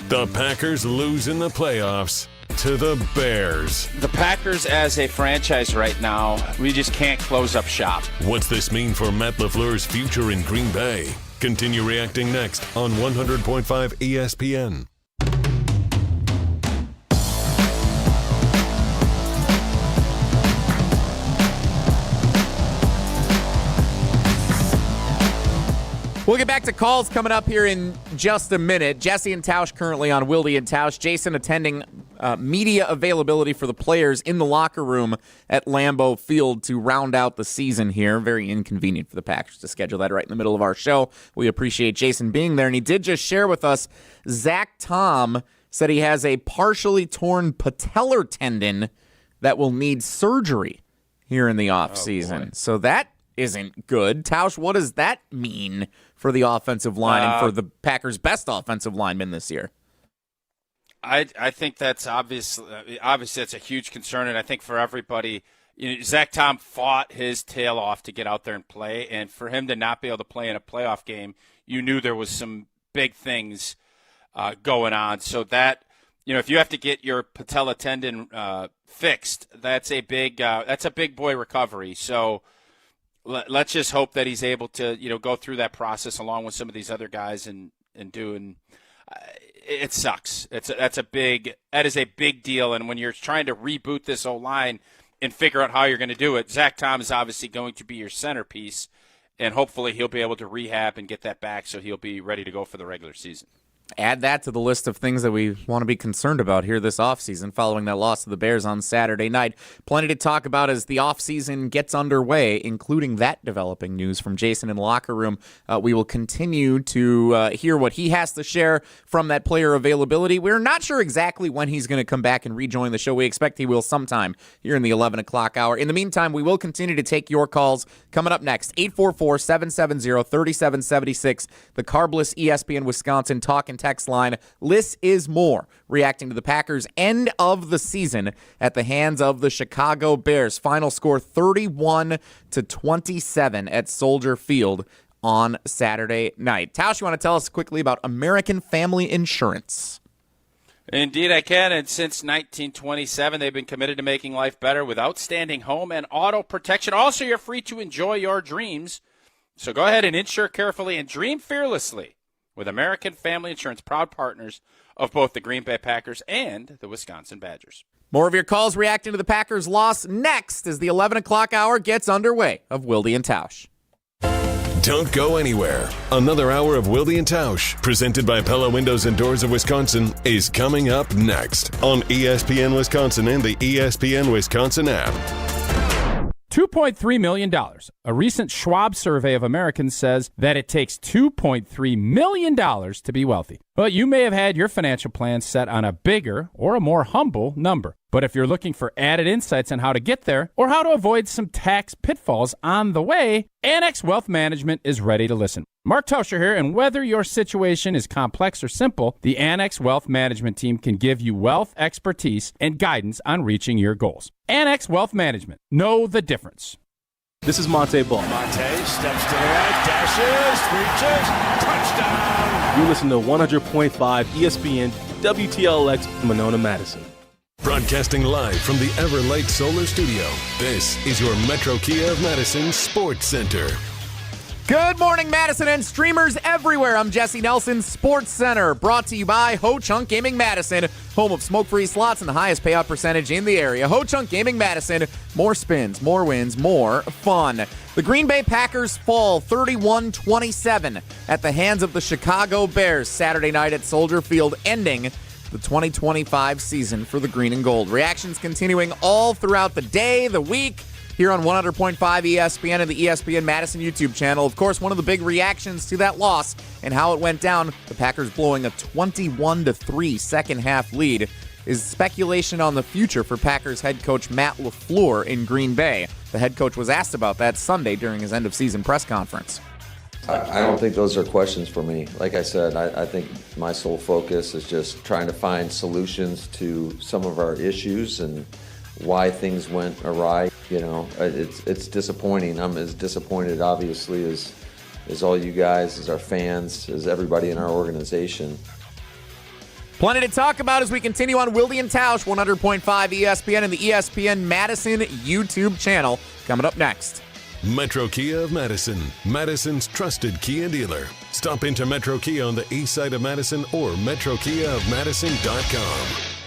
The Packers lose in the playoffs to the Bears. The Packers as a franchise right now, we just can't close up shop. What's this mean for Matt LaFleur's future in Green Bay? Continue reacting next on 100.5 ESPN. We'll get back to calls coming up here in just a minute. Jesse and Tausch currently on Wilde and Tausch. Jason attending media availability for the players in the locker room at Lambeau Field to round out the season here. Very inconvenient for the Packers to schedule that right in the middle of our show. We appreciate Jason being there, and he did just share with us Zach Tom said he has a partially torn patellar tendon that will need surgery here in the offseason. So that isn't good. Tausch, what does that mean for the offensive line and for the Packers' best offensive lineman this year? I think that's obviously that's a huge concern, and I think for everybody, Zach Tom fought his tail off to get out there and play, and for him to not be able to play in a playoff game, you knew there was some big things going on. So that, if you have to get your patella tendon fixed, that's a big boy recovery. So let's just hope that he's able to go through that process along with some of these other guys and doing. It sucks. That is a big deal. And when you're trying to reboot this O-line and figure out how you're going to do it, Zach Tom is obviously going to be your centerpiece, and hopefully he'll be able to rehab and get that back so he'll be ready to go for the regular season. Add that to the list of things that we want to be concerned about here this offseason following that loss to the Bears on Saturday night. Plenty to talk about as the offseason gets underway, including that developing news from Jason in the locker room. We will continue to hear what he has to share from that player availability. We're not sure exactly when he's going to come back and rejoin the show. We expect he will sometime here in the 11 o'clock hour. In the meantime, we will continue to take your calls. Coming up next, 844-770-3776, the Carbless ESPN Wisconsin talk and text line. Liss is more, reacting to the Packers' end of the season at the hands of the Chicago Bears. Final score 31-27 at Soldier Field on Saturday night. Tausch, you want to tell us quickly about American Family Insurance? Indeed, I can. And since 1927, they've been committed to making life better with outstanding home and auto protection. Also, you're free to enjoy your dreams. So go ahead and insure carefully and dream fearlessly with American Family Insurance, proud partners of both the Green Bay Packers and the Wisconsin Badgers. More of your calls reacting to the Packers' loss next as the 11 o'clock hour gets underway of Wilde and Tausch. Don't go anywhere. Another hour of Wilde and Tausch, presented by Pella Windows and Doors of Wisconsin, is coming up next on ESPN Wisconsin and the ESPN Wisconsin app. $2.3 million. A recent Schwab survey of Americans says that it takes $2.3 million to be wealthy. Well, you may have had your financial plan set on a bigger or a more humble number. But if you're looking for added insights on how to get there or how to avoid some tax pitfalls on the way, Annex Wealth Management is ready to listen. Mark Tauscher here, and whether your situation is complex or simple, the Annex Wealth Management team can give you wealth expertise and guidance on reaching your goals. Annex Wealth Management. Know the difference. This is Monte Ball. Monte steps to the right, dashes, reaches, touchdown. You listen to 100.5 ESPN WTLX Monona, Madison. Broadcasting live from the Everlight Solar Studio, this is your Metro Kia of Madison Sports Center. Good morning, Madison and streamers everywhere. I'm Jesse Nelson, Sports Center, brought to you by Ho Chunk Gaming Madison, home of smoke-free slots and the highest payout percentage in the area. Ho Chunk Gaming Madison, more spins, more wins, more fun. The Green Bay Packers fall 31-27 at the hands of the Chicago Bears Saturday night at Soldier Field, ending the 2025 season for the Green and Gold. Reactions continuing all throughout the day, the week, here on 100.5 ESPN and the ESPN Madison YouTube channel. Of course, one of the big reactions to that loss and how it went down, the Packers blowing a 21-3 second-half lead, is speculation on the future for Packers head coach Matt LaFleur in Green Bay. The head coach was asked about that Sunday during his end-of-season press conference. I don't think those are questions for me. Like I said, I think my sole focus is just trying to find solutions to some of our issues and why things went awry. It's disappointing. I'm as disappointed, obviously, as all you guys, as our fans, as everybody in our organization. Plenty to talk about as we continue on Wilde and Tausch, 100.5 ESPN and the ESPN Madison YouTube channel. Coming up next. Metro Kia of Madison, Madison's trusted Kia dealer. Stop into Metro Kia on the east side of Madison or metrokiaofmadison.com.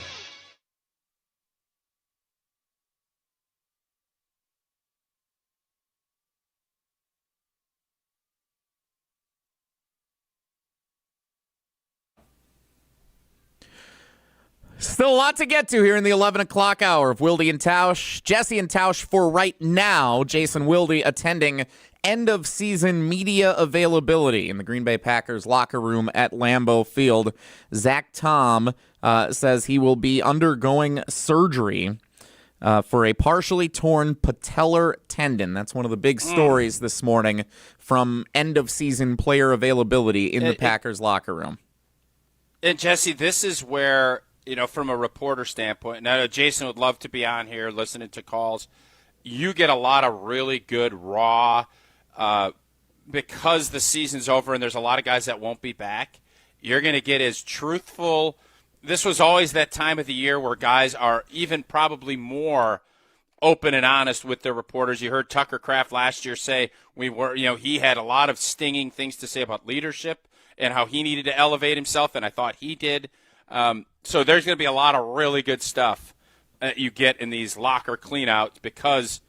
Still a lot to get to here in the 11 o'clock hour of Wilde and Tausch. Jesse and Tausch for right now. Jason Wilde attending end-of-season media availability in the Green Bay Packers locker room at Lambeau Field. Zach Tom says he will be undergoing surgery for a partially torn patellar tendon. That's one of the big stories this morning from end-of-season player availability in the Packers locker room. And, Jesse, this is where, from a reporter standpoint, and I know Jason would love to be on here listening to calls. You get a lot of really good raw, because the season's over and there's a lot of guys that won't be back. You're going to get as truthful. This was always that time of the year where guys are even probably more open and honest with their reporters. You heard Tucker Kraft last year say he had a lot of stinging things to say about leadership and how he needed to elevate himself, and I thought he did. So there's going to be a lot of really good stuff that you get in these locker cleanouts because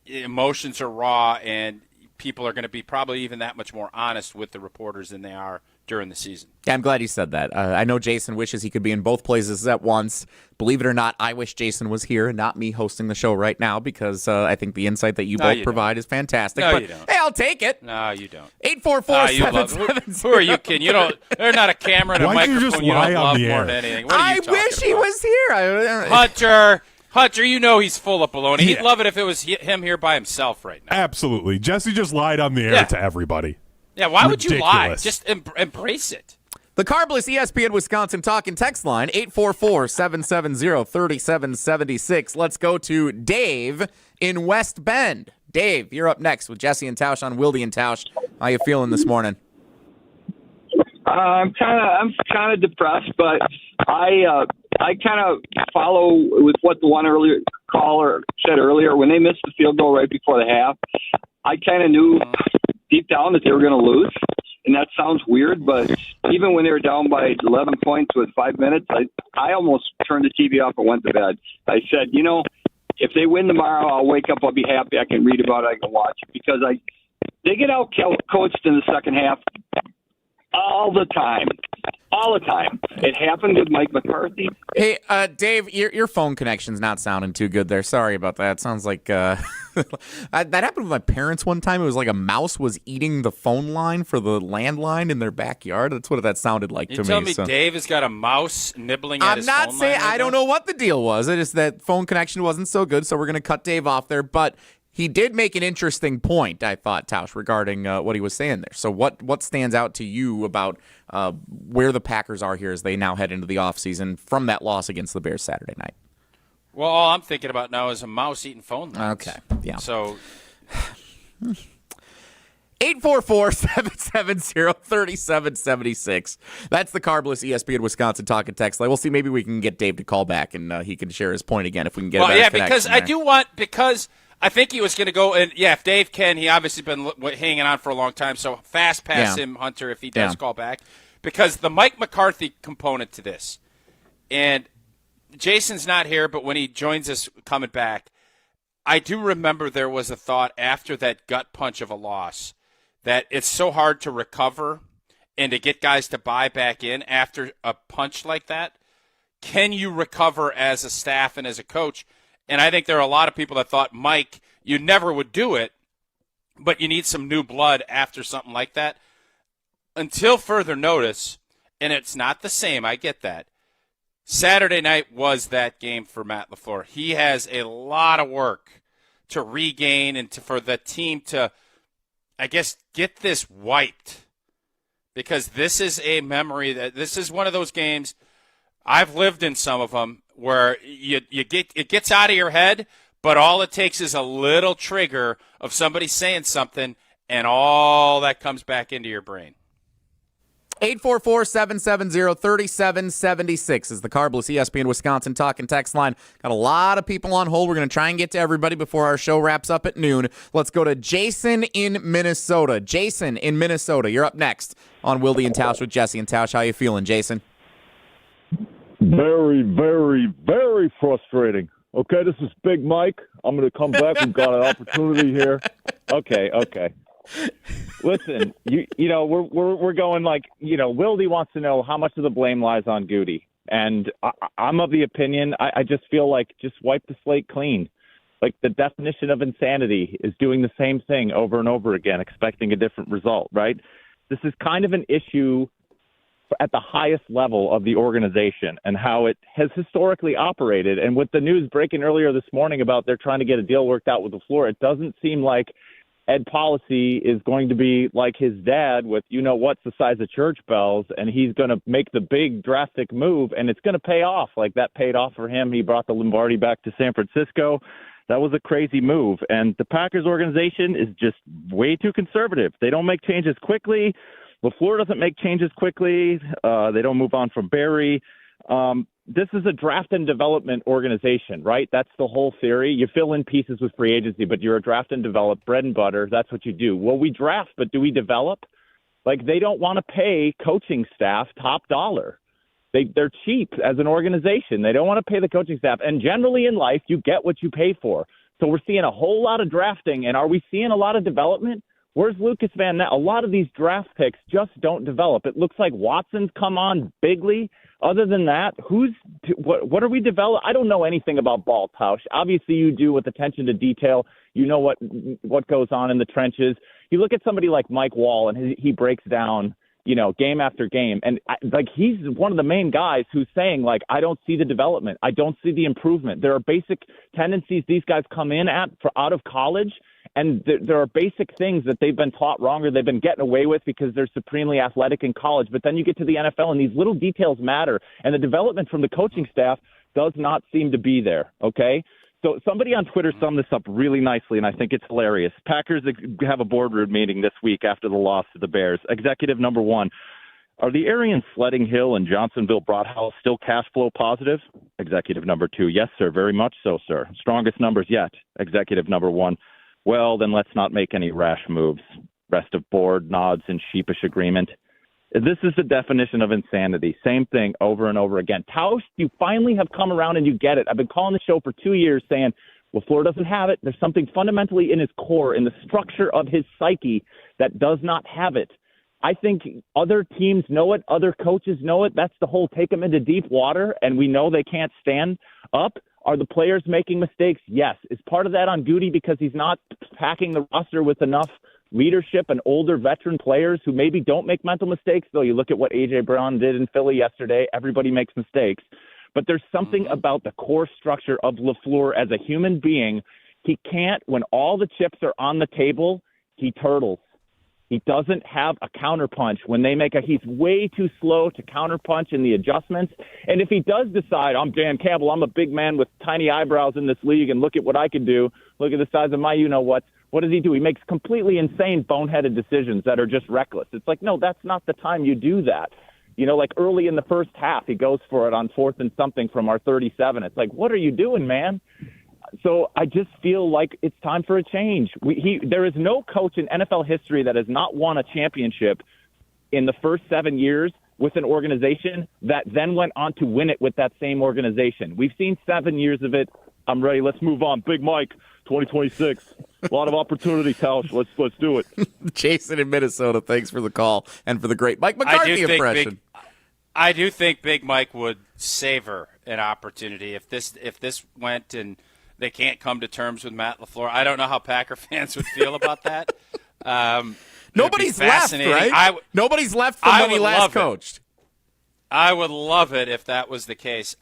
emotions are raw and people are going to be probably even that much more honest with the reporters than they are during the season. Yeah, I'm glad you said that. I know Jason wishes he could be in both places at once. Believe it or not, I wish Jason was here and not me hosting the show right now because I think the insight that you both provide is fantastic. No, but, you don't. Hey, I'll take it. No, you don't. 844-770. Who are you kidding? You don't. There's not a camera and a Why don't you microphone. just You lie don't on love the more air? than anything. What are I you talking wish he about? was here. Hunter, you know he's full of baloney. He'd love it if it was him here by himself right now. Absolutely. Jesse just lied on the air to everybody. Yeah, why would you lie? Ridiculous. Just embrace it. The Carbless ESPN Wisconsin talk and text line, 844-770-3776. Let's go to Dave in West Bend. Dave, you're up next with Jesse and Tausch on Wilde and Tausch. How you feeling this morning? I'm kind of depressed, but I kind of follow with what the one earlier caller said earlier. When they missed the field goal right before the half, I kind of knew deep down that they were going to lose. And that sounds weird, but even when they were down by 11 points with 5 minutes, I almost turned the TV off and went to bed. I said, if they win tomorrow, I'll wake up, I'll be happy, I can read about it, I can watch it. Because they get out coached in the second half all the time. All the time. It happened with Mike McCarthy. Hey, Dave, your phone connection's not sounding too good there. Sorry about that. It sounds like that happened with my parents one time. It was like a mouse was eating the phone line for the landline in their backyard. That's what that sounded like to me. You tell me Dave has got a mouse nibbling at his phone line? I'm not saying I don't know what the deal was. It just that phone connection wasn't so good, so we're going to cut Dave off there. But he did make an interesting point, I thought, Tausch, regarding what he was saying there. So what stands out to you about where the Packers are here as they now head into the offseason from that loss against the Bears Saturday night? Well, all I'm thinking about now is a mouse eating phone lines. Okay, yeah. So 844-770-3776. That's the Carbless ESPN Wisconsin talk and text line. We'll see. Maybe we can get Dave to call back and he can share his point again if we can get a better connection because I think he was going to go, and if Dave can, he obviously been hanging on for a long time, so fast pass him, Hunter, if he does call back. Because the Mike McCarthy component to this, and Jason's not here, but when he joins us coming back, I do remember there was a thought after that gut punch of a loss that it's so hard to recover and to get guys to buy back in after a punch like that. Can you recover as a staff and as a coach? And I think there are a lot of people that thought, Mike, you never would do it, but you need some new blood after something like that. Until further notice, and it's not the same, I get that. Saturday night was that game for Matt LaFleur. He has a lot of work to regain and for the team to, I guess, get this wiped. Because this is a memory this is one of those games, I've lived in some of them, where it gets out of your head, but all it takes is a little trigger of somebody saying something, and all that comes back into your brain. 844-770-3776 is the Carbless ESPN Wisconsin talk and text line. Got a lot of people on hold. We're going to try and get to everybody before our show wraps up at noon. Let's go to Jason in Minnesota. Jason in Minnesota, you're up next on Wilde and Tausch with Jesse and Tausch. How you feeling, Jason? Very, very, very frustrating. Okay, this is Big Mike. I'm going to come back. We've got an opportunity here. Okay. Listen, we're going like, Wilde wants to know how much of the blame lies on Goody. And I'm of the opinion, I just feel like just wipe the slate clean. Like the definition of insanity is doing the same thing over and over again, expecting a different result, right? This is kind of an issue at the highest level of the organization and how it has historically operated. And with the news breaking earlier this morning about they're trying to get a deal worked out with LaFleur, it doesn't seem like Ed Policy is going to be like his dad with, what's the size of church bells, and he's going to make the big drastic move, and it's going to pay off. Like that paid off for him. He brought the Lombardi back to San Francisco. That was a crazy move. And the Packers organization is just way too conservative. They don't make changes quickly. LaFleur doesn't make changes quickly. They don't move on from Barry. This is a draft and development organization, right? That's the whole theory. You fill in pieces with free agency, but you're a draft and develop, bread and butter. That's what you do. Well, we draft, but do we develop? Like, they don't want to pay coaching staff top dollar. They're cheap as an organization. They don't want to pay the coaching staff. And generally in life, you get what you pay for. So we're seeing a whole lot of drafting. And are we seeing a lot of development? Where's Lucas Van Ness? A lot of these draft picks just don't develop. It looks like Watson's come on bigly. Other than that, what are we developing? I don't know anything about ball, Tausch. Obviously, you do with attention to detail. You know what goes on in the trenches. You look at somebody like Mike Wall, and he breaks down, game after game. And he's one of the main guys who's saying, I don't see the development. I don't see the improvement. There are basic tendencies these guys come in at out of college. And there are basic things that they've been taught wrong or they've been getting away with because they're supremely athletic in college. But then you get to the NFL and these little details matter. And the development from the coaching staff does not seem to be there, okay? So somebody on Twitter summed this up really nicely, and I think it's hilarious. Packers have a boardroom meeting this week after the loss to the Bears. Executive number 1, are the Arians Sledding Hill and Johnsonville Broadhouse still cash flow positive? Executive number 2, yes, sir, very much so, sir. Strongest numbers yet. Executive number 1. Well, then let's not make any rash moves. Rest of board nods in sheepish agreement. This is the definition of insanity. Same thing over and over again. Tausch, you finally have come around and you get it. I've been calling the show for 2 years saying, LaFleur doesn't have it. There's something fundamentally in his core, in the structure of his psyche that does not have it. I think other teams know it. Other coaches know it. That's the whole take them into deep water, and we know they can't stand up. Are the players making mistakes? Yes. Is part of that on Goody because he's not packing the roster with enough leadership and older veteran players who maybe don't make mental mistakes? Though you look at what A.J. Brown did in Philly yesterday, everybody makes mistakes. But there's something about the core structure of LaFleur as a human being. He can't, when all the chips are on the table, he turtles. He doesn't have a counterpunch. When they he's way too slow to counterpunch in the adjustments. And if he does decide, I'm Dan Campbell, I'm a big man with tiny eyebrows in this league, and look at what I can do, look at the size of my you-know-what does he do? He makes completely insane, boneheaded decisions that are just reckless. It's like, no, that's not the time you do that. Early in the first half, he goes for it on 4th and something from our 37. It's like, what are you doing, man? So I just feel like it's time for a change. There is no coach in NFL history that has not won a championship in the first 7 years with an organization that then went on to win it with that same organization. We've seen 7 years of it. I'm ready. Let's move on. Big Mike, 2026. A lot of opportunity, Tausch. Let's do it. Jason in Minnesota, thanks for the call and for the great Mike McCarthy impression. I do think Big Mike would savor an opportunity if this went and they can't come to terms with Matt LaFleur. I don't know how Packer fans would feel about that. Nobody's left, right? Nobody's left from when he last coached. I would love it if that was the case.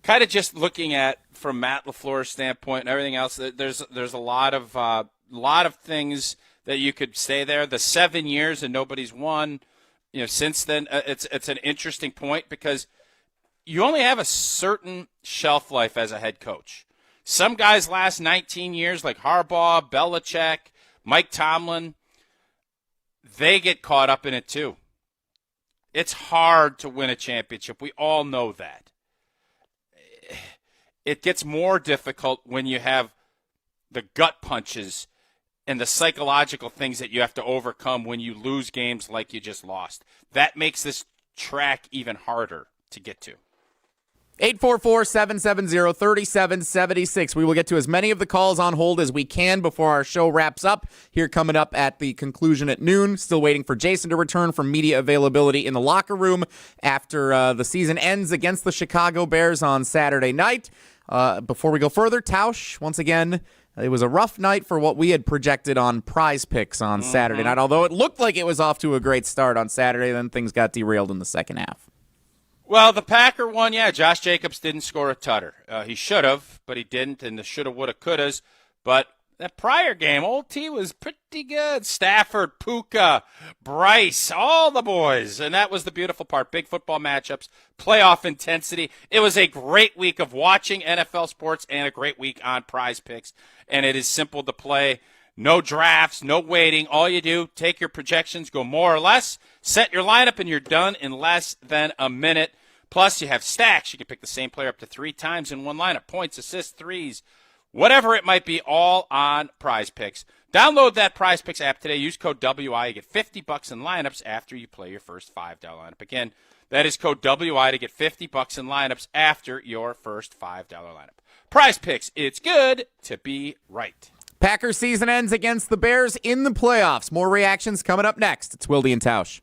Kind of just looking at from Matt LaFleur's standpoint and everything else, there's a lot of things that you could say there. The 7 years and nobody's won. Since then, it's an interesting point because you only have a certain shelf life as a head coach. Some guys last 19 years, like Harbaugh, Belichick, Mike Tomlin, they get caught up in it too. It's hard to win a championship. We all know that. It gets more difficult when you have the gut punches and the psychological things that you have to overcome when you lose games like you just lost. That makes this track even harder to get to. 844-770-3776. We will get to as many of the calls on hold as we can before our show wraps up. Here coming up at the conclusion at noon. Still waiting for Jason to return from media availability in the locker room after the season ends against the Chicago Bears on Saturday night. Before we go further, Tausch, once again, it was a rough night for what we had projected on Prize Picks on Saturday night, although it looked like it was off to a great start on Saturday. Then things got derailed in the second half. Well, the Packer one, yeah, Josh Jacobs didn't score a tutter. He should have, but he didn't, and the shoulda, woulda, couldas. But that prior game, Old T was pretty good. Stafford, Puka, Bryce, all the boys. And that was the beautiful part. Big football matchups, playoff intensity. It was a great week of watching NFL sports and a great week on Prize Picks. And it is simple to play. No drafts, no waiting. All you do, take your projections, go more or less, set your lineup, and you're done in less than a minute. Plus, you have stacks. You can pick the same player up to 3 times in one lineup. Points, assists, threes, whatever it might be, all on Prize Picks. Download that Prize Picks app today. Use code WI. You get $50 in lineups after you play your first $5 lineup. Again, that is code WI to get $50 in lineups after your first $5 lineup. Prize Picks, it's good to be right. Packers season ends against the Bears in the playoffs. More reactions coming up next. It's Wilde and Tausch.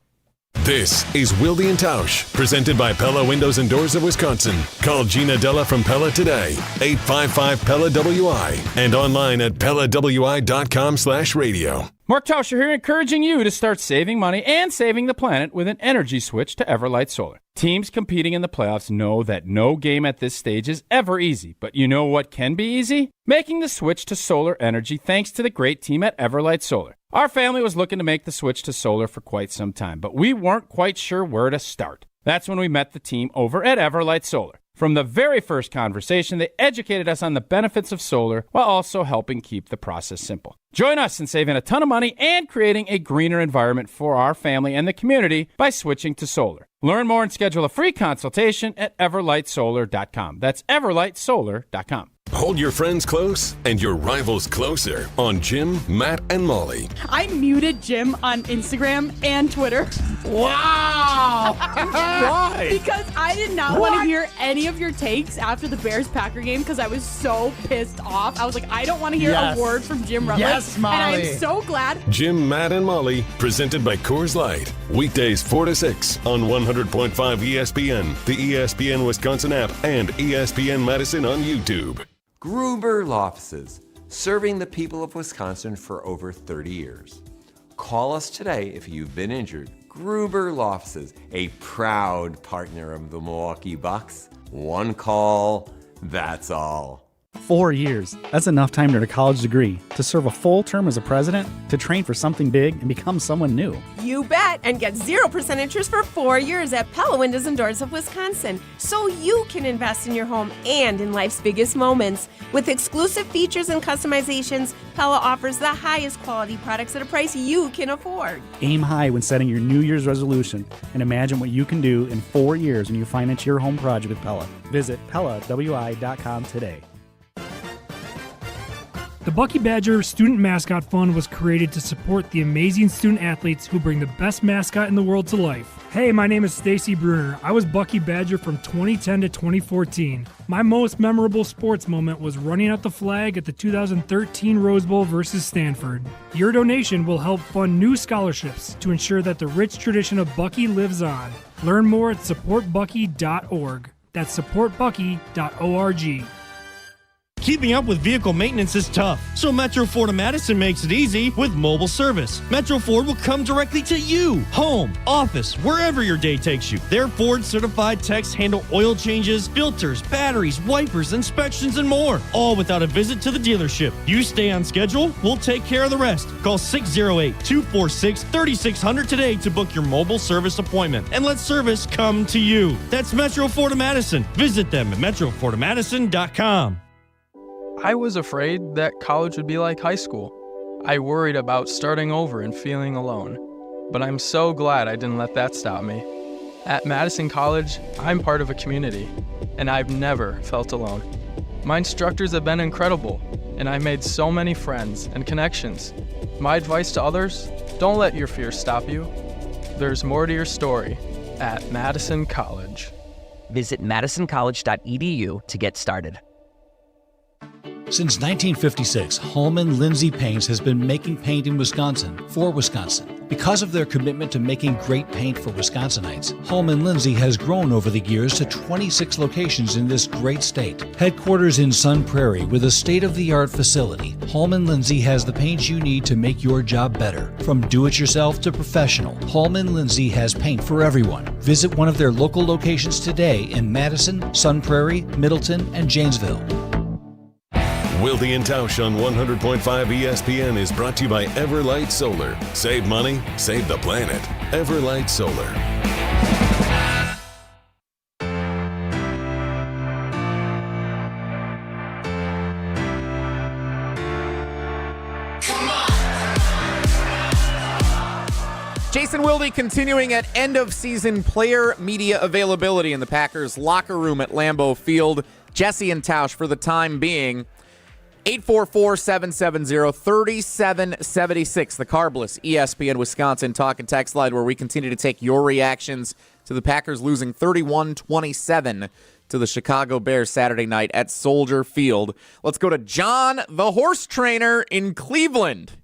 This is Wilde and Tausch, presented by Pella Windows and Doors of Wisconsin. Call Gina Della from Pella today, 855-PELLA-WI, and online at PellaWI.com/radio. Mark Tauscher here, encouraging you to start saving money and saving the planet with an energy switch to Everlight Solar. Teams competing in the playoffs know that no game at this stage is ever easy, but you know what can be easy? Making the switch to solar energy thanks to the great team at Everlight Solar. Our family was looking to make the switch to solar for quite some time, but we weren't quite sure where to start. That's when we met the team over at Everlight Solar. From the very first conversation, they educated us on the benefits of solar while also helping keep the process simple. Join us in saving a ton of money and creating a greener environment for our family and the community by switching to solar. Learn more and schedule a free consultation at everlightsolar.com. That's everlightsolar.com. Hold your friends close and your rivals closer on Jim, Matt, and Molly. I muted Jim on Instagram and Twitter. Wow! Why? Because I did not want to hear any of your takes after the Bears-Packer game because I was so pissed off. I was like, I don't want to hear a word from Jim Rutledge. Yes, Molly. And I'm so glad. Jim, Matt, and Molly, presented by Coors Light. Weekdays 4 to 6 on 100.5 ESPN, the ESPN Wisconsin app, and ESPN Madison on YouTube. Gruber Law Offices, serving the people of Wisconsin for over 30 years. Call us today if you've been injured. Gruber Law Offices, a proud partner of the Milwaukee Bucks. One call, that's all. 4 years. That's enough time to earn a college degree, to serve a full term as a president, to train for something big and become someone new. You bet, and get 0% interest for 4 years at Pella Windows and Doors of Wisconsin, so you can invest in your home and in life's biggest moments. With exclusive features and customizations, Pella offers the highest quality products at a price you can afford. Aim high when setting your New Year's resolution and imagine what you can do in 4 years when you finance your home project with Pella. Visit PellaWI.com today. The Bucky Badger Student Mascot Fund was created to support the amazing student athletes who bring the best mascot in the world to life. Hey, my name is Stacy Bruner. I was Bucky Badger from 2010 to 2014. My most memorable sports moment was running out the flag at the 2013 Rose Bowl versus Stanford. Your donation will help fund new scholarships to ensure that the rich tradition of Bucky lives on. Learn more at supportbucky.org. That's supportbucky.org. Keeping up with vehicle maintenance is tough, so Metro Ford of Madison makes it easy with mobile service. Metro Ford will come directly to you, home, office, wherever your day takes you. Their Ford certified techs handle oil changes, filters, batteries, wipers, inspections, and more, all without a visit to the dealership. You stay on schedule, we'll take care of the rest. Call 608-246-3600 today to book your mobile service appointment and let service come to you. That's Metro Ford of Madison. Visit them at metrofordofmadison.com. I was afraid that college would be like high school. I worried about starting over and feeling alone. But I'm so glad I didn't let that stop me. At Madison College, I'm part of a community, and I've never felt alone. My instructors have been incredible, and I've made so many friends and connections. My advice to others, don't let your fears stop you. There's more to your story at Madison College. Visit madisoncollege.edu to get started. Since 1956, Holman Lindsay Paints has been making paint in Wisconsin for Wisconsin. Because of their commitment to making great paint for Wisconsinites, Holman Lindsay has grown over the years to 26 locations in this great state. Headquarters in Sun Prairie with a state-of-the-art facility, Holman Lindsay has the paint you need to make your job better. From do-it-yourself to professional, Holman Lindsay has paint for everyone. Visit one of their local locations today in Madison, Sun Prairie, Middleton, and Janesville. Wilde and Tausch on 100.5 ESPN is brought to you by Everlight Solar. Save money, save the planet. Everlight Solar. Jason Wilde continuing at end-of-season player media availability in the Packers locker room at Lambeau Field. Jesse and Tausch for the time being. 844-770-3776, the Carbless ESPN Wisconsin talk and text line, where we continue to take your reactions to the Packers losing 31-27 to the Chicago Bears Saturday night at Soldier Field. Let's go to John, the horse trainer in Cleveland.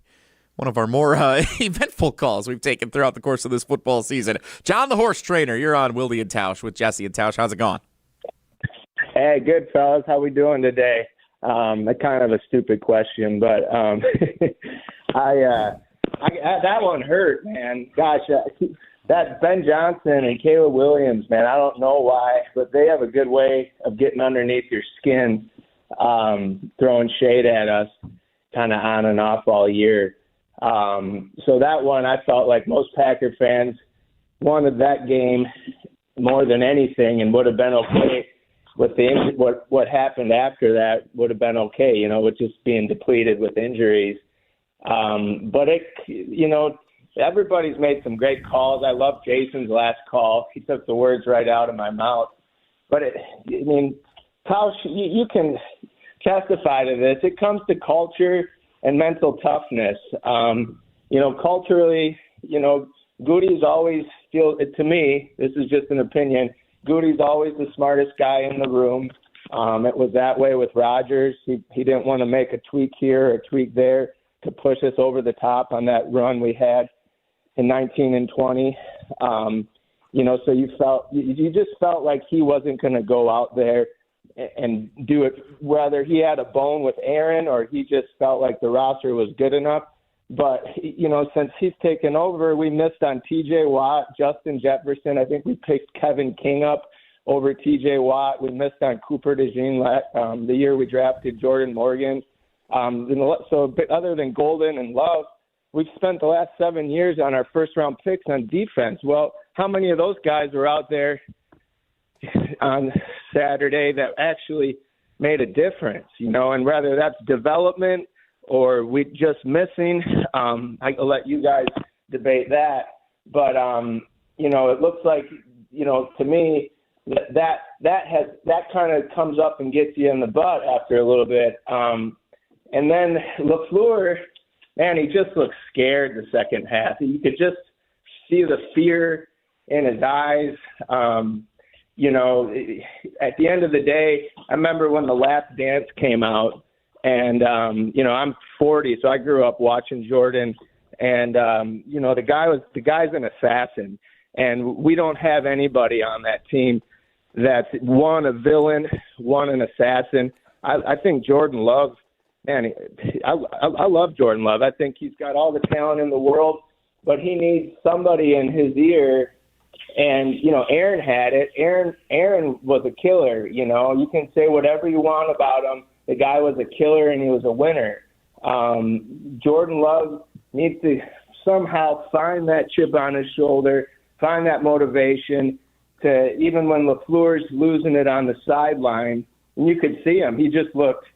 One of our more eventful calls we've taken throughout the course of this football season. John, the horse trainer, you're on Wilde and Tausch with Jesse and Tausch. How's it going? Hey, good, fellas. How we doing today? A kind of a stupid question, but that one hurt, man. Gosh, that Ben Johnson and Caleb Williams, man, I don't know why, but they have a good way of getting underneath your skin, throwing shade at us kind of on and off all year. So that one, I felt like most Packer fans wanted that game more than anything and would have been okay. With what happened after that would have been okay, with just being depleted with injuries. But everybody's made some great calls. I love Jason's last call. He took the words right out of my mouth. But Tausch, you can testify to this. It comes to culture and mental toughness. Culturally, Goody's always to me, this is just an opinion, Goody's always the smartest guy in the room. It was that way with Rodgers. He didn't want to make a tweak here or a tweak there to push us over the top on that run we had in 19 and 20. So you just felt like he wasn't going to go out there and do it, whether he had a bone with Aaron or he just felt like the roster was good enough. But, since he's taken over, we missed on T.J. Watt, Justin Jefferson. I think we picked Kevin King up over T.J. Watt. We missed on Cooper DeJean the year we drafted Jordan Morgan. So other than Golden and Love, we've spent the last 7 years on our first-round picks on defense. Well, how many of those guys were out there on Saturday that actually made a difference, and whether that's development or we just missing, I'll let you guys debate that. But, it looks like, to me, that kind of comes up and gets you in the butt after a little bit. And then LaFleur, man, he just looked scared the second half. You could just see the fear in his eyes. At the end of the day, I remember when The Last Dance came out, and, I'm 40, so I grew up watching Jordan. And, the guy's an assassin. And we don't have anybody on that team that's, one, a villain, one, an assassin. I think Jordan Love, man, I love Jordan Love. I think he's got all the talent in the world, but he needs somebody in his ear. And, Aaron had it. Aaron was a killer, You can say whatever you want about him. The guy was a killer, and he was a winner. Jordan Love needs to somehow find that chip on his shoulder, find that motivation to, even when LaFleur's losing it on the sideline, and you could see him, he just looked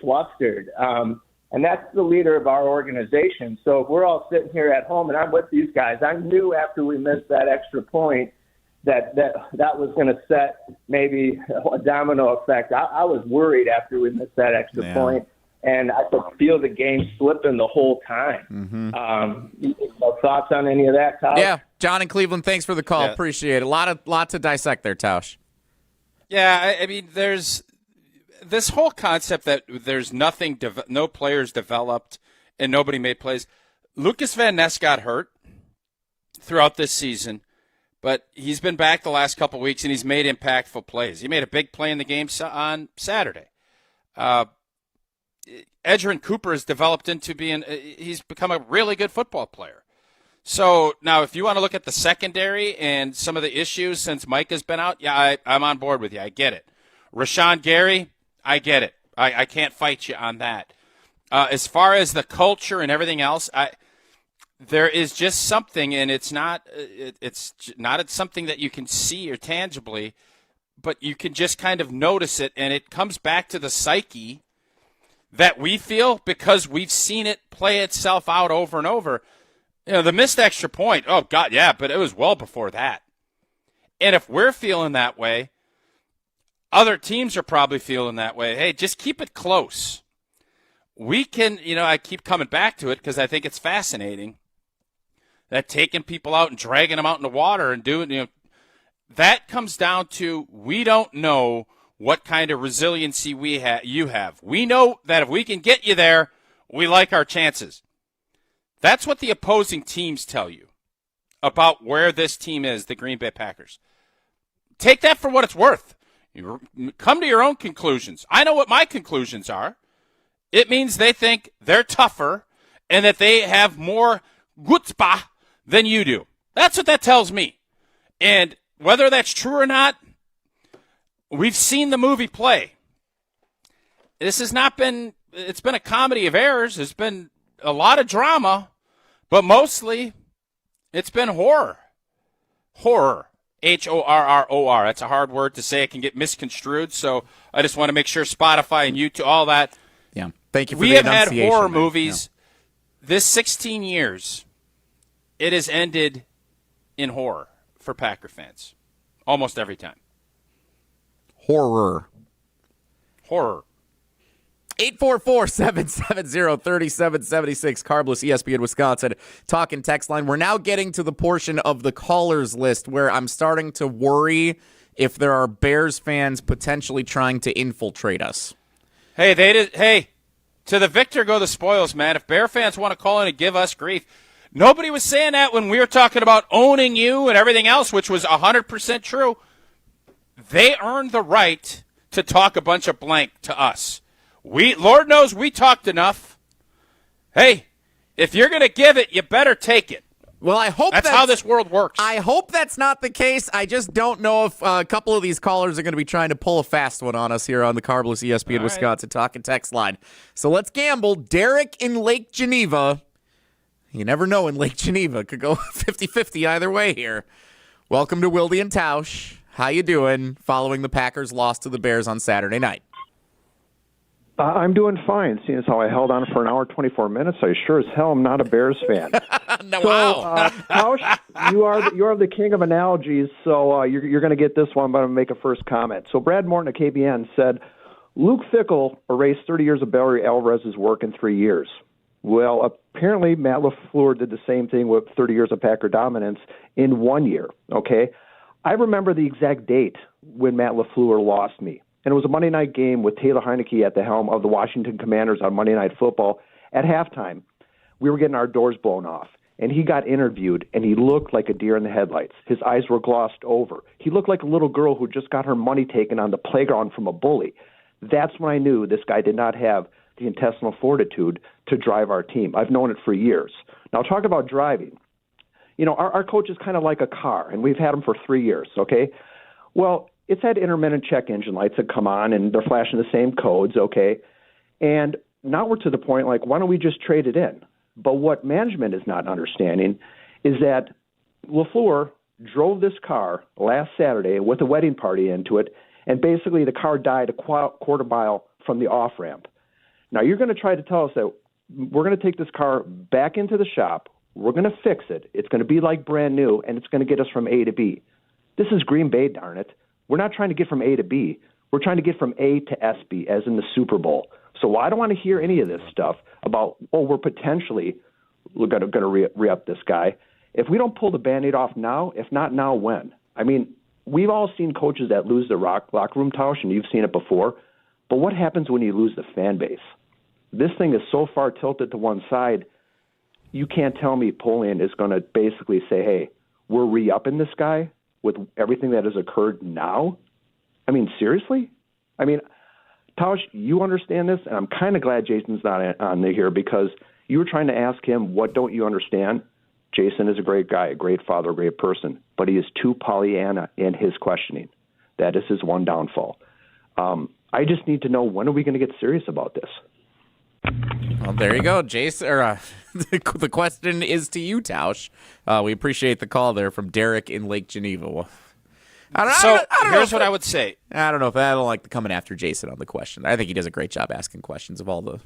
flustered. And that's the leader of our organization. So if we're all sitting here at home, and I'm with these guys, I knew after we missed that extra point that was going to set maybe a domino effect. I was worried after we missed that extra point. and I could feel the game slipping the whole time. Thoughts on any of that, Tausch? Yeah, John in Cleveland, thanks for the call. Yeah. Appreciate it. A lot to dissect there, Tausch. Yeah, I mean, there's this whole concept that there's no players developed and nobody made plays. Lucas Van Ness got hurt throughout this season, but he's been back the last couple weeks, and he's made impactful plays. He made a big play in the game on Saturday. Edgerrin Cooper has developed into he's become a really good football player. So now if you want to look at the secondary and some of the issues since Mike has been out, yeah, I'm on board with you. I get it. Rashawn Gary, I get it. I can't fight you on that. As far as the culture and everything else, there is just something, and it's not something that you can see or tangibly, but you can just kind of notice it, and it comes back to the psyche that we feel because we've seen it play itself out over and over. You know, the missed extra point, oh, God, yeah, but it was well before that. And if we're feeling that way, other teams are probably feeling that way. Hey, just keep it close. We can, I keep coming back to it because I think it's fascinating that taking people out and dragging them out in the water and doing, that comes down to we don't know what kind of resiliency you have. We know that if we can get you there, we like our chances. That's what the opposing teams tell you about where this team is, the Green Bay Packers. Take that for what it's worth. You come to your own conclusions. I know what my conclusions are. It means they think they're tougher and that they have more chutzpah than you do. That's what that tells me. And whether that's true or not, we've seen the movie play. This has not been, it's been a comedy of errors. There's been a lot of drama, but mostly it's been horror. Horror. Horror. That's a hard word to say. It can get misconstrued. So I just want to make sure Spotify and YouTube, all that. Yeah. Thank you for the enunciation. We have had horror movies. Yeah. This 16 years, it has ended in horror for Packer fans. Almost every time. Horror. 844-770-3776, Carbless, ESPN Wisconsin, talking text line. We're now getting to the portion of the callers list where I'm starting to worry if there are Bears fans potentially trying to infiltrate us. Hey, to the victor go the spoils, man. If Bear fans want to call in and give us grief, nobody was saying that when we were talking about owning you and everything else, which was 100% true. They earned the right to talk a bunch of blank to us. Lord knows we talked enough. Hey, if you're going to give it, you better take it. Well, I hope that's how this world works. I hope that's not the case. I just don't know if a couple of these callers are going to be trying to pull a fast one on us here on the Carbless ESPN Wisconsin talking text line. So let's gamble. Derek in Lake Geneva. You never know in Lake Geneva. Could go 50-50 either way here. Welcome to Wilde and Tausch. How you doing following the Packers' loss to the Bears on Saturday night? I'm doing fine, seeing as how I held on for an hour, 24 minutes. I sure as hell am not a Bears fan. Wow. Tausch, you are the king of analogies, so you're going to get this one, but I'm going to make a first comment. So Brad Morton of KBN said, Luke Fickell erased 30 years of Barry Alvarez's work in 3 years. Well, apparently Matt LaFleur did the same thing with 30 years of Packer dominance in 1 year, okay? I remember the exact date when Matt LaFleur lost me. And it was a Monday night game with Taylor Heineke at the helm of the Washington Commanders on Monday Night Football. At halftime, we were getting our doors blown off, and he got interviewed, and he looked like a deer in the headlights. His eyes were glossed over. He looked like a little girl who just got her money taken on the playground from a bully. That's when I knew this guy did not have the intestinal fortitude to drive our team. I've known it for years. Now, talk about driving. You know, our coach is kind of like a car, and we've had him for 3 years, okay? Well, it's had intermittent check engine lights that come on, and they're flashing the same codes, okay? And now we're to the point, like, why don't we just trade it in? But what management is not understanding is that LaFleur drove this car last Saturday with a wedding party into it, and basically the car died a quarter mile from the off-ramp. Now, you're going to try to tell us that we're going to take this car back into the shop, we're going to fix it, it's going to be like brand new, and it's going to get us from A to B. This is Green Bay, darn it. We're not trying to get from A to B. We're trying to get from A to SB, as in the Super Bowl. So I don't want to hear any of this stuff about, we're potentially going to re-up this guy. If we don't pull the Band-Aid off now, if not now, when? I mean, we've all seen coaches that lose the locker room, Tausch, and you've seen it before. But what happens when you lose the fan base? This thing is so far tilted to one side, you can't tell me Polian is going to basically say, hey, we're re-upping this guy with everything that has occurred now? I mean, seriously? I mean, Tausch, you understand this, and I'm kind of glad Jason's not on here because you were trying to ask him, what don't you understand? Jason is a great guy, a great father, a great person, but he is too Pollyanna in his questioning. That is his one downfall. I just need to know, when are we going to get serious about this? Well, there you go, Jason. The question is to you, Tausch. We appreciate the call there from Derek in Lake Geneva. Here's what I would say. I don't know if I don't like coming after Jason on the question. I think he does a great job asking questions of all the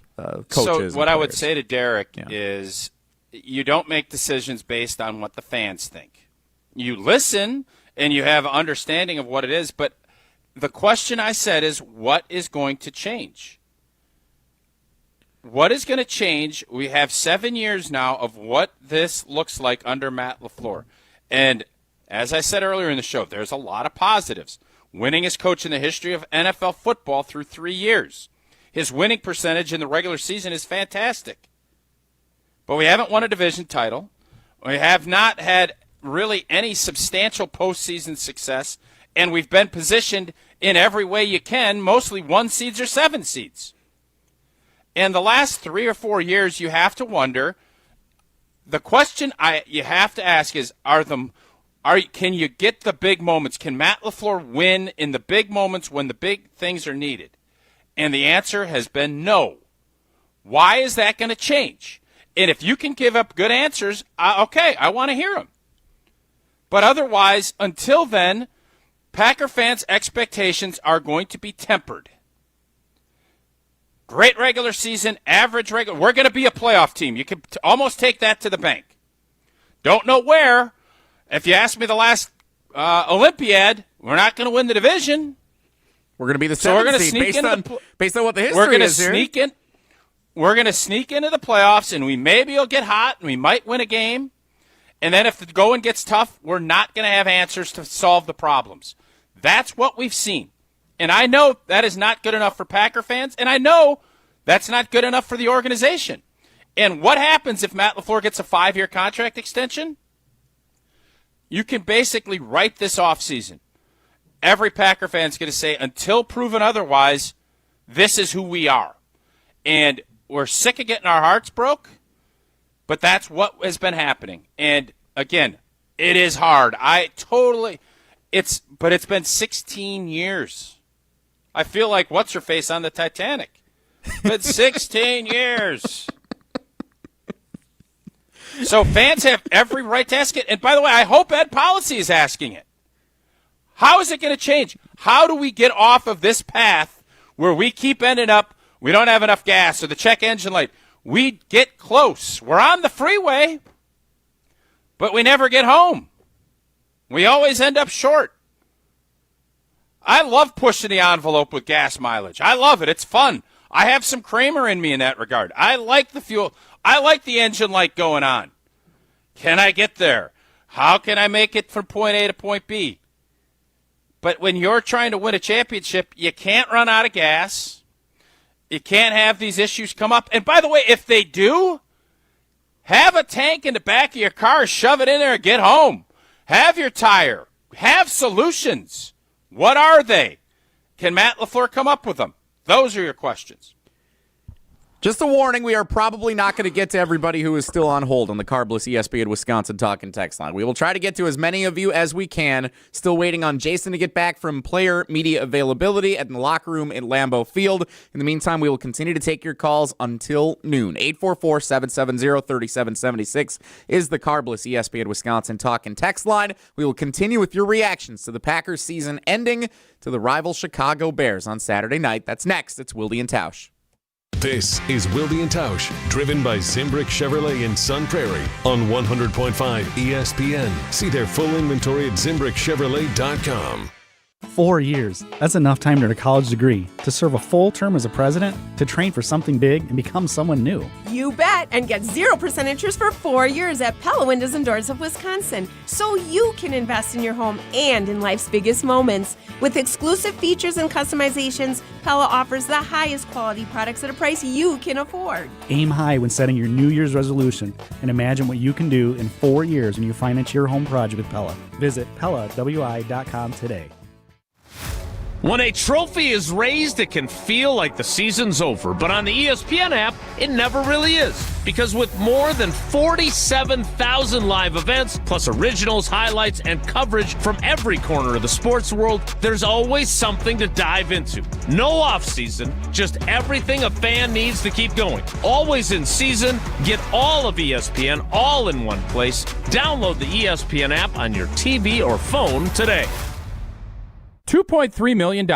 coaches. So what I would say to Derek is you don't make decisions based on what the fans think. You listen and you have understanding of what it is, but the question I said is, what is going to change? What is going to change? We have 7 years now of what this looks like under Matt LaFleur. And as I said earlier in the show, there's a lot of positives. Winningest coach in the history of NFL football through 3 years. His winning percentage in the regular season is fantastic. But we haven't won a division title. We have not had really any substantial postseason success. And we've been positioned in every way you can, mostly 1 seeds or 7 seeds. In the last 3 or 4 years, you have to wonder, the question you have to ask is, can you get the big moments? Can Matt LaFleur win in the big moments when the big things are needed? And the answer has been no. Why is that going to change? And if you can give up good answers, okay, I want to hear them. But otherwise, until then, Packer fans' expectations are going to be tempered. Great regular season, average regular. We're going to be a playoff team. You can almost take that to the bank. Don't know where. If you ask me the last Olympiad, we're not going to win the division. We're going to be the 7th seed based on what the history is here. We're going to sneak into the playoffs, and we maybe will get hot, and we might win a game. And then if the going gets tough, we're not going to have answers to solve the problems. That's what we've seen. And I know that is not good enough for Packer fans, and I know that's not good enough for the organization. And what happens if Matt LaFleur gets a 5-year contract extension? You can basically write this offseason. Every Packer fan is going to say, until proven otherwise, this is who we are. And we're sick of getting our hearts broke, but that's what has been happening. And, again, it is hard. But it's been 16 years. I feel like what's-her-face on the Titanic. But 16 years. So fans have every right to ask it. And by the way, I hope Ed Policy is asking it. How is it going to change? How do we get off of this path where we keep ending up, we don't have enough gas or the check engine light? We get close. We're on the freeway, but we never get home. We always end up short. I love pushing the envelope with gas mileage. I love it. It's fun. I have some Kramer in me in that regard. I like the fuel. I like the engine light going on. Can I get there? How can I make it from point A to point B? But when you're trying to win a championship, you can't run out of gas. You can't have these issues come up. And by the way, if they do, have a tank in the back of your car, shove it in there and get home. Have your tire. Have solutions. What are they? Can Matt LaFleur come up with them? Those are your questions. Just a warning, we are probably not going to get to everybody who is still on hold on the Carbless ESPN Wisconsin Talk and Text line. We will try to get to as many of you as we can. Still waiting on Jason to get back from player media availability at the locker room at Lambeau Field. In the meantime, we will continue to take your calls until noon. 844-770-3776 is the Carbless ESPN Wisconsin Talk and Text line. We will continue with your reactions to the Packers season ending to the rival Chicago Bears on Saturday night. That's next. It's Wilde and Tausch. This is Wilde and Tausch, driven by Zimbrick Chevrolet in Sun Prairie on 100.5 ESPN. See their full inventory at ZimbrickChevrolet.com. 4 years. That's enough time to earn a college degree, to serve a full term as a president, to train for something big and become someone new. You bet, and get 0% interest for 4 years at Pella Windows and Doors of Wisconsin, so you can invest in your home and in life's biggest moments. With exclusive features and customizations, Pella offers the highest quality products at a price you can afford. Aim high when setting your New Year's resolution and imagine what you can do in 4 years when you finance your home project with Pella. Visit PellaWI.com today. When a trophy is raised, it can feel like the season's over. But on the ESPN app, it never really is. Because with more than 47,000 live events, plus originals, highlights, and coverage from every corner of the sports world, there's always something to dive into. No off-season, just everything a fan needs to keep going. Always in season, get all of ESPN all in one place. Download the ESPN app on your TV or phone today. $2.3 million.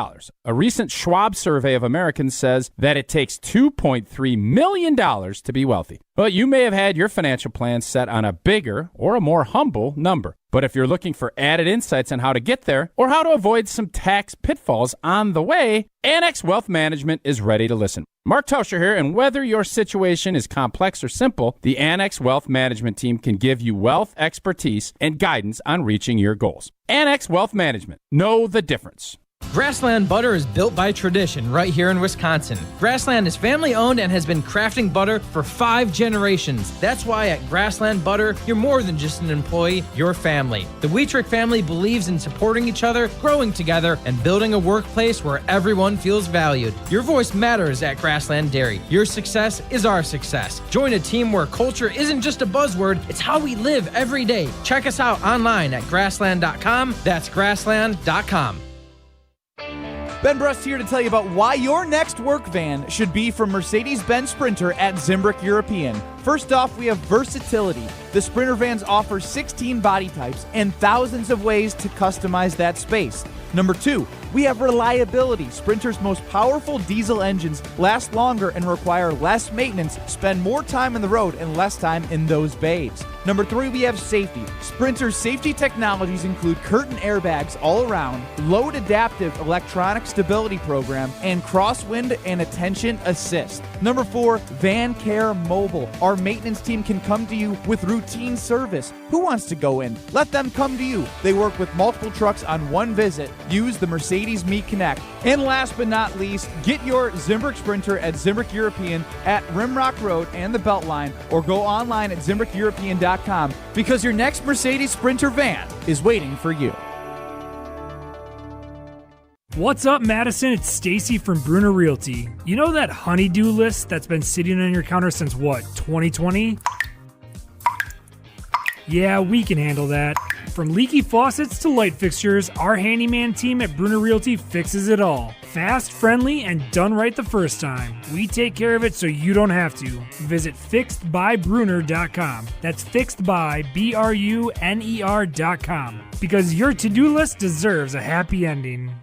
A recent Schwab survey of Americans says that it takes $2.3 million to be wealthy. Well, you may have had your financial plan set on a bigger or a more humble number. But if you're looking for added insights on how to get there or how to avoid some tax pitfalls on the way, Annex Wealth Management is ready to listen. Mark Tauscher here, and whether your situation is complex or simple, the Annex Wealth Management team can give you wealth expertise and guidance on reaching your goals. Annex Wealth Management. Know the difference. Grassland Butter is built by tradition right here in Wisconsin. Grassland is family-owned and has been crafting butter for 5 generations. That's why at Grassland Butter, you're more than just an employee, you're family. The Wietrich family believes in supporting each other, growing together, and building a workplace where everyone feels valued. Your voice matters at Grassland Dairy. Your success is our success. Join a team where culture isn't just a buzzword, it's how we live every day. Check us out online at grassland.com. That's grassland.com. Ben Brust here to tell you about why your next work van should be from Mercedes-Benz Sprinter at Zimbrick European. First off, we have versatility. The Sprinter vans offer 16 body types and thousands of ways to customize that space. Number 2, we have reliability. Sprinter's most powerful diesel engines last longer and require less maintenance, spend more time on the road and less time in those bays. Number 3, we have safety. Sprinter's safety technologies include curtain airbags all around, load adaptive electronic stability program, and crosswind and attention assist. Number 4, Van Care Mobile. Our maintenance team can come to you with routine service. Who wants to go in? Let them come to you. They work with multiple trucks on one visit. Use the Mercedes Me Connect. And last but not least, get your Zimbrick Sprinter at Zimbrick European at Rimrock Road and the Beltline, or go online at ZimbrickEuropean.com, because your next Mercedes Sprinter van is waiting for you. What's up, Madison? It's Stacy from Bruner Realty. You know that honey-do list that's been sitting on your counter since what, 2020? Yeah, we can handle that. From leaky faucets to light fixtures, our handyman team at Bruner Realty fixes it all. Fast, friendly, and done right the first time. We take care of it so you don't have to. Visit fixedbybruner.com. That's fixedbybruner.com. Because your to-do list deserves a happy ending.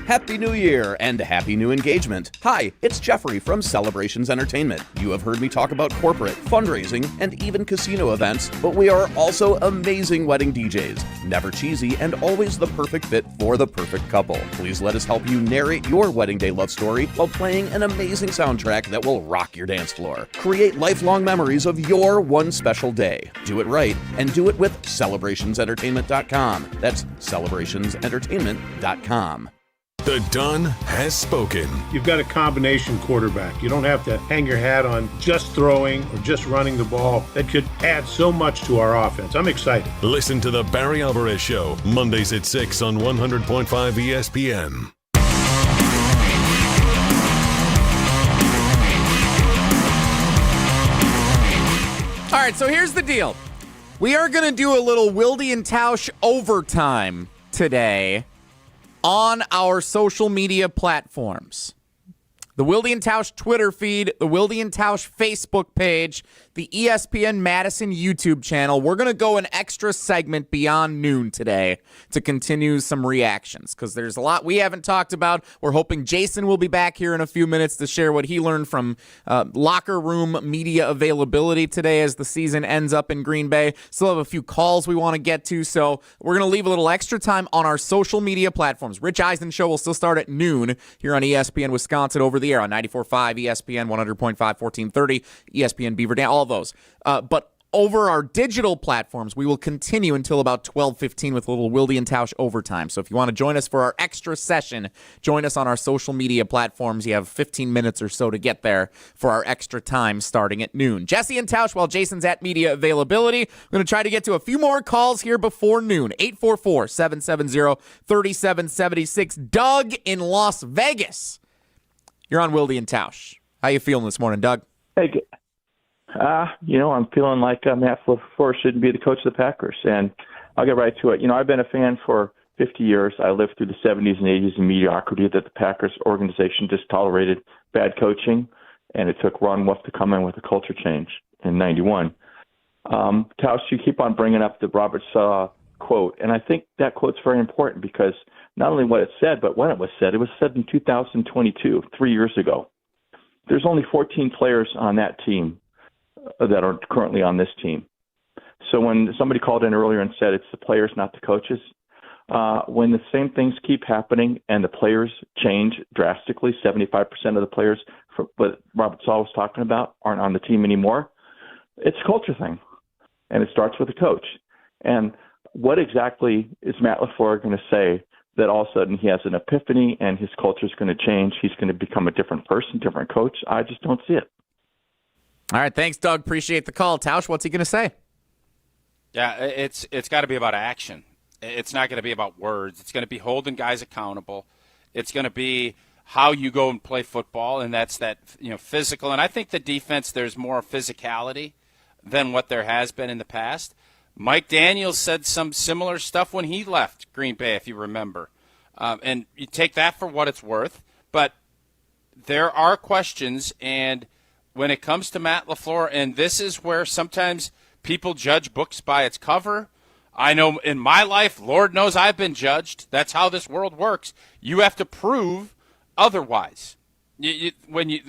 Happy New Year and happy new engagement. Hi, it's Jeffrey from Celebrations Entertainment. You have heard me talk about corporate, fundraising, and even casino events, but we are also amazing wedding DJs. Never cheesy and always the perfect fit for the perfect couple. Please let us help you narrate your wedding day love story while playing an amazing soundtrack that will rock your dance floor. Create lifelong memories of your one special day. Do it right and do it with celebrationsentertainment.com. That's celebrationsentertainment.com. The Don has spoken. You've got a combination quarterback. You don't have to hang your hat on just throwing or just running the ball. That could add so much to our offense. I'm excited. Listen to the Barry Alvarez Show, Mondays at 6 on 100.5 ESPN. All right, so here's the deal. We are going to do a little Wilde and Tausch overtime today on our social media platforms. The Wilde and Tausch Twitter feed, the Wilde and Tausch Facebook page, the ESPN Madison YouTube channel. We're going to go an extra segment beyond noon today to continue some reactions because there's a lot we haven't talked about. We're hoping Jason will be back here in a few minutes to share what he learned from locker room media availability today as the season ends up in Green Bay. Still have a few calls we want to get to, so we're going to leave a little extra time on our social media platforms. Rich Eisen Show will still start at noon here on ESPN Wisconsin over the air on 94.5 ESPN, 100.5, 1430, ESPN Beaver Dam, all of those. But over our digital platforms, we will continue until about 12:15 with a little Wilde and Tausch overtime. So if you want to join us for our extra session, join us on our social media platforms. You have 15 minutes or so to get there for our extra time starting at noon. Jesse and Tausch while Jason's at media availability. I'm going to try to get to a few more calls here before noon. 844-770-3776. Doug in Las Vegas. You're on Wilde and Tausch. How you feeling this morning, Doug? Hey, I'm feeling like Matt LaFleur shouldn't be the coach of the Packers, and I'll get right to it. I've been a fan for 50 years. I lived through the 70s and 80s in mediocrity that the Packers organization just tolerated bad coaching, and it took Ron Wolf to come in with a culture change in 91. Tausch, you keep on bringing up the Robert Saleh quote, and I think that quote's very important because not only what it said, but when it was said in 2022, 3 years ago. There's only 14 players on that team that are currently on this team. So when somebody called in earlier and said it's the players, not the coaches, when the same things keep happening and the players change drastically, 75% of the players for what Robert Saleh was talking about aren't on the team anymore, it's a culture thing. And it starts with the coach. And what exactly is Matt LaFleur going to say that all of a sudden he has an epiphany and his culture is going to change? He's going to become a different person, different coach? I just don't see it. All right, thanks, Doug. Appreciate the call. Tausch, what's he going to say? Yeah, it's got to be about action. It's not going to be about words. It's going to be holding guys accountable. It's going to be how you go and play football, and that's that physical. And I think the defense, there's more physicality than what there has been in the past. Mike Daniels said some similar stuff when he left Green Bay, if you remember. And you take that for what it's worth. But there are questions, and when it comes to Matt LaFleur, and this is where sometimes people judge books by its cover. I know in my life, Lord knows I've been judged. That's how this world works. You have to prove otherwise.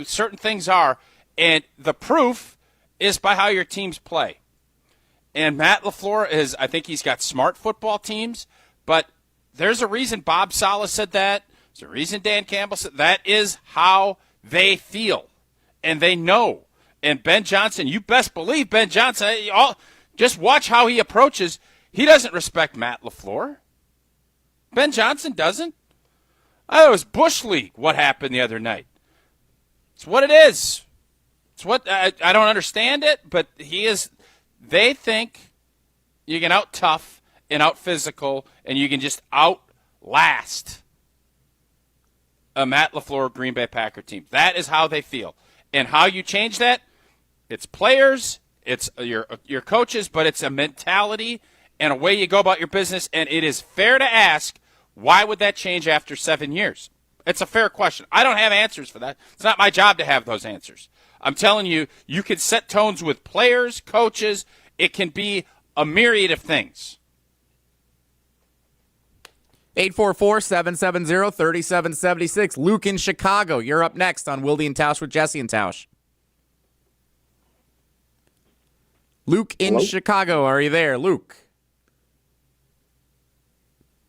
Certain things are, and the proof is by how your teams play. And Matt LaFleur I think he's got smart football teams, but there's a reason Bob Saleh said that. There's a reason Dan Campbell said that is how they feel. And they know. And Ben Johnson, you best believe Ben Johnson, just watch how he approaches. He doesn't respect Matt LaFleur. Ben Johnson doesn't. It was Bush League what happened the other night. It's what it is. It's what I don't understand it, but they think you can out-tough and out-physical and you can just outlast a Matt LaFleur Green Bay Packer team. That is how they feel. And how you change that, it's players, it's your coaches, but it's a mentality and a way you go about your business. And it is fair to ask, why would that change after 7 years? It's a fair question. I don't have answers for that. It's not my job to have those answers. I'm telling you, you can set tones with players, coaches. It can be a myriad of things. 844-770-3776. Luke in Chicago. You're up next on Wilde and Tausch with Jesse and Tausch. Luke in Chicago. Are you there, Luke?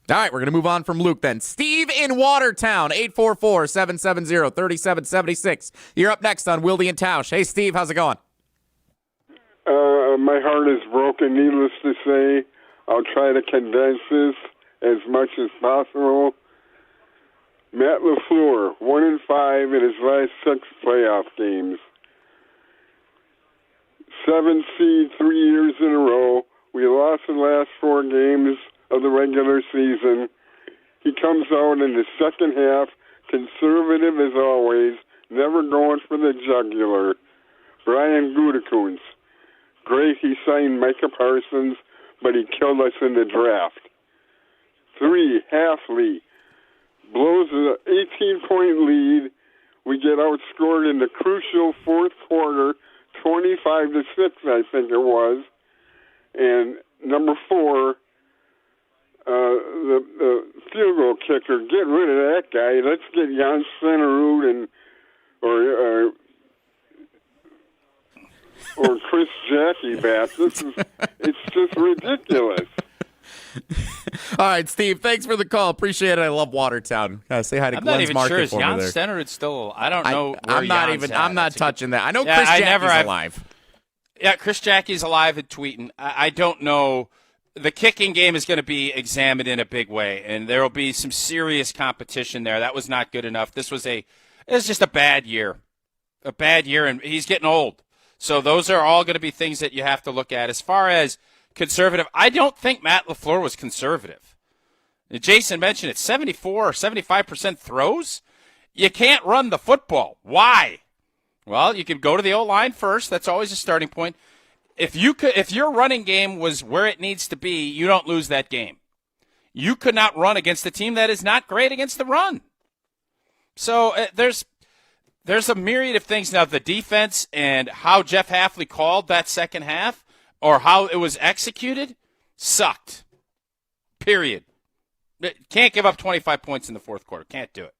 All right, we're going to move on from Luke then. Steve in Watertown. 844-770-3776. You're up next on Wilde and Tausch. Hey, Steve, how's it going? My heart is broken, needless to say. I'll try to condense this as much as possible. Matt LaFleur, 1-5 in his last 6 playoff games. 7 seed 3 years in a row. We lost the last 4 games of the regular season. He comes out in the second half, conservative as always, never going for the jugular. Brian Gutekunst. Great, he signed Micah Parsons, but he killed us in the draft. 3, Halfley blows an 18-point lead. We get outscored in the crucial fourth quarter, 25-6, I think it was. And number 4, the field goal kicker, get rid of that guy. Let's get Jan Stenerud or Chris Jackie back. It's just ridiculous. All right, Steve, thanks for the call. Appreciate it. I love Watertown. Say hi to Glenn's Market sure. Is for Jan me there. Stenerud still? I don't know. I'm not touching that. I know Chris Jackie's alive. Yeah, Chris Jackie's alive and tweeting. I don't know. The kicking game is going to be examined in a big way, and there will be some serious competition there. That was not good enough. This was just a bad year. A bad year, and he's getting old. So those are all going to be things that you have to look at. As far as conservative, I don't think Matt LaFleur was conservative. Jason mentioned it, 74 or 75% throws. You can't run the football. Why? Well, you can go to the O-line first. That's always a starting point. If your running game was where it needs to be, you don't lose that game. You could not run against a team that is not great against the run. So there's a myriad of things. Now, the defense and how Jeff Hafley called that second half or how it was executed sucked. Period. Can't give up 25 points in the fourth quarter. Can't do it.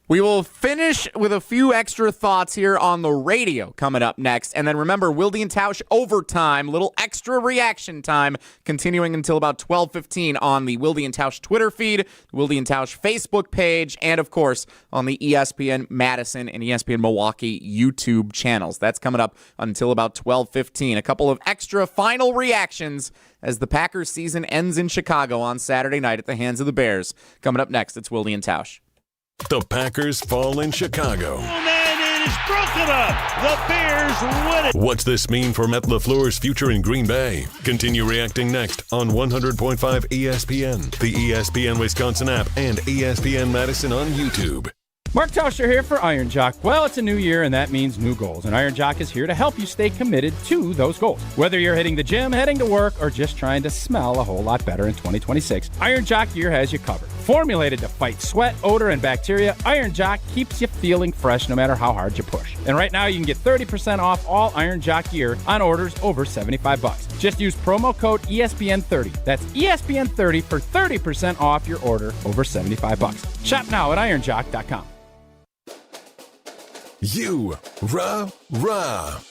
We will finish with a few extra thoughts here on the radio coming up next. And then remember, Wilde and Tausch overtime, little extra reaction time, continuing until about 12:15 on the Wilde and Tausch Twitter feed, Wilde and Tausch Facebook page, and, of course, on the ESPN Madison and ESPN Milwaukee YouTube channels. That's coming up until about 12:15. A couple of extra final reactions as the Packers season ends in Chicago on Saturday night at the hands of the Bears. Coming up next, it's Wilde and Tausch. The Packers fall in Chicago. And it is broken up. The Bears win it. What's this mean for Matt LaFleur's future in Green Bay? Continue reacting next on 100.5 ESPN, the ESPN Wisconsin app, and ESPN Madison on YouTube. Mark Tauscher here for Iron Jock. Well, it's a new year, and that means new goals. And Iron Jock is here to help you stay committed to those goals. Whether you're hitting the gym, heading to work, or just trying to smell a whole lot better in 2026, Iron Jock gear has you covered. Formulated to fight sweat, odor, and bacteria, Iron Jock keeps you feeling fresh no matter how hard you push. And right now, you can get 30% off all Iron Jock gear on orders over $75. Just use promo code ESPN30. That's ESPN30 for 30% off your order over $75. Shop now at ironjock.com. You, rah.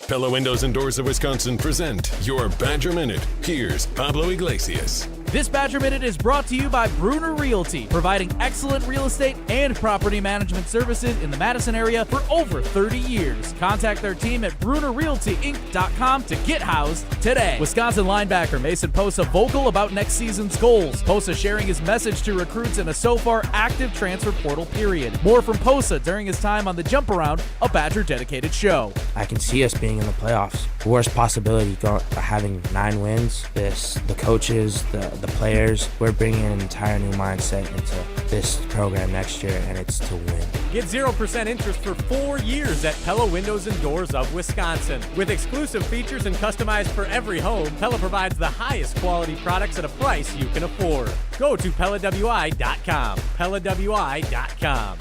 Pella Windows and Doors of Wisconsin present your Badger Minute. Here's Pablo Iglesias. This Badger Minute is brought to you by Bruner Realty, providing excellent real estate and property management services in the Madison area for over 30 years. Contact their team at BrunerRealtyInc.com to get housed today. Wisconsin linebacker Mason Posa vocal about next season's goals. Posa sharing his message to recruits in a so far active transfer portal period. More from Posa during his time on the Jump Around, a Badger-dedicated show. I can see us being in the playoffs. Worst possibility, having 9 wins. The coaches, the players, we're bringing an entire new mindset into this program next year, and it's to win. Get 0% interest for 4 years at Pella Windows and Doors of Wisconsin. With exclusive features and customized for every home, Pella provides the highest quality products at a price you can afford. Go to PellaWI.com. PellaWI.com.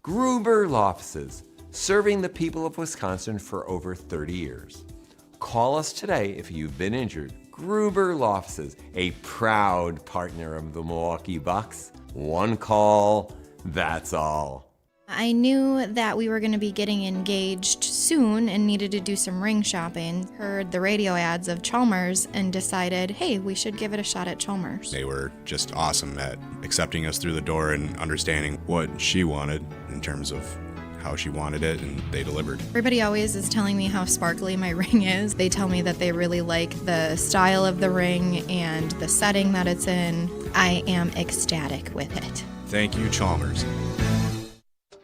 Gruber Law Offices, serving the people of Wisconsin for over 30 years. Call us today if you've been injured. Gruber Law Offices, a proud partner of the Milwaukee Bucks. One call, that's all. I knew that we were going to be getting engaged soon and needed to do some ring shopping. Heard the radio ads of Chalmers and decided, hey, we should give it a shot at Chalmers. They were just awesome at accepting us through the door and understanding what she wanted in terms of how she wanted it, and they delivered. Everybody always is telling me how sparkly my ring is. They tell me that they really like the style of the ring and the setting that it's in. I am ecstatic with it. Thank you, Chalmers.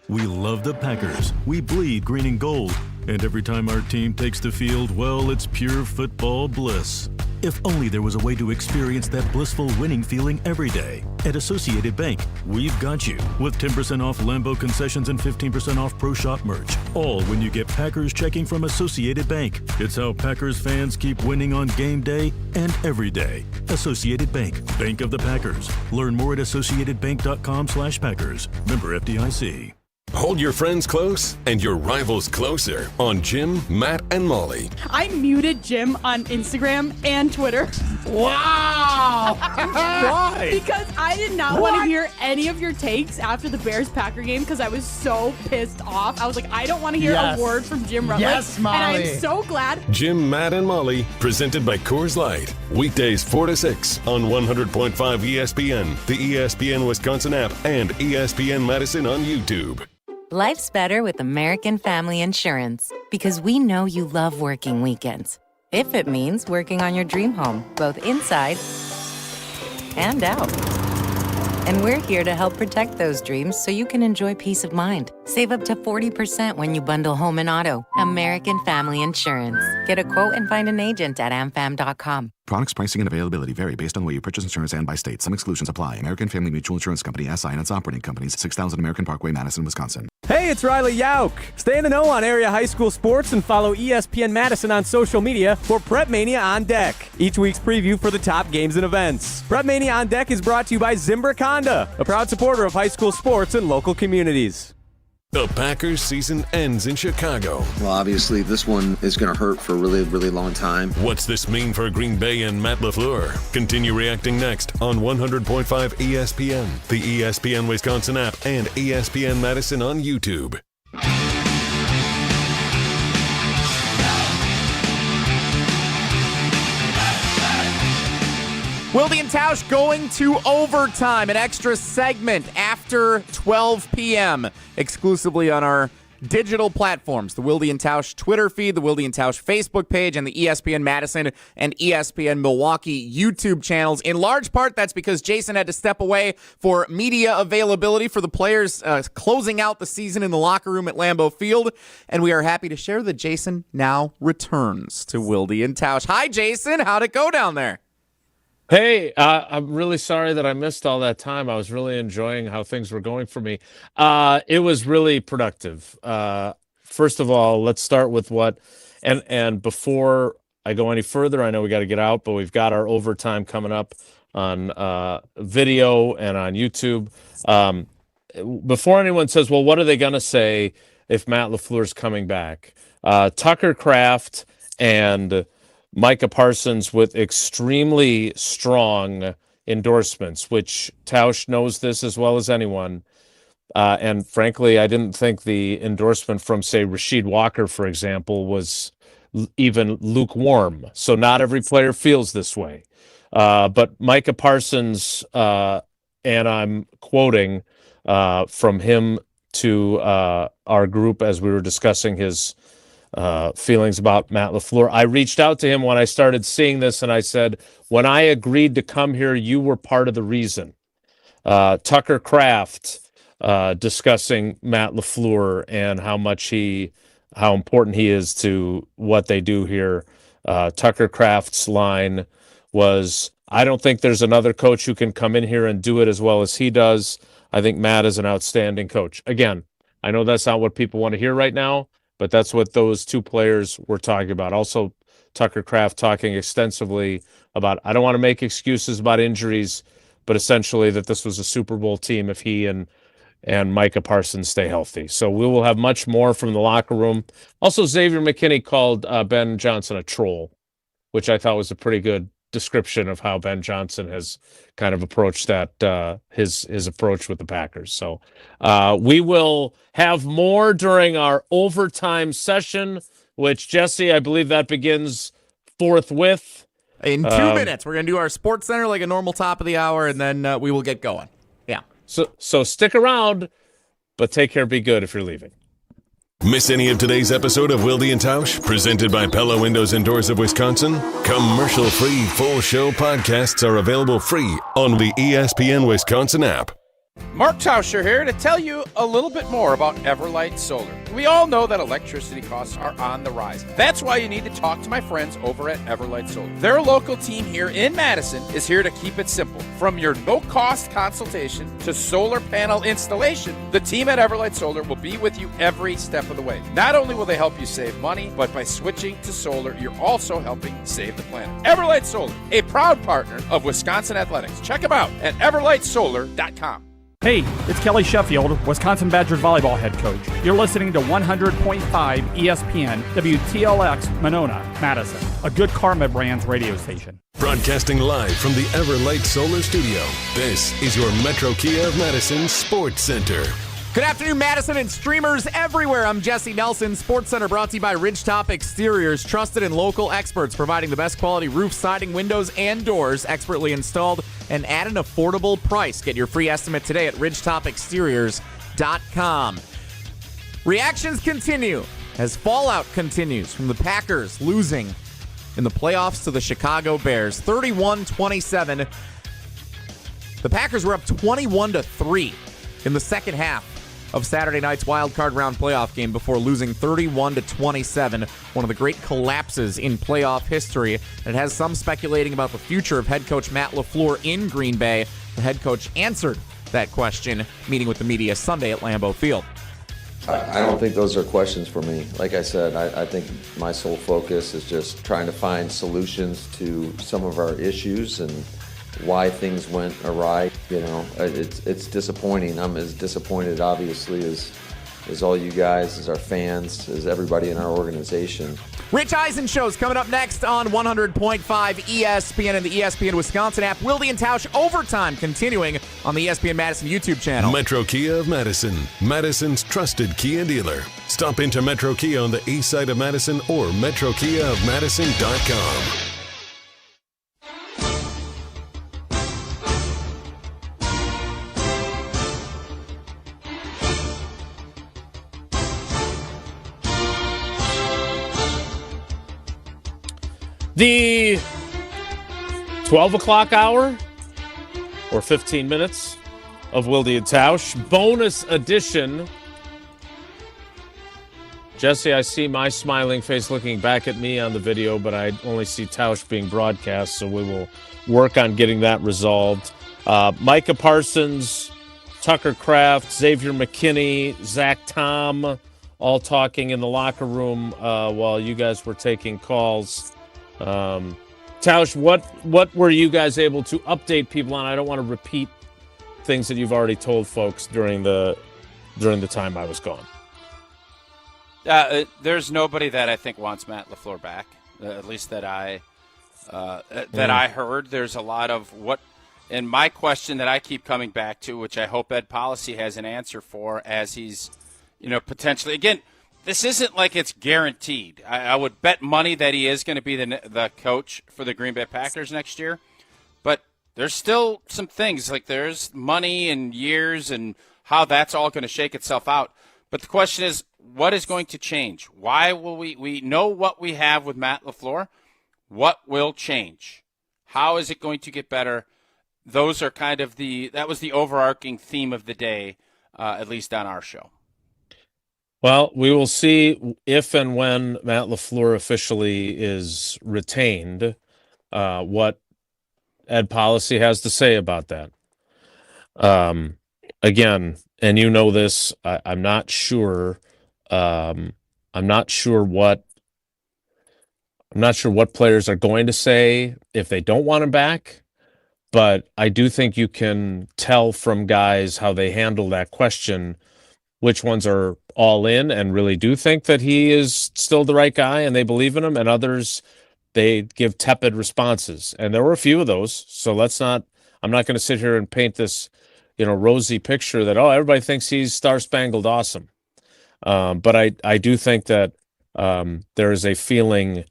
We love the Packers. We bleed green and gold. And every time our team takes the field, well, it's pure football bliss. If only there was a way to experience that blissful winning feeling every day. At Associated Bank, we've got you with 10% off Lambeau concessions and 15% off Pro Shop merch. All when you get Packers checking from Associated Bank. It's how Packers fans keep winning on game day and every day. Associated Bank, Bank of the Packers. Learn more at AssociatedBank.com/Packers. Member FDIC. Hold your friends close and your rivals closer on Jim, Matt, and Molly. I muted Jim on Instagram and Twitter. Wow! Why? Because I did not want to hear any of your takes after the Bears-Packer game because I was so pissed off. I was like, I don't want to hear a word from Jim Rutledge. Yes, Molly. And I'm so glad. Jim, Matt, and Molly, presented by Coors Light. Weekdays 4 to 6 on 100.5 ESPN, the ESPN Wisconsin app, and ESPN Madison on YouTube. Life's better with American Family Insurance because we know you love working weekends. If it means working on your dream home, both inside and out. And we're here to help protect those dreams so you can enjoy peace of mind. Save up to 40% when you bundle home and auto. American Family Insurance. Get a quote and find an agent at amfam.com. Products, pricing, and availability vary based on the way you purchase insurance and by state. Some exclusions apply. American Family Mutual Insurance Company, SI, and its operating companies, 6000 American Parkway, Madison, Wisconsin. Hey, it's Riley Yauk. Stay in the know on area high school sports and follow ESPN Madison on social media for Prep Mania on Deck, each week's preview for the top games and events. Prep Mania on Deck is brought to you by Zimbrick Honda, a proud supporter of high school sports and local communities. The Packers season ends in Chicago. Well, obviously, this one is going to hurt for a really, really long time. What's this mean for Green Bay and Matt LaFleur? Continue reacting next on 100.5 ESPN, the ESPN Wisconsin app, and ESPN Madison on YouTube. Wilde and Tausch going to overtime, an extra segment after 12 p.m. exclusively on our digital platforms, the Wilde and Tausch Twitter feed, the Wilde and Tausch Facebook page, and the ESPN Madison and ESPN Milwaukee YouTube channels. In large part, that's because Jason had to step away for media availability for the players closing out the season in the locker room at Lambeau Field, and we are happy to share that Jason now returns to Wilde and Tausch. Hi, Jason. How'd it go down there? Hey, I'm really sorry that I missed all that time. I was really enjoying how things were going for me. It was really productive. First of all, let's start with and before I go any further, I know we got to get out, but we've got our overtime coming up on video and on YouTube. Before anyone says, well, what are they going to say if Matt LaFleur's coming back? Tucker Kraft and Micah Parsons with extremely strong endorsements, which Tausch knows this as well as anyone. And frankly, I didn't think the endorsement from, say, Rasheed Walker, for example, was even lukewarm. So not every player feels this way. But Micah Parsons, and I'm quoting from him to our group as we were discussing his feelings about Matt LaFleur. I reached out to him when I started seeing this, and I said, when I agreed to come here, you were part of the reason. Tucker Kraft discussing Matt LaFleur and how important he is to what they do here. Tucker Kraft's line was, I don't think there's another coach who can come in here and do it as well as he does. I think Matt is an outstanding coach. Again, I know that's not what people want to hear right now, but that's what those two players were talking about. Also, Tucker Kraft talking extensively about, I don't want to make excuses about injuries, but essentially that this was a Super Bowl team if he and Micah Parsons stay healthy. So we will have much more from the locker room. Also, Xavier McKinney called Ben Johnson a troll, which I thought was a pretty good description of how Ben Johnson has kind of approached that, his approach with the Packers. So we will have more during our overtime session, which, Jesse, I believe that begins forthwith. In 2 minutes, we're going to do our Sports Center like a normal top of the hour, and then we will get going. Yeah. So stick around, but take care, be good if you're leaving. Miss any of today's episode of Wilde and Tausch, presented by Pella Windows and Doors of Wisconsin? Commercial-free full show podcasts are available free on the ESPN Wisconsin app. Mark Tauscher here to tell you a little bit more about Everlight Solar. We all know that electricity costs are on the rise. That's why you need to talk to my friends over at Everlight Solar. Their local team here in Madison is here to keep it simple. From your no-cost consultation to solar panel installation, the team at Everlight Solar will be with you every step of the way. Not only will they help you save money, but by switching to solar, you're also helping save the planet. Everlight Solar, a proud partner of Wisconsin Athletics. Check them out at everlightsolar.com. Hey, it's Kelly Sheffield, Wisconsin Badgers volleyball head coach. You're listening to 100.5 ESPN WTLX Monona, Madison, a good Karma Brands radio station. Broadcasting live from the Everlight Solar Studio, this is your Metro Kia of Madison Sports Center. Good afternoon, Madison and streamers everywhere. I'm Jesse Nelson. Sports Center brought to you by Ridgetop Exteriors. Trusted and local experts providing the best quality roof, siding, windows, and doors. Expertly installed and at an affordable price. Get your free estimate today at ridgetopexteriors.com. Reactions continue as fallout continues from the Packers losing in the playoffs to the Chicago Bears. 31-27. The Packers were up 21-3 in the second half of Saturday night's wild card round playoff game before losing 31-27, one of the great collapses in playoff history. And it has some speculating about the future of head coach Matt LaFleur in Green Bay. The head coach answered that question, meeting with the media Sunday at Lambeau Field. I don't think those are questions for me. Like I said, I think my sole focus is just trying to find solutions to some of our issues and why things went awry. You know, it's disappointing. I'm as disappointed, obviously, as all you guys, as our fans, as everybody in our organization. Rich Eisen Show's coming up next on 100.5 ESPN and the ESPN Wisconsin app. Wilde and Tausch Overtime continuing on the ESPN Madison YouTube channel. Metro Kia of Madison, Madison's trusted Kia dealer. Stop into Metro Kia on the east side of Madison or metrokiaofmadison.com. The 12 o'clock hour, or 15 minutes, of Wilde and Tausch. Bonus edition. Jesse, I see my smiling face looking back at me on the video, but I only see Tausch being broadcast, so we will work on getting that resolved. Micah Parsons, Tucker Kraft, Xavier McKinney, Zach Tom, all talking in the locker room while you guys were taking calls. Tausch, what were you guys able to update people on? I don't want to repeat things that you've already told folks during the time I was gone. There's nobody that I think wants Matt LaFleur back, at least that I heard. There's a lot of and my question that I keep coming back to, which I hope Ed Policy has an answer for, as he's, potentially, again, this isn't like it's guaranteed. I would bet money that he is going to be the coach for the Green Bay Packers next year. But there's still some things, like there's money and years and how that's all going to shake itself out. But the question is, what is going to change? Why will we know what we have with Matt LaFleur? What will change? How is it going to get better? Those are kind of that was the overarching theme of the day, at least on our show. Well, we will see if and when Matt LaFleur officially is retained, what Ed Policy has to say about that. Again, and you know this, I'm not sure. I'm not sure what players are going to say if they don't want him back. But I do think you can tell from guys how they handle that question, which ones are all in and really do think that he is still the right guy and they believe in him, and others, they give tepid responses. And there were a few of those. So I'm not going to sit here and paint this, rosy picture that, everybody thinks he's star-spangled awesome. But I do think that there is a feeling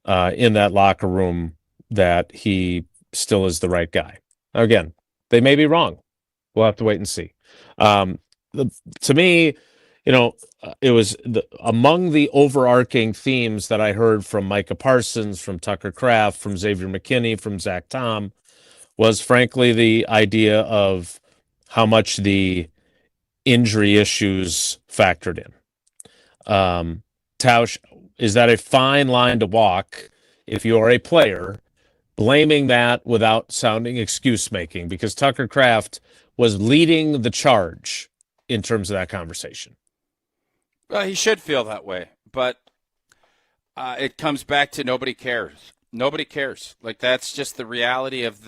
in that locker room that he still is the right guy. Again, they may be wrong. We'll have to wait and see. To me, it was among the overarching themes that I heard from Micah Parsons, from Tucker Kraft, from Xavier McKinney, from Zach Tom, was frankly the idea of how much the injury issues factored in. Tausch, is that a fine line to walk if you are a player, blaming that without sounding excuse-making? Because Tucker Kraft was leading the charge in terms of that conversation. Well, he should feel that way, but it comes back to nobody cares. Nobody cares. Like, that's just the reality of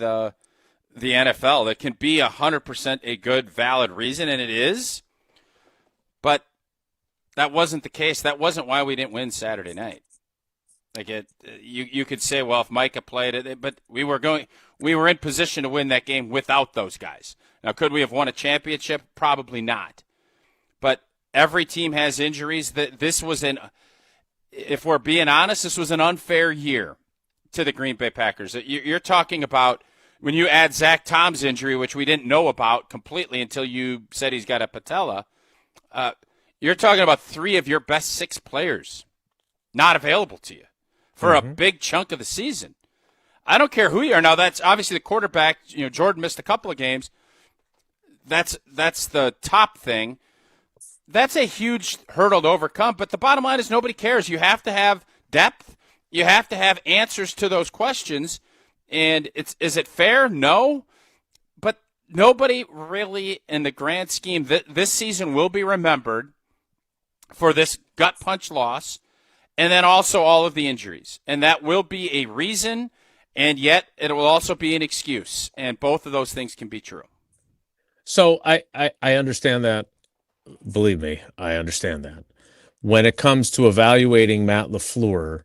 the NFL. That can be 100% a good, valid reason, and it is. But that wasn't the case. That wasn't why we didn't win Saturday night. You could say, well, if Micah played it, but we were in position to win that game without those guys. Now, could we have won a championship? Probably not. But every team has injuries. If we're being honest, this was an unfair year to the Green Bay Packers. You're talking about when you add Zach Tom's injury, which we didn't know about completely until you said he's got a patella. You're talking about 3 of your best 6 players not available to you for a big chunk of the season. I don't care who you are. Now, that's obviously the quarterback. Jordan missed a couple of games. That's the top thing. That's a huge hurdle to overcome. But the bottom line is nobody cares. You have to have depth. You have to have answers to those questions. And is it fair? No. But nobody really, in the grand scheme, this season will be remembered for this gut punch loss. And then also all of the injuries. And that will be a reason, and yet it will also be an excuse. And both of those things can be true. So I understand that. Believe me, I understand that. When it comes to evaluating Matt LaFleur,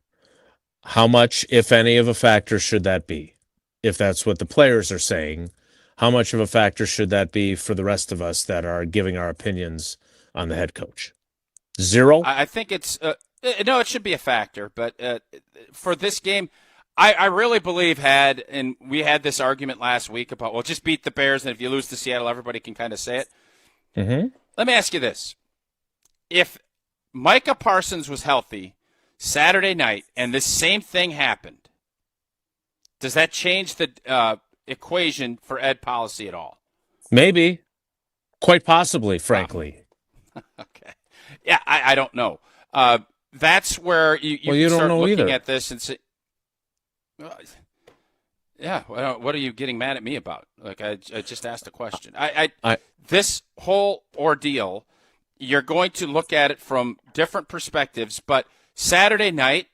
how much, if any, of a factor should that be? If that's what the players are saying, how much of a factor should that be for the rest of us that are giving our opinions on the head coach? 0? I think it's no, it should be a factor, but for this game, I really believe and we had this argument last week about, well, just beat the Bears, and if you lose to Seattle, everybody can kind of say it. Mm-hmm. Let me ask you this. If Micah Parsons was healthy Saturday night and this same thing happened, does that change the equation for Ed Policy at all? Maybe. Quite possibly, frankly. Okay. Yeah, I don't know. That's where you start looking at this and say, yeah, what are you getting mad at me about? Like, I just asked a question. This whole ordeal, you're going to look at it from different perspectives, but Saturday night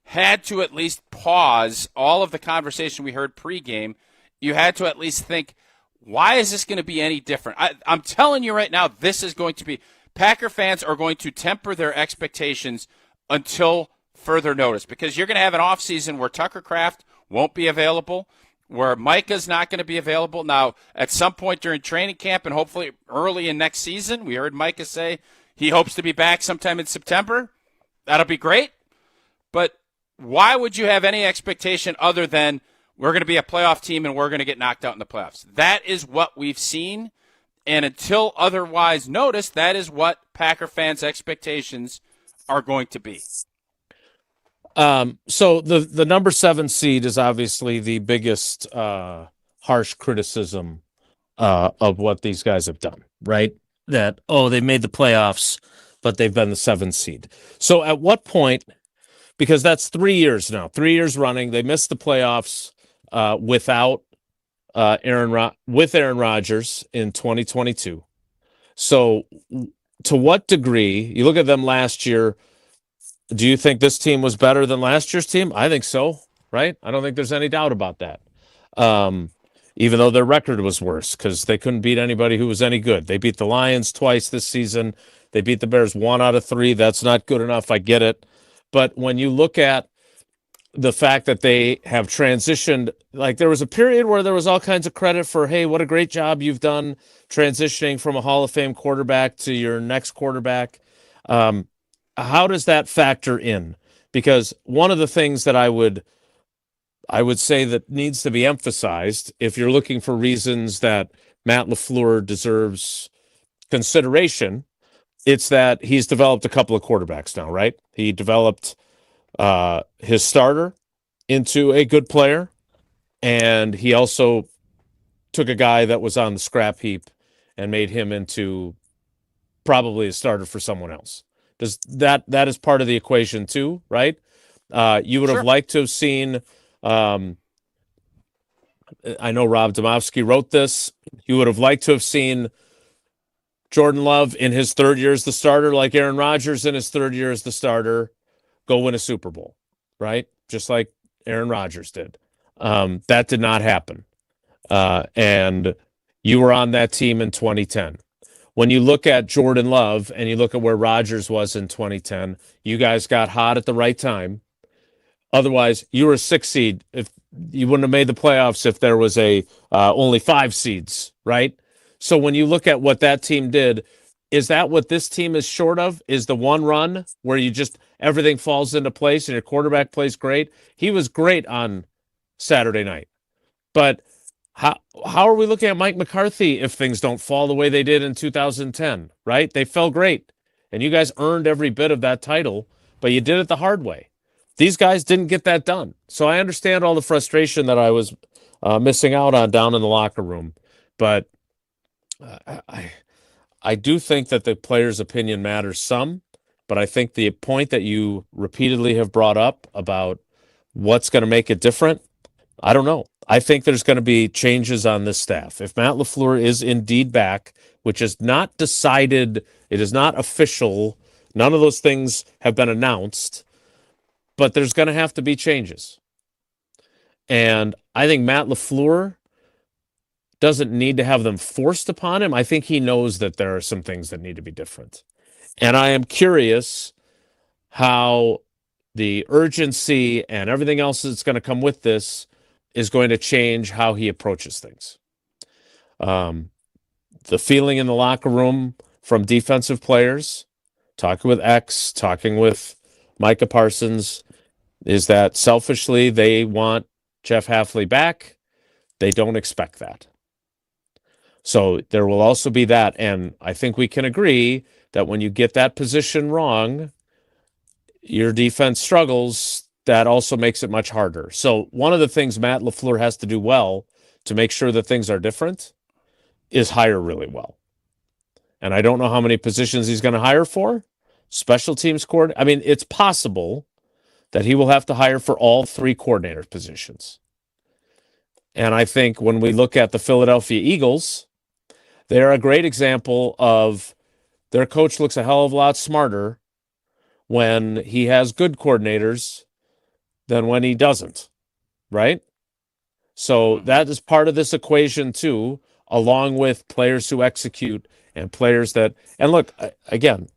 had to at least pause all of the conversation we heard pregame. You had to at least think, why is this going to be any different? I'm telling you right now, this is going to be – Packer fans are going to temper their expectations until further notice because you're going to have an offseason where Tucker Kraft won't be available, where Micah's not going to be available. Now, at some point during training camp and hopefully early in next season, we heard Micah say he hopes to be back sometime in September. That'll be great. But why would you have any expectation other than we're going to be a playoff team and we're going to get knocked out in the playoffs? That is what we've seen. And until otherwise noticed, that is what Packer fans' expectations are going to be. So the number 7 seed is obviously the biggest harsh criticism of what these guys have done, right? That, they made the playoffs, but they've been the 7th seed. So at what point, because that's 3 years now, 3 years running, they missed the playoffs without Aaron Rodgers in 2022. So to what degree, you look at them last year, do you think this team was better than last year's team? I think so, right? I don't think there's any doubt about that. Even though their record was worse because they couldn't beat anybody who was any good. They beat the Lions twice this season. They beat the Bears 1 out of 3. That's not good enough. I get it. But when you look at the fact that they have transitioned, like there was a period where there was all kinds of credit for, hey, what a great job you've done transitioning from a Hall of Fame quarterback to your next quarterback. How does that factor in? Because one of the things that I would say that needs to be emphasized, if you're looking for reasons that Matt LaFleur deserves consideration, it's that he's developed a couple of quarterbacks now, right? He developed his starter into a good player, and he also took a guy that was on the scrap heap and made him into probably a starter for someone else. Does that is part of the equation too, right? You would have liked to have seen, I know Rob Domofsky wrote this, you would have liked to have seen Jordan Love in his 3rd year as the starter, like Aaron Rodgers in his 3rd year as the starter, go win a Super Bowl, right? Just like Aaron Rodgers did. That did not happen. and you were on that team in 2010. When you look at Jordan Love and you look at where Rodgers was in 2010, you guys got hot at the right time. Otherwise, you were a 6 seed. If you wouldn't have made the playoffs if there was a only 5 seeds, right? So when you look at what that team did, is that what this team is short of? Is the one run where you just everything falls into place and your quarterback plays great? He was great on Saturday night. But how are we looking at Mike McCarthy if things don't fall the way they did in 2010, right? They fell great. And you guys earned every bit of that title, but you did it the hard way. These guys didn't get that done. So I understand all the frustration that I was missing out on down in the locker room. But I do think that the player's opinion matters some, but I think the point that you repeatedly have brought up about what's going to make it different, I don't know. I think there's going to be changes on this staff. If Matt LaFleur is indeed back, which is not decided, it is not official, none of those things have been announced, but there's going to have to be changes. And I think Matt LaFleur doesn't need to have them forced upon him. I think he knows that there are some things that need to be different. And I am curious how the urgency and everything else that's going to come with this is going to change how he approaches things. The feeling in the locker room from defensive players, talking with X, talking with Micah Parsons, is that selfishly they want Jeff Hafley back. They don't expect that. So there will also be that. And I think we can agree that when you get that position wrong, your defense struggles. That also makes it much harder. So one of the things Matt LaFleur has to do well to make sure that things are different is hire really well. And I don't know how many positions he's going to hire for. Special teams coordinator. I mean, it's possible that he will have to hire for all 3 coordinator positions. And I think when we look at the Philadelphia Eagles, they're a great example of their coach looks a hell of a lot smarter when he has good coordinators than when he doesn't, right? So that is part of this equation too, along with players who execute and players that, and look, again,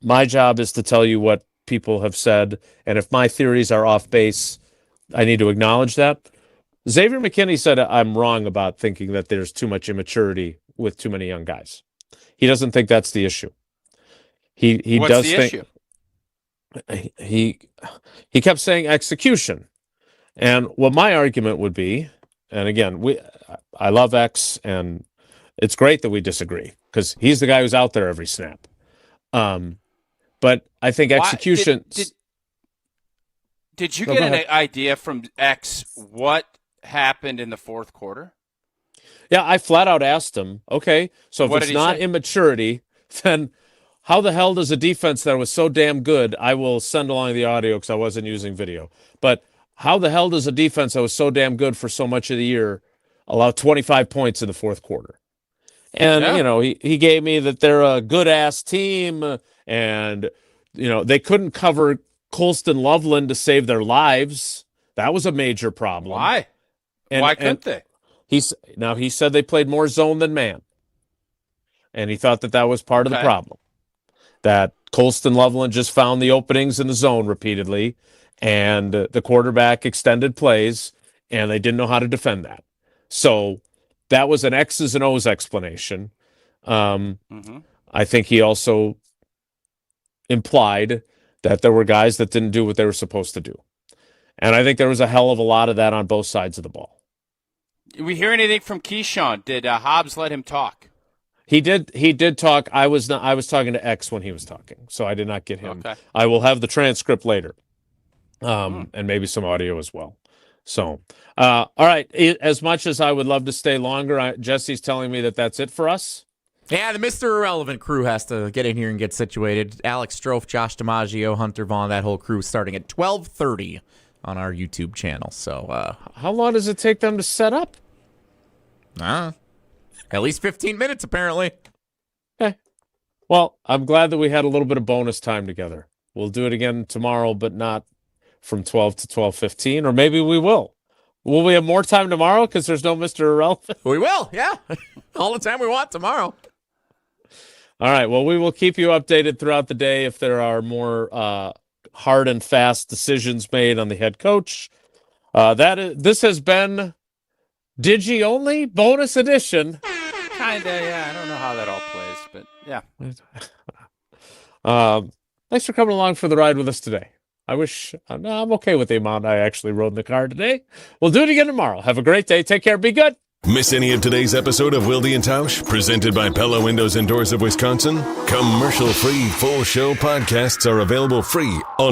my job is to tell you what people have said, and if my theories are off base, I need to acknowledge that. Xavier McKinney said I'm wrong about thinking that there's too much immaturity with too many young guys. He doesn't think that's the issue. He What's does the think issue? He kept saying execution. And what my argument would be, and again, I love X, and it's great that we disagree because he's the guy who's out there every snap. But I think execution. Did you get an idea from X what happened in the fourth quarter? Yeah, I flat out asked him, okay, so if What it's did he not say? immaturity, then how the hell does a defense that was so damn good, I will send along the audio because I wasn't using video, but how the hell does a defense that was so damn good for so much of the year allow 25 points in the fourth quarter? And, Yeah. you know, he gave me that they're a good-ass team and, you know, they couldn't cover Colston Loveland to save their lives. That was a major problem. Why? Why couldn't they? He said they played more zone than man. And he thought that was part of the problem. That Colston Loveland just found the openings in the zone repeatedly, and the quarterback extended plays, and they didn't know how to defend that. So that was an X's and O's explanation. I think he also implied that there were guys that didn't do what they were supposed to do. And I think there was a hell of a lot of that on both sides of the ball. Did we hear anything from Keyshawn? Did Hobbs let him talk? He did talk. I was talking to X when he was talking, so I did not get him. Okay. I will have the transcript later, and maybe some audio as well. So, all right. As much as I would love to stay longer, Jesse's telling me that that's it for us. Yeah, the Mr. Irrelevant crew has to get in here and get situated. Alex Strofe, Josh DiMaggio, Hunter Vaughn, that whole crew starting at 12:30 on our YouTube channel. So, how long does it take them to set up? At least 15 minutes, apparently. Okay. Well, I'm glad that we had a little bit of bonus time together. We'll do it again tomorrow, but not from 12 to 12:15, or maybe we will. Will we have more time tomorrow because there's no Mr. Irrelevant? We will, yeah. All the time we want tomorrow. All right. Well, we will keep you updated throughout the day if there are more hard and fast decisions made on the head coach. This has been Digi Only Bonus Edition. Kinda, yeah. I don't know how that all plays, but yeah. Thanks for coming along for the ride with us today. I'm okay with the amount I actually rode in the car today. We'll do it again tomorrow. Have a great day. Take care. Be good. Miss any of today's episode of Wilde and Tausch, presented by Pella Windows and Doors of Wisconsin? Commercial-free full show podcasts are available free on